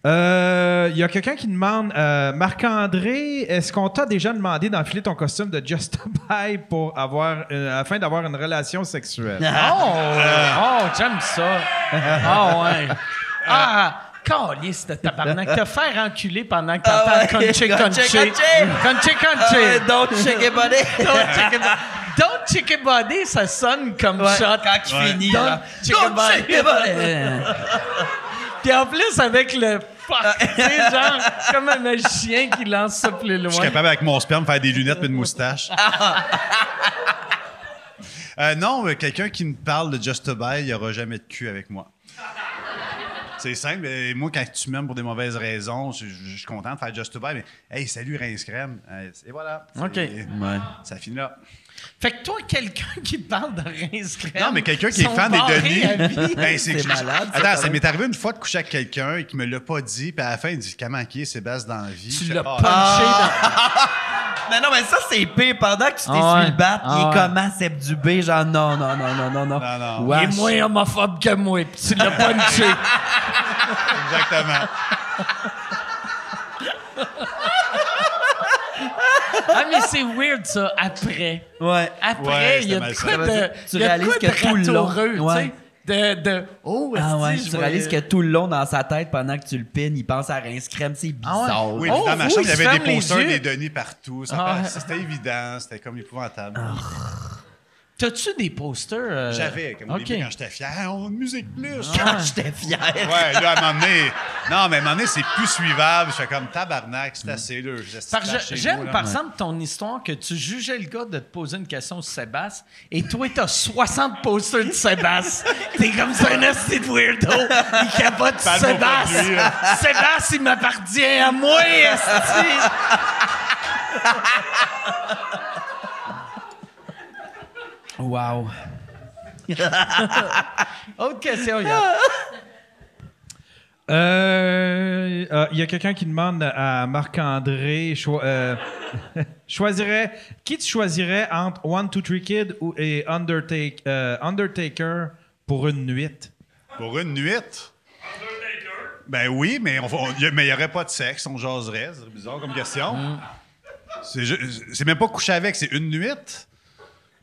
Il y a quelqu'un qui demande Marc-André, est-ce qu'on t'a déjà demandé d'enfiler ton costume de Just Buy pour afin d'avoir une relation sexuelle? Oh, j'aime ça. Ah, ouais. Calisse de tabarnak. Te faire enculer pendant que t'entends Ah ouais. Conché. Don't shake it, buddy. Don't chicken body, ça sonne comme Ouais, shot. quand il finit, Don't là. chicken Don't body. shake it, buddy. Puis en plus, avec le fuck, tu sais, genre, comme un magicien qui lance ça plus loin. Je suis capable avec mon sperme de faire des lunettes et une moustache. Non, quelqu'un qui me parle de Just to Buy, il n'y aura jamais de cul avec moi. C'est simple. Mais moi, quand tu m'aimes pour des mauvaises raisons, je suis content de faire Just to Buy, mais hey, salut Rince Crème. Et voilà. OK. Ça finit là. Fait que toi, quelqu'un qui parle de rince crème. Non, mais quelqu'un qui est sont fan des barrés à Denis. vie. Ben, C'est malade, ça, Attends, quand ça même. m'est arrivé une fois de coucher avec quelqu'un et qui me l'a pas dit, puis à la fin, il dit comment qui est Sébastien dans la vie. Tu Je l'as fais, punché Mais non, mais ça, c'est pire. Pendant que tu t'es Ah ouais. su le battre, il Ah est ouais. comment, Seb Dubé? Genre, non. Non, non. Il Wesh. est moins homophobe que moi, pis tu l'as punché. Exactement. Ah, mais c'est weird, ça, après. Ouais. Après, Ouais, il y a c'était de quoi malsain. de... Tu il y a de réalises quoi que de tout le long- ratoureux, Ouais. tu sais, oh, Ah ouais, esti, tu je réalises que vais- tout le long dans sa tête, pendant que tu le pines, il pense à Rince Crème, c'est bizarre. Oui, Oh, dans ma oui, chambre, il y il se avait ferme des les posters yeux. des Denis partout. Ah ouais. C'était évident, c'était comme épouvantable. T'as-tu des posters? J'avais, comme au OK. début, quand j'étais fier, on musique plus. Quand j'étais fier. Ouais, là, à un moment donné, non, mais à un moment donné, c'est plus suivable. Je fais comme tabarnak, c'est assez là. Parce que j'aime, par exemple, ton histoire que tu jugeais le gars de te poser une question sur Sébastien et toi, t'as 60 posters de Sébastien. T'es comme ça, un esti de weirdo. Il capote sur Parle-moi pas de Sébastien. lui, là. Sébastien, il m'appartient à moi, esti. Wow. Autre question, Yann. Il y a quelqu'un qui demande à Marc-André qui tu choisirais entre One, Two, Three Kid et Undertaker pour une nuit? Pour une nuit? Ben oui, mais il n'y aurait pas de sexe, on jaserait. C'est bizarre comme question. C'est même pas coucher avec, c'est une nuit.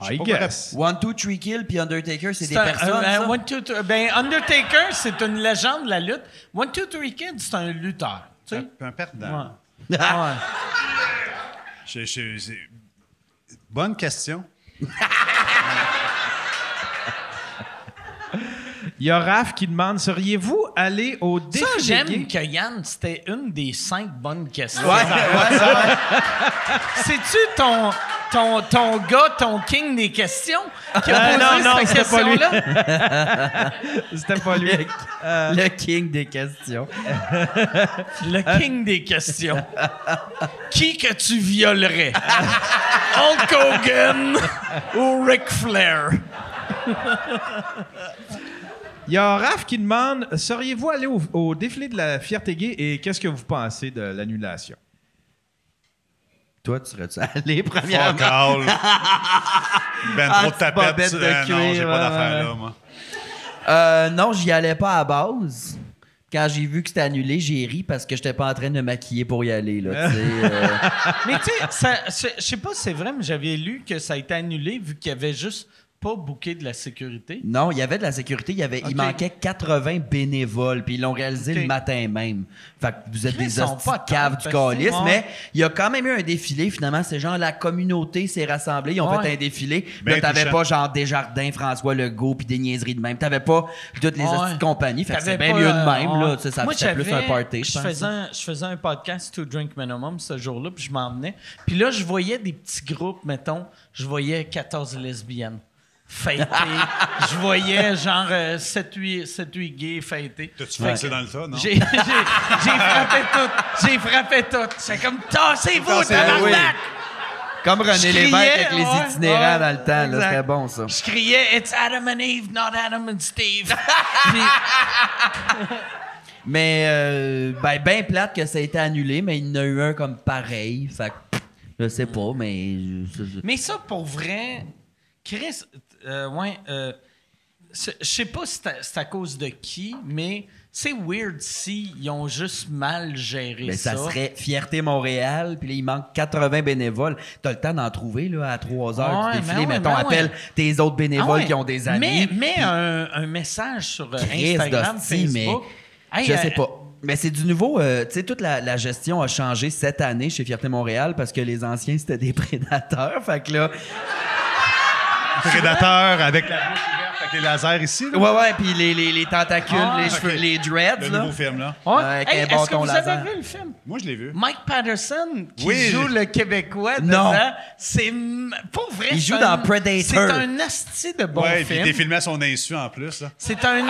I guess. 1, 2, 3 Kill puis Undertaker, c'est des C'est un- personnes, ça? One, two, three- ben, Undertaker, c'est une légende de la lutte. One, two, three Kid, c'est un lutteur. Tu sais? Un perdant. Ouais. Ouais. Bonne question. Il y a Raph qui demande seriez-vous allé au Ça, défilé j'aime gay? que Yann, c'était une des 5 bonnes questions. Ouais, C'est-tu ton gars, ton king des questions, qui a posé cette question-là? C'était pas lui. Le king des questions. Le king des questions. Qui que tu violerais? Hulk Hogan ou Ric Flair? Il y a Raph qui demande, seriez-vous allé au défilé de la fierté gay et qu'est-ce que vous pensez de l'annulation? Toi, tu serais-tu allé, premièrement? Fuck all. Ben trop de petite tapettes. bobette de Non, cuir, j'ai pas d'affaire là, moi. Non, j'y allais pas à base. Quand j'ai vu que c'était annulé, j'ai ri parce que j'étais pas en train de me maquiller pour y aller. Là, Mais tu sais, je sais pas si c'est vrai, mais j'avais lu que ça a été annulé vu qu'il y avait juste pas booké de la sécurité. Non, il y avait de la sécurité. Il manquait 80 bénévoles, puis ils l'ont réalisé le matin même. Fait que vous êtes des hosties de caves du calice, mais il y a quand même eu un défilé. Finalement, c'est genre la communauté s'est rassemblée, ils ont fait un défilé. Ben Là, t'avais touchant. pas genre Desjardins, François Legault, puis des niaiseries de même. T'avais pas toutes les hosties de compagnie. Fait que c'est bien mieux de même. Là, tu sais, ça fait plus un party, je pense. Je faisais un podcast To Drink Minimum ce jour-là, puis je m'emmenais. Puis là, je voyais des petits groupes, mettons, je voyais 14 lesbiennes. Fêter. Je voyais genre 7-8 gays fêter. T'as-tu foncé dans le tas, non? J'ai frappé tout. J'ai frappé tout. C'est comme tassez-vous, Tassez-vous, tabarnak! oui. Comme René Je Lévesque criais, avec les ouais, itinérants ouais, dans le temps. Là, exact. c'était bon, ça. Je criais It's Adam and Eve, not Adam and Steve. Puis, Mais, ben plate que ça a été annulé, mais il y en a eu un comme pareil. Fait que, je sais pas, mais... mais ça, pour vrai, Chris, je sais pas si c'est à cause de qui, mais c'est weird s'ils ont juste mal géré Mais ça. ça serait Fierté Montréal, puis là, il manque 80 bénévoles. T'as le temps d'en trouver là, à 3 heures Ouais, du défilé. mais ouais, Mettons, mais appelle ouais. tes autres bénévoles Ah ouais. qui ont des amis. Mets un message sur Chris Instagram, d'hostie, Facebook. Hey, je sais pas. Mais c'est du nouveau. Tu sais, toute la gestion a changé cette année chez Fierté Montréal parce que les anciens, c'était des prédateurs. Fait que là... Prédateur avec la bouche ouverte, avec les lasers ici. Là. Ouais, puis les tentacules, Ah, les cheveux, ok. les dreads, Le là. nouveau film, là. Ouais. Avec Hey, un est-ce que bâton vous laser. avez vu le film? Moi, je l'ai vu. Mike Patterson qui Oui. joue le Québécois Non. dedans, c'est pour vrai. Il c'est joue dans Predator. C'est un asti de bon Ouais, puis il film. était filmé à son insu en plus. Là. C'est pour vrai.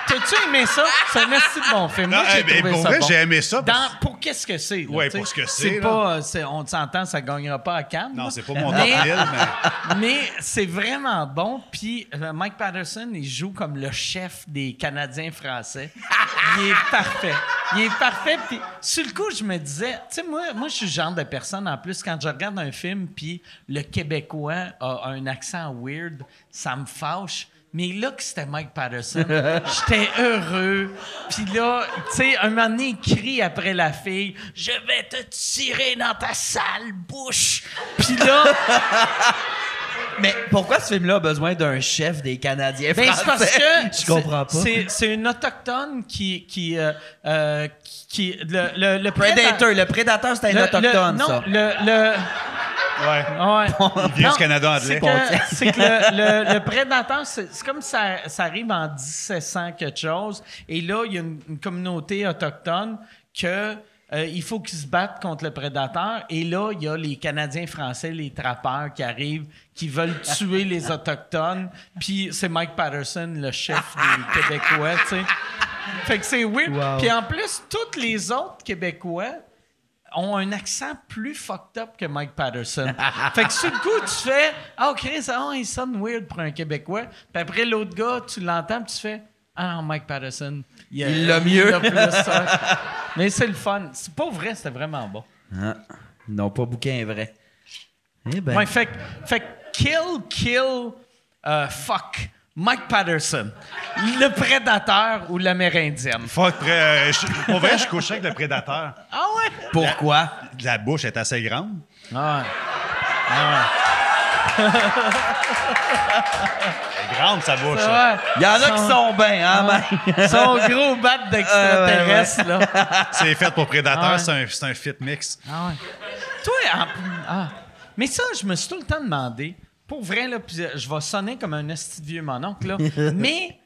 T'as-tu aimé ça? C'est un asti de bon film. Non, Moi, j'ai trouvé pour ça vrai, bon. j'ai aimé ça. parce- Pour qu'est-ce que c'est? Là, Ouais, t'sais. pour ce que c'est, là. Pas, on s'entend, ça gagnera pas à Cannes. Non, là. c'est pas mon top Mais- 1000, mais... Mais c'est vraiment bon. Puis Mike Patterson, il joue comme le chef des Canadiens français. Il est parfait. Il est parfait. Puis sur le coup, je me disais, tu sais, moi, je suis le genre de personne, en plus, quand je regarde un film, puis le Québécois a un accent weird, ça me fâche. Mais là que c'était Mike Patterson, j'étais heureux. Puis là, tu sais, un moment donné, il crie après la fille, « Je vais te tirer dans ta sale bouche! » Puis là... Mais pourquoi ce film-là a besoin d'un chef des Canadiens Ben, français? c'est parce que Je comprends pas. C'est une autochtone qui le Predator. Le prédateur, c'est un autochtone, non, ça. Ouais. Ouais. Il vient Non, du Canada c'est anglais. que, c'est que le prédateur, c'est comme ça arrive en 1700 quelque chose, et là, il y a une communauté autochtone que il faut qu'ils se battent contre le prédateur, et là, il y a les Canadiens français, les trappeurs qui arrivent, qui veulent tuer les Autochtones, puis c'est Mike Patterson, le chef des Québécois, tu sais. Fait que c'est weird. Wow. Puis en plus, tous les autres Québécois ont un accent plus fucked up que Mike Patterson. Fait que sur le coup, tu fais « Ah, Chris, il sonne weird pour un Québécois. » Puis après, l'autre gars, tu l'entends, puis tu fais « Ah non, Mike Patterson, Il l'a mieux. il a plus ça. » Mais c'est le fun. C'est pas vrai, c'était vraiment bon. Ah, ils n'ont pas bouquin vrai. Eh ben. Ouais, fait que kill, fuck, Mike Patterson. Le prédateur ou l'amérindienne. Fuck, pour vrai, je couchais avec le prédateur. Ah ouais? Pourquoi? La bouche est assez grande. Ah Elle est grande, sa bouche. ouais. là. Ouais. Il y en a qui sont bien, hein, Mike? Son gros bat d'extraterrestre, là. C'est fait pour prédateur, Ah ouais. c'est un fit mix. Ah ouais. Toi, mais ça, je me suis tout le temps demandé, pour vrai, là, puis je vais sonner comme un esti de vieux mononcle, là, mais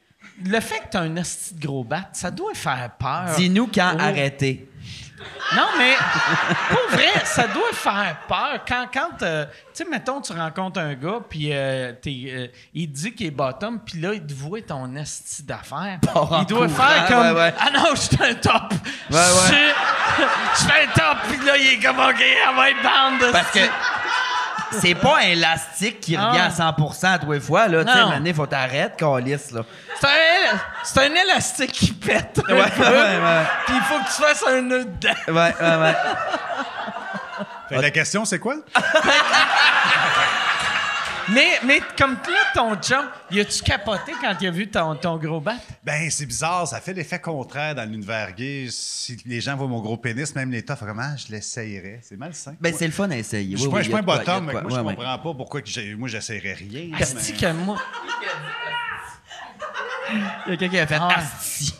le fait que tu as un esti de gros bat, ça doit faire peur. Dis-nous quand Oh. arrêter. Non, mais pour vrai, ça doit faire peur. Quand tu sais, mettons, tu rencontres un gars, puis il te dit qu'il est bottom, puis là, il te voit ton esti d'affaires. Il doit faire comme Ah non, je suis un top. Je fais un top, puis là, il est comme OK, elle va être bande. Parce que c'est pas un élastique qui revient à 100% à tous les fois. Là. Tu sais, maintenant, il faut t'arrêter, câlisse, là. C'est un élastique qui pète. Puis il faut que tu fasses un nœud dedans. Ouais. Fait que la question, c'est quoi? Mais comme là, ton chum, y a-tu capoté quand il a vu ton gros bat? Ben, c'est bizarre. Ça fait l'effet contraire dans l'univers gay. Si les gens voient mon gros pénis, même les toughs, comment je l'essayerais? C'est malsain. Ben, c'est le fun à essayer. Je suis pas un bottom, mais moi, je comprends pas pourquoi moi, j'essayerais rien. Asti que moi... Il y a quelqu'un qui a fait Asti.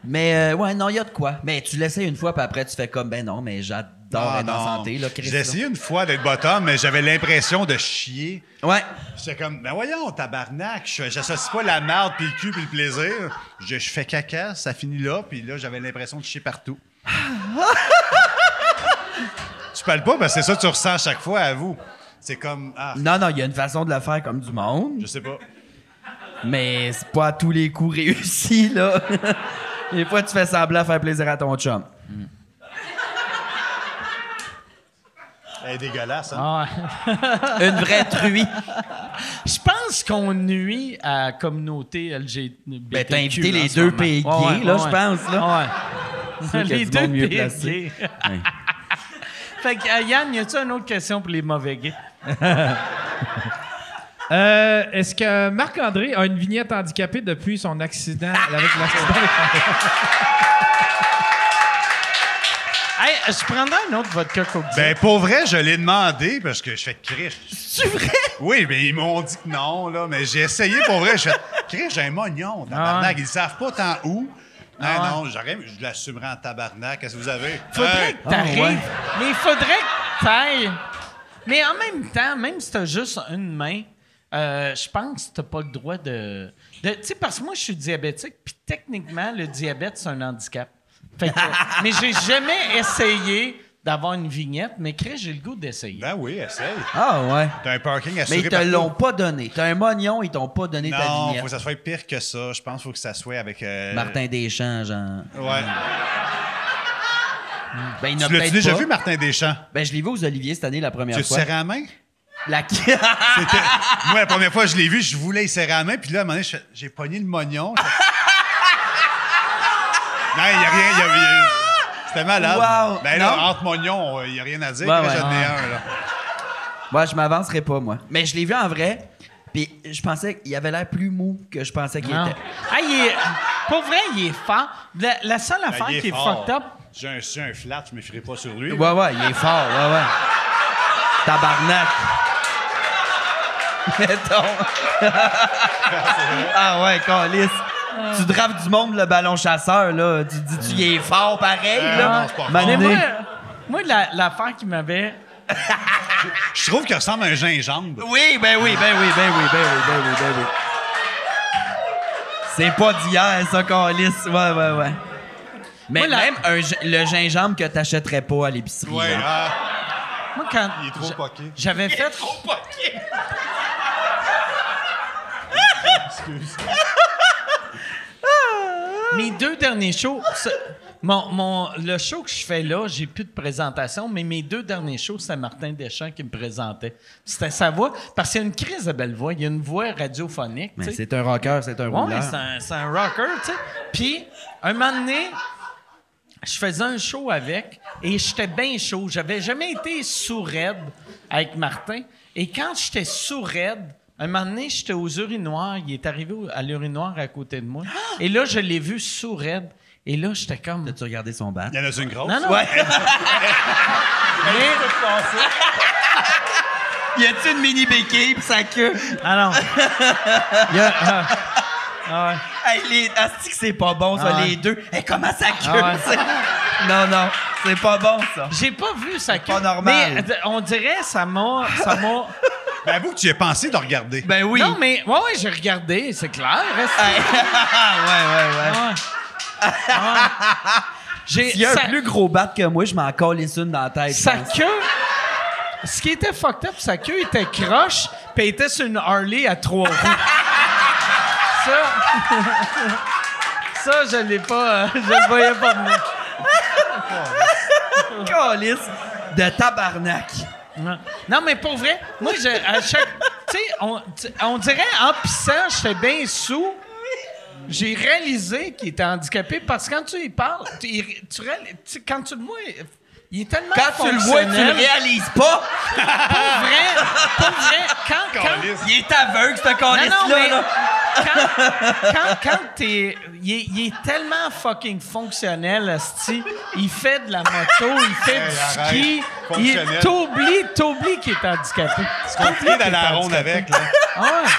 Mais, ouais, non, il y a de quoi. Mais tu l'essayes une fois, puis après, tu fais comme, ben non, mais j'adore être en santé. Là, j'ai essayé une fois d'être bottom, mais j'avais l'impression de chier. Ouais. J'étais comme, ben voyons, tabarnak, j'associe pas la merde, puis le cul, puis le plaisir. Je fais caca, ça finit là, puis là, j'avais l'impression de chier partout. Tu parles pas, parce que c'est ça que tu ressens à chaque fois, à vous. C'est comme... Non, il y a une façon de le faire comme du monde. Je sais pas. Mais c'est pas à tous les coups réussi, là. Des fois, tu fais semblant de faire plaisir à ton chum. Elle est dégueulasse, hein? Une vraie truie. Je pense qu'on nuit à la communauté LGBTQ. Ben, t'as invité les deux pays gays, là, je pense, là. Ouais. Les deux pays gays. Fait que, Yann, y a-tu une autre question pour les mauvais gays? Est-ce que Marc-André a une vignette handicapée depuis son accident avec l'accident? Hey, je prendrais un autre vodka Coke. Ben, pour vrai, je l'ai demandé parce que je fais criche. C'est vrai? Oui, mais ils m'ont dit que non, là. Mais j'ai essayé pour vrai. Je fais criche, j'ai un mognon. Tabarnak. Ils savent pas tant où. Non, je l'assumerai en tabarnak. Qu'est-ce que vous avez? Faudrait que t'arrives. Mais il faudrait que t'ailles. Mais en même temps, même si t'as juste une main, je pense que t'as pas le droit de tu sais, parce que moi, je suis diabétique, puis techniquement, le diabète, c'est un handicap. Fait que, mais j'ai jamais essayé d'avoir une vignette, mais Chris, j'ai le goût d'essayer. Ben oui, essaye. Ah ouais. T'as un parking assuré. Mais ils te l'ont pas donné. T'as un mognon, ils t'ont pas donné ta Non, vignette. faut que ça soit pire que ça. Je pense qu'il faut que ça soit avec... Martin Deschamps, genre. Ouais. Ben, il n'a Tu l'as-tu peut-être déjà pas. vu, Martin Deschamps? Ben, je l'ai vu aux Oliviers cette année la première Tu te fois. serrais la main? C'était... Moi, la première fois que je l'ai vu, je voulais y serrer la main, puis là, à un moment donné, j'ai pogné le mognon. Non, il n'y a rien. C'était malade. Wow. Ben là, Non? entre mognons, il n'y a rien à dire. Ouais, Puis là, ouais. j'en ai un, là. Moi, je m'avancerai pas, moi. Mais je l'ai vu en vrai, puis je pensais qu'il avait l'air plus mou que je pensais qu'il Non. était. Ah, pour vrai, il est fort. La seule affaire Ben, il qui est fort. fucked up... J'ai un flat, je ne me fierai pas sur lui. Ouais, il est fort, ouais. Tabarnak. Mettons. Ah ouais, câlisse. Tu drapes du monde le ballon chasseur, là. Tu dis, il est fort pareil, là. non, c'est pas Mais Mané. moi l'affaire qui m'avait... Je trouve qu'il ressemble à un gingembre. Oui. C'est pas d'hier, ça, câlisse. Ouais. Mais Moi, même le gingembre que t'achèterais pas à l'épicerie. Ouais, genre. Moi, quand... il est trop poqué. J'avais fait... Excuse. Mes deux derniers shows... le show que je fais là, j'ai plus de présentation, mais mes deux derniers shows, c'était Martin Deschamps qui me présentait. C'était sa voix, parce qu'il y a une crise de belle voix. Il y a une voix radiophonique. Mais tu sais. c'est un rocker, c'est un Ouais, rouleur. c'est un rocker, tu sais. Puis, un moment donné, je faisais un show avec et j'étais bien chaud. J'avais jamais été sourd-raide avec Martin. Et quand j'étais sourd-raide, un moment donné, j'étais aux urinoirs. Il est arrivé à l'urinoir à côté de moi. Et là, je l'ai vu sourd-raide. Et là, j'étais comme... As-tu regardé son bat? Il y en a une grosse? Non. Ouais. Mais... Y a-tu une mini béquille pis sa queue? Ah non. Il y a... ouais. Hey, asti que c'est pas bon, ça, Ah ouais. les deux. Hey, comment sa queue? Ah ouais. Non, c'est pas bon, ça. J'ai pas vu sa queue. pas normal. Mais on dirait ça m'a... Ben, avoue que tu y as pensé de regarder. Ben oui. Non, mais... Ouais, j'ai regardé, c'est clair. Hey. Ouais. Ouais. S'il y a un plus gros bat que moi, je m'en calisse une dans la tête. Sa queue... Ce qui était fucked up, sa queue était croche, puis elle était sur une Harley à 3 roues. Ça, je l'ai pas... je le voyais pas venir. Calisse de tabarnak. Non, mais pour vrai, moi, à chaque... Tu sais, on dirait, en pissant, j'étais bien sous. J'ai réalisé qu'il était handicapé parce que quand tu y parles, quand tu le vois... Il est tellement quand tu le vois, tu le réalises pas. Pour vrai, quand il est aveugle, ce calice-là. Quand t'es... Il est tellement fucking fonctionnel, asti. Il fait de la moto, il fait du ski. T'oublies qu'il est handicapé. C'est compliqué d'aller à la ronde avec, là. Ah ouais.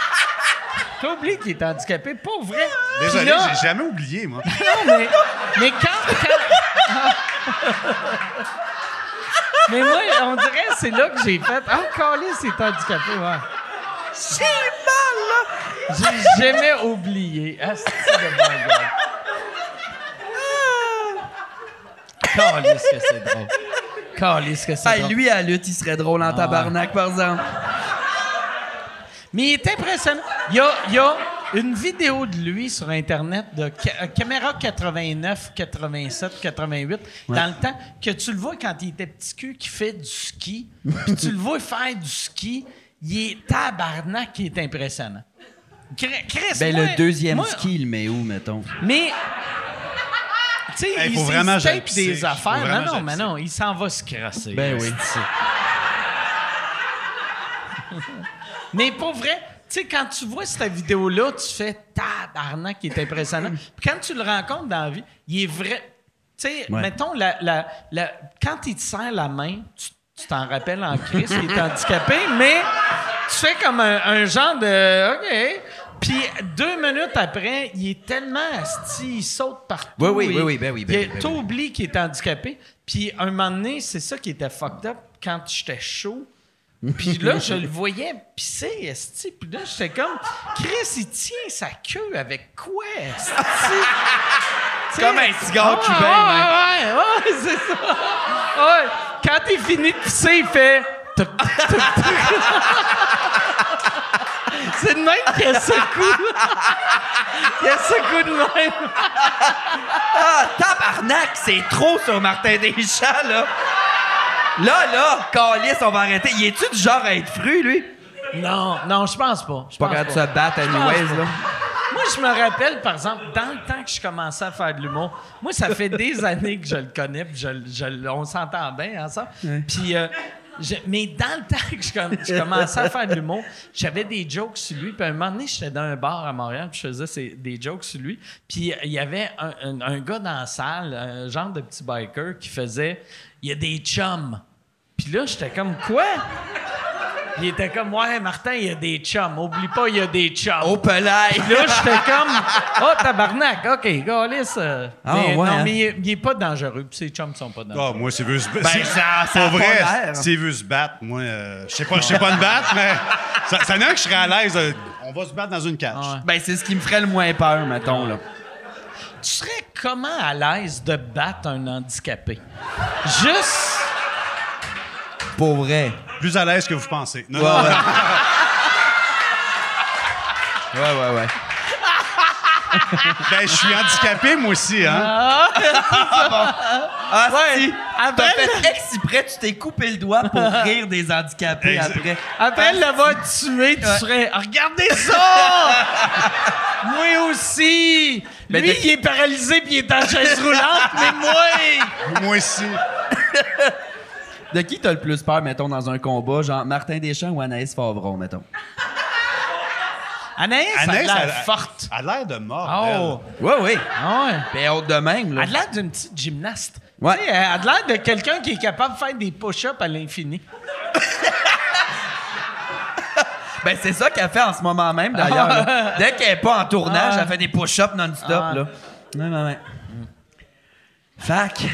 T'oublies qu'il est handicapé, pas vrai. Désolé, là, j'ai jamais oublié, moi. Non, mais quand... Mais moi, on dirait que c'est là que j'ai fait. Ah, Calais, c'est handicapé, ouais. J'ai mal, là! J'ai jamais oublié. Ah, c'est de bon gars. Calais, que c'est drôle. Calais, que c'est drôle. Lui, à la lutte, il serait drôle en tabarnak, par exemple. Mais il est impressionnant. Il y a une vidéo de lui sur Internet de caméra 89, 87, 88, dans le temps, que tu le vois quand il était petit cul qui fait du ski, puis tu le vois faire du ski, il est tabarnak qui est impressionnant. Chris, le deuxième ski, il met où, mettons? Mais... Tu sais, il se tape des affaires. Non, il s'en va se crasser. Ben oui. Mais pour vrai, tu sais, quand tu vois cette vidéo-là, tu fais tabarnak qui est impressionnant. Puis quand tu le rencontres dans la vie, il est vrai. Tu sais, mettons, quand il te serre la main, tu t'en rappelles en crise qu'il est handicapé, mais tu fais comme un genre de OK. Puis 2 minutes après, il est tellement asti, il saute partout. Oui. T'oublies qu'il est handicapé. Puis un moment donné, c'est ça qui était fucked up quand j'étais chaud. Puis là, je le voyais pisser, esti. Puis là, j'étais comme, Chris, il tient sa queue avec quoi, esti? Comme un cigare cubain, ouais, c'est ça. Ouais. Quand il finit de pisser, il fait... C'est de même qu'il y a ce coup. Il y a ce coup de même. Ah, tabarnak, c'est trop sur Martin Deschamps, là. Là, Calice, on va arrêter. Il est-tu du genre à être fru, lui? Non, je pense pas. Pas quand tu se battre à anyways, là. Moi, je me rappelle, par exemple, dans le temps que je commençais à faire de l'humour, moi, ça fait des années que je le connais, puis on s'entend bien ensemble. Puis, mais dans le temps que je commençais à faire de l'humour, j'avais des jokes sur lui. Puis, à un moment donné, j'étais dans un bar à Montréal, puis je faisais des jokes sur lui. Puis, il y avait un gars dans la salle, un genre de petit biker, qui faisait... Il y a des chums. Puis là, j'étais comme, quoi? Il était comme, ouais, Martin, il y a des chums. Oublie pas, il y a des chums. Au pelay. Puis là, j'étais comme, oh, tabarnak, OK, galice. Mais il est pas dangereux. Puis ses chums sont pas dangereux. Ah, moi, s'il veut se battre. ça pour vrai, l'air. s'il veut se battre, moi, je sais pas me battre, mais ça n'a que je serais à l'aise. On va se battre dans une cage. Ouais. Ben, c'est ce qui me ferait le moins peur, mettons, là. Tu serais comment à l'aise de battre un handicapé? Juste... Pour vrai. Plus à l'aise que vous pensez. Non, Ouais. Ben, je suis handicapé, moi aussi, hein? Si. T'as fait exprès, tu t'es coupé le doigt pour rire des handicapés après. Après l'avoir tué, tu serais... Regardez ça! Moi aussi! Mais lui, il est paralysé puis il est en chaise roulante, mais moi... Moi aussi. De qui t'as le plus peur, mettons, dans un combat? Genre Martin Deschamps ou Anaïs Favron, mettons? Anaïs a l'air forte. Elle a l'air de mort. Oh! Oui. Ah ouais. Ben, autre de même, là. Elle a l'air d'une petite gymnaste. Ouais. Tu sais, elle a l'air de quelqu'un qui est capable de faire des push-ups à l'infini. Ben, c'est ça qu'elle fait en ce moment même, d'ailleurs. Là. Dès qu'elle est pas en tournage, elle fait des push-ups non-stop, là. Ouais. Fac.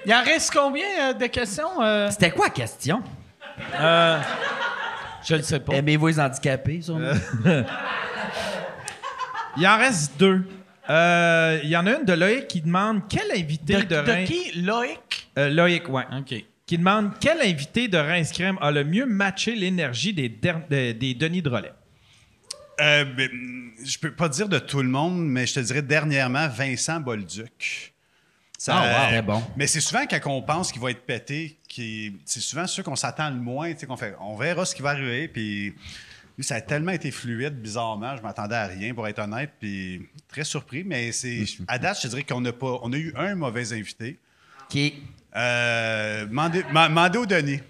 Il en reste combien de questions? C'était quoi la question? Je le sais pas. Aimez-vous les handicapés, sûrement? Il en reste 2. Il y en a une de Loïc qui demande quel invité de De Reims... qui? Loïc? Loïc, ouais. OK. Qui demande quel invité de Reims Crème a le mieux matché l'énergie des Denis Drolet. Je peux pas dire de tout le monde, mais je te dirais dernièrement Vincent Bolduc. Très bon. Mais c'est souvent quand on pense qu'il va être pété, c'est souvent ceux qu'on s'attend le moins, qu'on fait. On verra ce qui va arriver, puis lui, ça a tellement été fluide, bizarrement, je m'attendais à rien, pour être honnête, puis très surpris, mais à date, je te dirais qu'on a eu un mauvais invité. Qui? Mandé au Denis.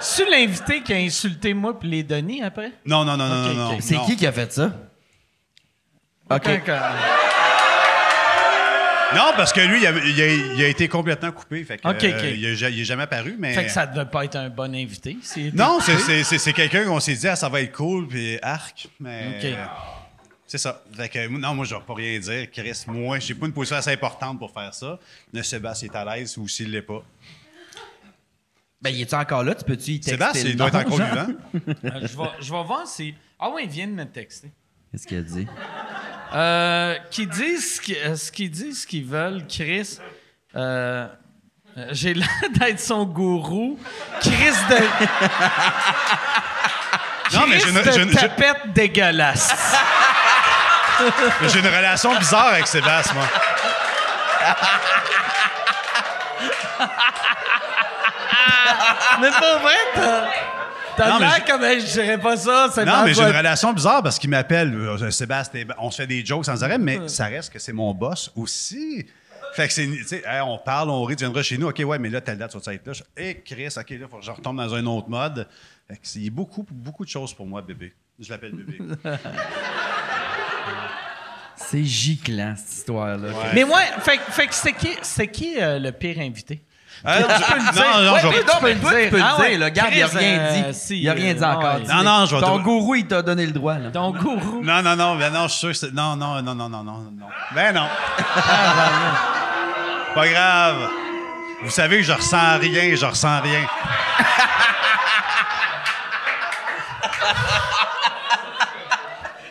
C'est l'invité qui a insulté moi puis les Denis après? Non. Ok. C'est qui a fait ça? OK. Non, parce que lui, il a été complètement coupé. Fait que, OK. il est jamais apparu, mais... Fait que ça devait pas être un bon invité. Non, c'est quelqu'un qu'on s'est dit, ça va être cool, puis arc, mais... OK. C'est ça. Fait que, non, moi, je vais pas rien dire. Chris, moi, j'ai pas une position assez importante pour faire ça. Le Sébastien est à l'aise ou s'il l'est pas. Ben, il est encore là? Tu peux-tu y texter? Sébastien, il doit être encore vivant. Je vais voir si... Ah oui, il vient de me texter. Qu'est-ce qu'il a dit? Qui disent ce qu'ils veulent, Chris. J'ai l'air d'être son gourou. Chris de... Non, mais tapette dégueulasse. j'ai une relation bizarre avec Sébastien, moi. Mais pas vrai, t'as l'air comme je dirais pas ça. Non, mais j'ai une relation bizarre parce qu'il m'appelle. Sébastien, on se fait des jokes sans arrêt, mais ça reste que c'est mon boss aussi. Fait que c'est, tu sais, hey, on parle, on rit, tu viendras chez nous. OK, ouais, mais là, telle date, tu vas être là. Chris, OK, là, faut que je retombe dans un autre mode. Fait que il y a beaucoup de choses pour moi, bébé. Je l'appelle bébé. C'est giclant, cette histoire-là. Ouais. Mais ouais, fait que c'est qui le pire invité? Tu peux le dire. Non, je vais Tu peux le dire. ouais. Là, regarde, il a rien dit. Il a rien dit encore. ouais. Non, je vais Ton gourou, il t'a donné le droit. Là. Ton gourou. Non, ben non, je suis sûr que c'est... Non. Ben non. Pas grave. Vous savez que je ressens rien.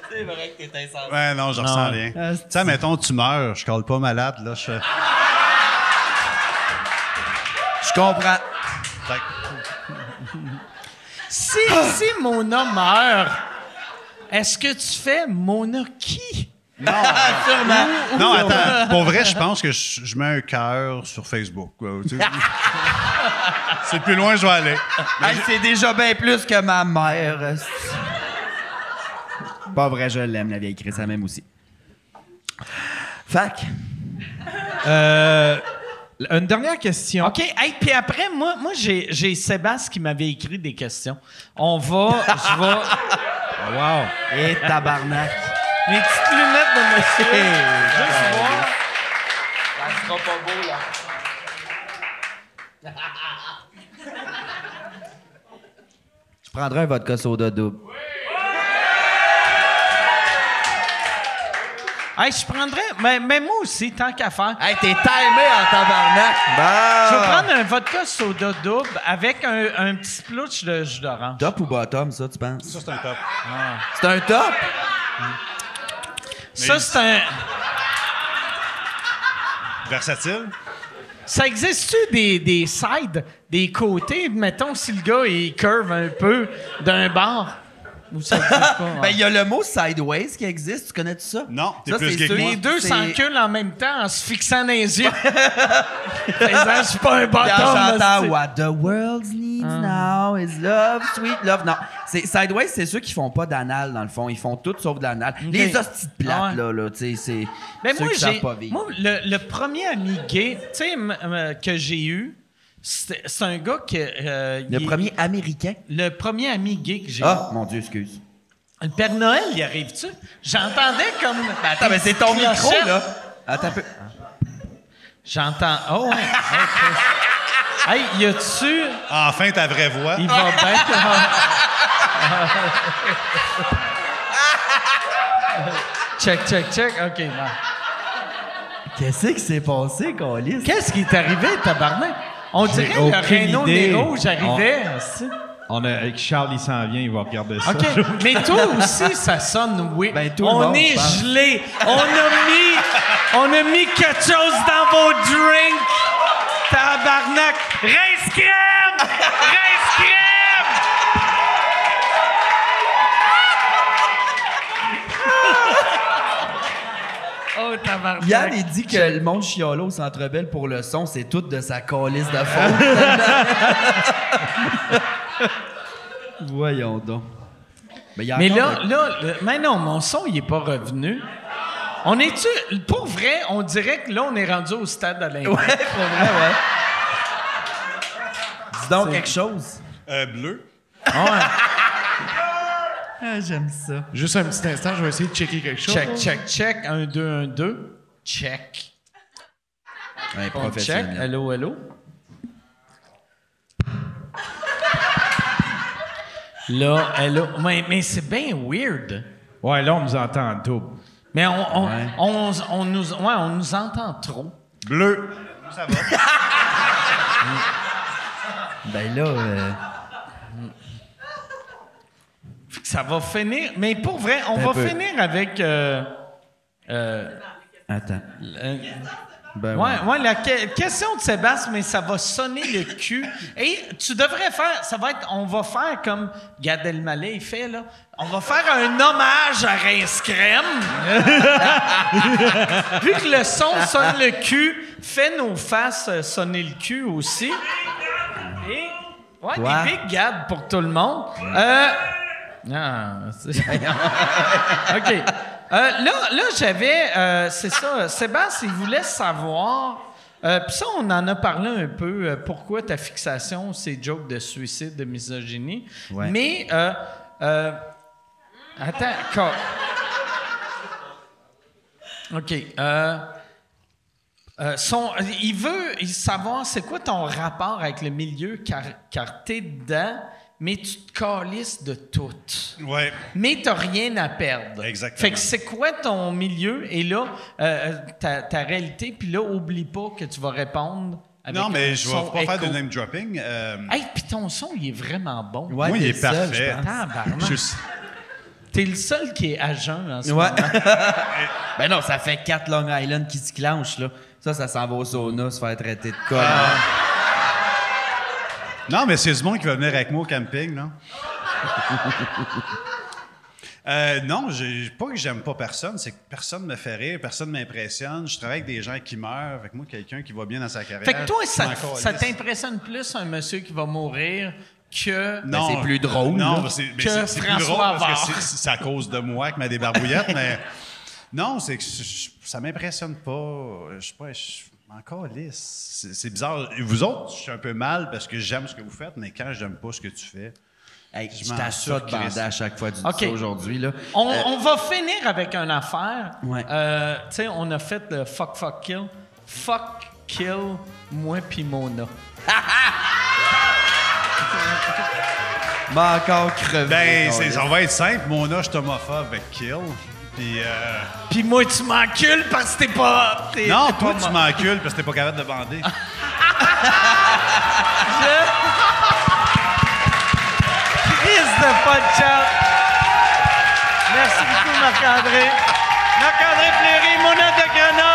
C'est vrai que t'es insensible. Ben non, je ressens rien. Tu sais, mettons, tu meurs, je colle pas malade, là, je... Je comprends. Fait que- Si Mona meurt, est-ce que tu fais Mona qui? Sûrement. Non, attends. Pour vrai, je pense que je mets un cœur sur Facebook. Quoi, tu sais. C'est le plus loin que je vais aller. Hey, c'est déjà bien plus que ma mère. Pas vrai, je l'aime, la vieille Chris, elle m'aime aussi. Fac. Une dernière question. OK, hey, puis après, moi j'ai Sébastien qui m'avait écrit des questions. Je vais... Wow. Et tabarnak. Mes petites lunettes de monsieur. Juste voir. Ça sera pas beau, là. Je prendrai un vodka soda double. Hey, je prendrais... Mais moi aussi, tant qu'à faire. Hey, t'es timé en tabarnak. Je vais prendre un vodka soda double avec un petit splouch de jus d'orange. Top ou bottom, ça, tu penses? Ça, c'est un top. C'est un top? Ça, c'est un... Versatile? Ça existe-tu des sides, des côtés, mettons, si le gars, il curve un peu d'un bar? Ou ça existe pas? Ben, il y a le mot sideways qui existe. Tu connais-tu ça? Non, t'es Ça, plus c'est gay que ceux- moi. Les deux c'est- s'enculent en même temps en se fixant dans les yeux. Faisant, je suis pas un Puis en bâtard. chantant What the world needs now is love, sweet love. Non, c'est sideways, c'est ceux qui font pas d'anal dans le fond. Ils font tout sauf de l'anal. Les hosties de plates, Ouais. là, tu sais, c'est Mais ceux moi, qui savent pas vivre. moi, le premier ami gay, tu sais, que j'ai eu, c'est un gars que... Le premier américain. Le premier ami gay que j'ai Ah, mon Dieu, excuse. eu. Le Père Noël, il arrive-tu? J'entendais comme... Attends, mais c'est ton micro, clochette. là. Attends un peu. J'entends... Oh, ouais. OK. Hey, y a-tu... Enfin, ta vraie voix. Il va bien... Check. OK, non. Qu'est-ce qui s'est passé, Colis? Qu'est-ce qui est arrivé, tabarnak? On dirait que le aucune Renault idée. Nero, j'arrivais. aussi. Charles, il s'en vient, il va regarder ça. OK, mais toi aussi, ça sonne oui. Ben, tout le on monde, est je pense. gelé. On a mis quelque chose dans vos drinks. Tabarnak. Rince crème! Rince crème! Oh, tabarnak. Yann, il dit que le monde chiala au Centre Bell pour le son, c'est tout de sa calice de faute. Voyons donc. Mais, il y a Mais encore mais non, mon son, il est pas revenu. On est-tu... Pour vrai, on dirait que là, on est rendu au stade olympique. Ouais, pour vrai, ouais. Dis donc quelque chose. Bleu. Ouais. Ah, j'aime ça. Juste un petit instant, je vais essayer de checker quelque chose. Check. 1, 2, 1, 2. Check. Ouais, On check. professionnel. Hello. Là, hello. Mais c'est bien weird. Ouais, là, on nous entend en double. Mais on nous entend trop. Bleu. Ça va. Ben là, Fait que ça va finir. Mais pour vrai, on Un va peu. finir avec. attends. Ben Ouais, la question de Sébastien, mais ça va sonner le cul. Et tu devrais faire, on va faire comme Gad Elmaleh il fait, là. On va faire un hommage à Rince Crème. Vu que le son sonne le cul, fais nos faces sonner le cul aussi. Et, ouais, Quoi? des big Gad pour tout le monde. OK. Là, j'avais... c'est ça. Sébastien, il voulait savoir... Puis ça, on en a parlé un peu. Pourquoi ta fixation, c'est joke de suicide, de misogynie. Ouais. Mais... attends. OK. Il veut savoir c'est quoi ton rapport avec le milieu car t'es dedans, mais tu te calisses de tout. Ouais. Mais t'as rien à perdre. Exactement. Fait que c'est quoi ton milieu? Et là, ta réalité, puis là, oublie pas que tu vas répondre avec Non, mais un je son vais pas faire de écho. name dropping. Hey, puis ton son, il est vraiment bon. Ouais, Moi, il t'es est le seul, parfait. je pense. Tabarnak. Je- T'es le seul qui est à jeun en ce Ouais. moment. Ben non, ça fait 4 Long Island qui se clenchent, là. Ça s'en va au sauna, se faire traiter de con. Non, mais c'est du monde qui va venir avec moi au camping, non? Non, pas que j'aime pas personne, c'est que personne me fait rire, personne m'impressionne. Je travaille avec des gens qui meurent, avec moi, quelqu'un qui va bien dans sa carrière. Fait que toi, ça je m'en calisse. t'impressionne plus un monsieur qui va mourir que... Non, c'est plus drôle, Non, là. c'est Que plus François drôle parce que Havard. c'est à cause de moi avec ma débarbouillette, mais non, c'est que ça m'impressionne pas. Je m'en calisse. C'est bizarre. Vous autres, je suis un peu mal parce que j'aime ce que vous faites, mais quand j'aime pas ce que tu fais, Hey, Je je m'en t'assure de surcrisse. bander à chaque fois du OK. ça aujourd'hui, là. On va finir avec une affaire. Ouais. Tu sais, on a fait le fuck, kill. Fuck, kill, moi pis Mona. M'a encore crevé. ben, on ça va être simple. Mon âge est homophobe avec Kill. Puis, Pis moi, tu m'encules parce que t'es pas... non, t'es toi, pas tu m'encules parce que t'es pas capable de bander. Crise de pas de chat. Merci beaucoup, Marc-André. Marc-André Fleury, Mona de Grenoble.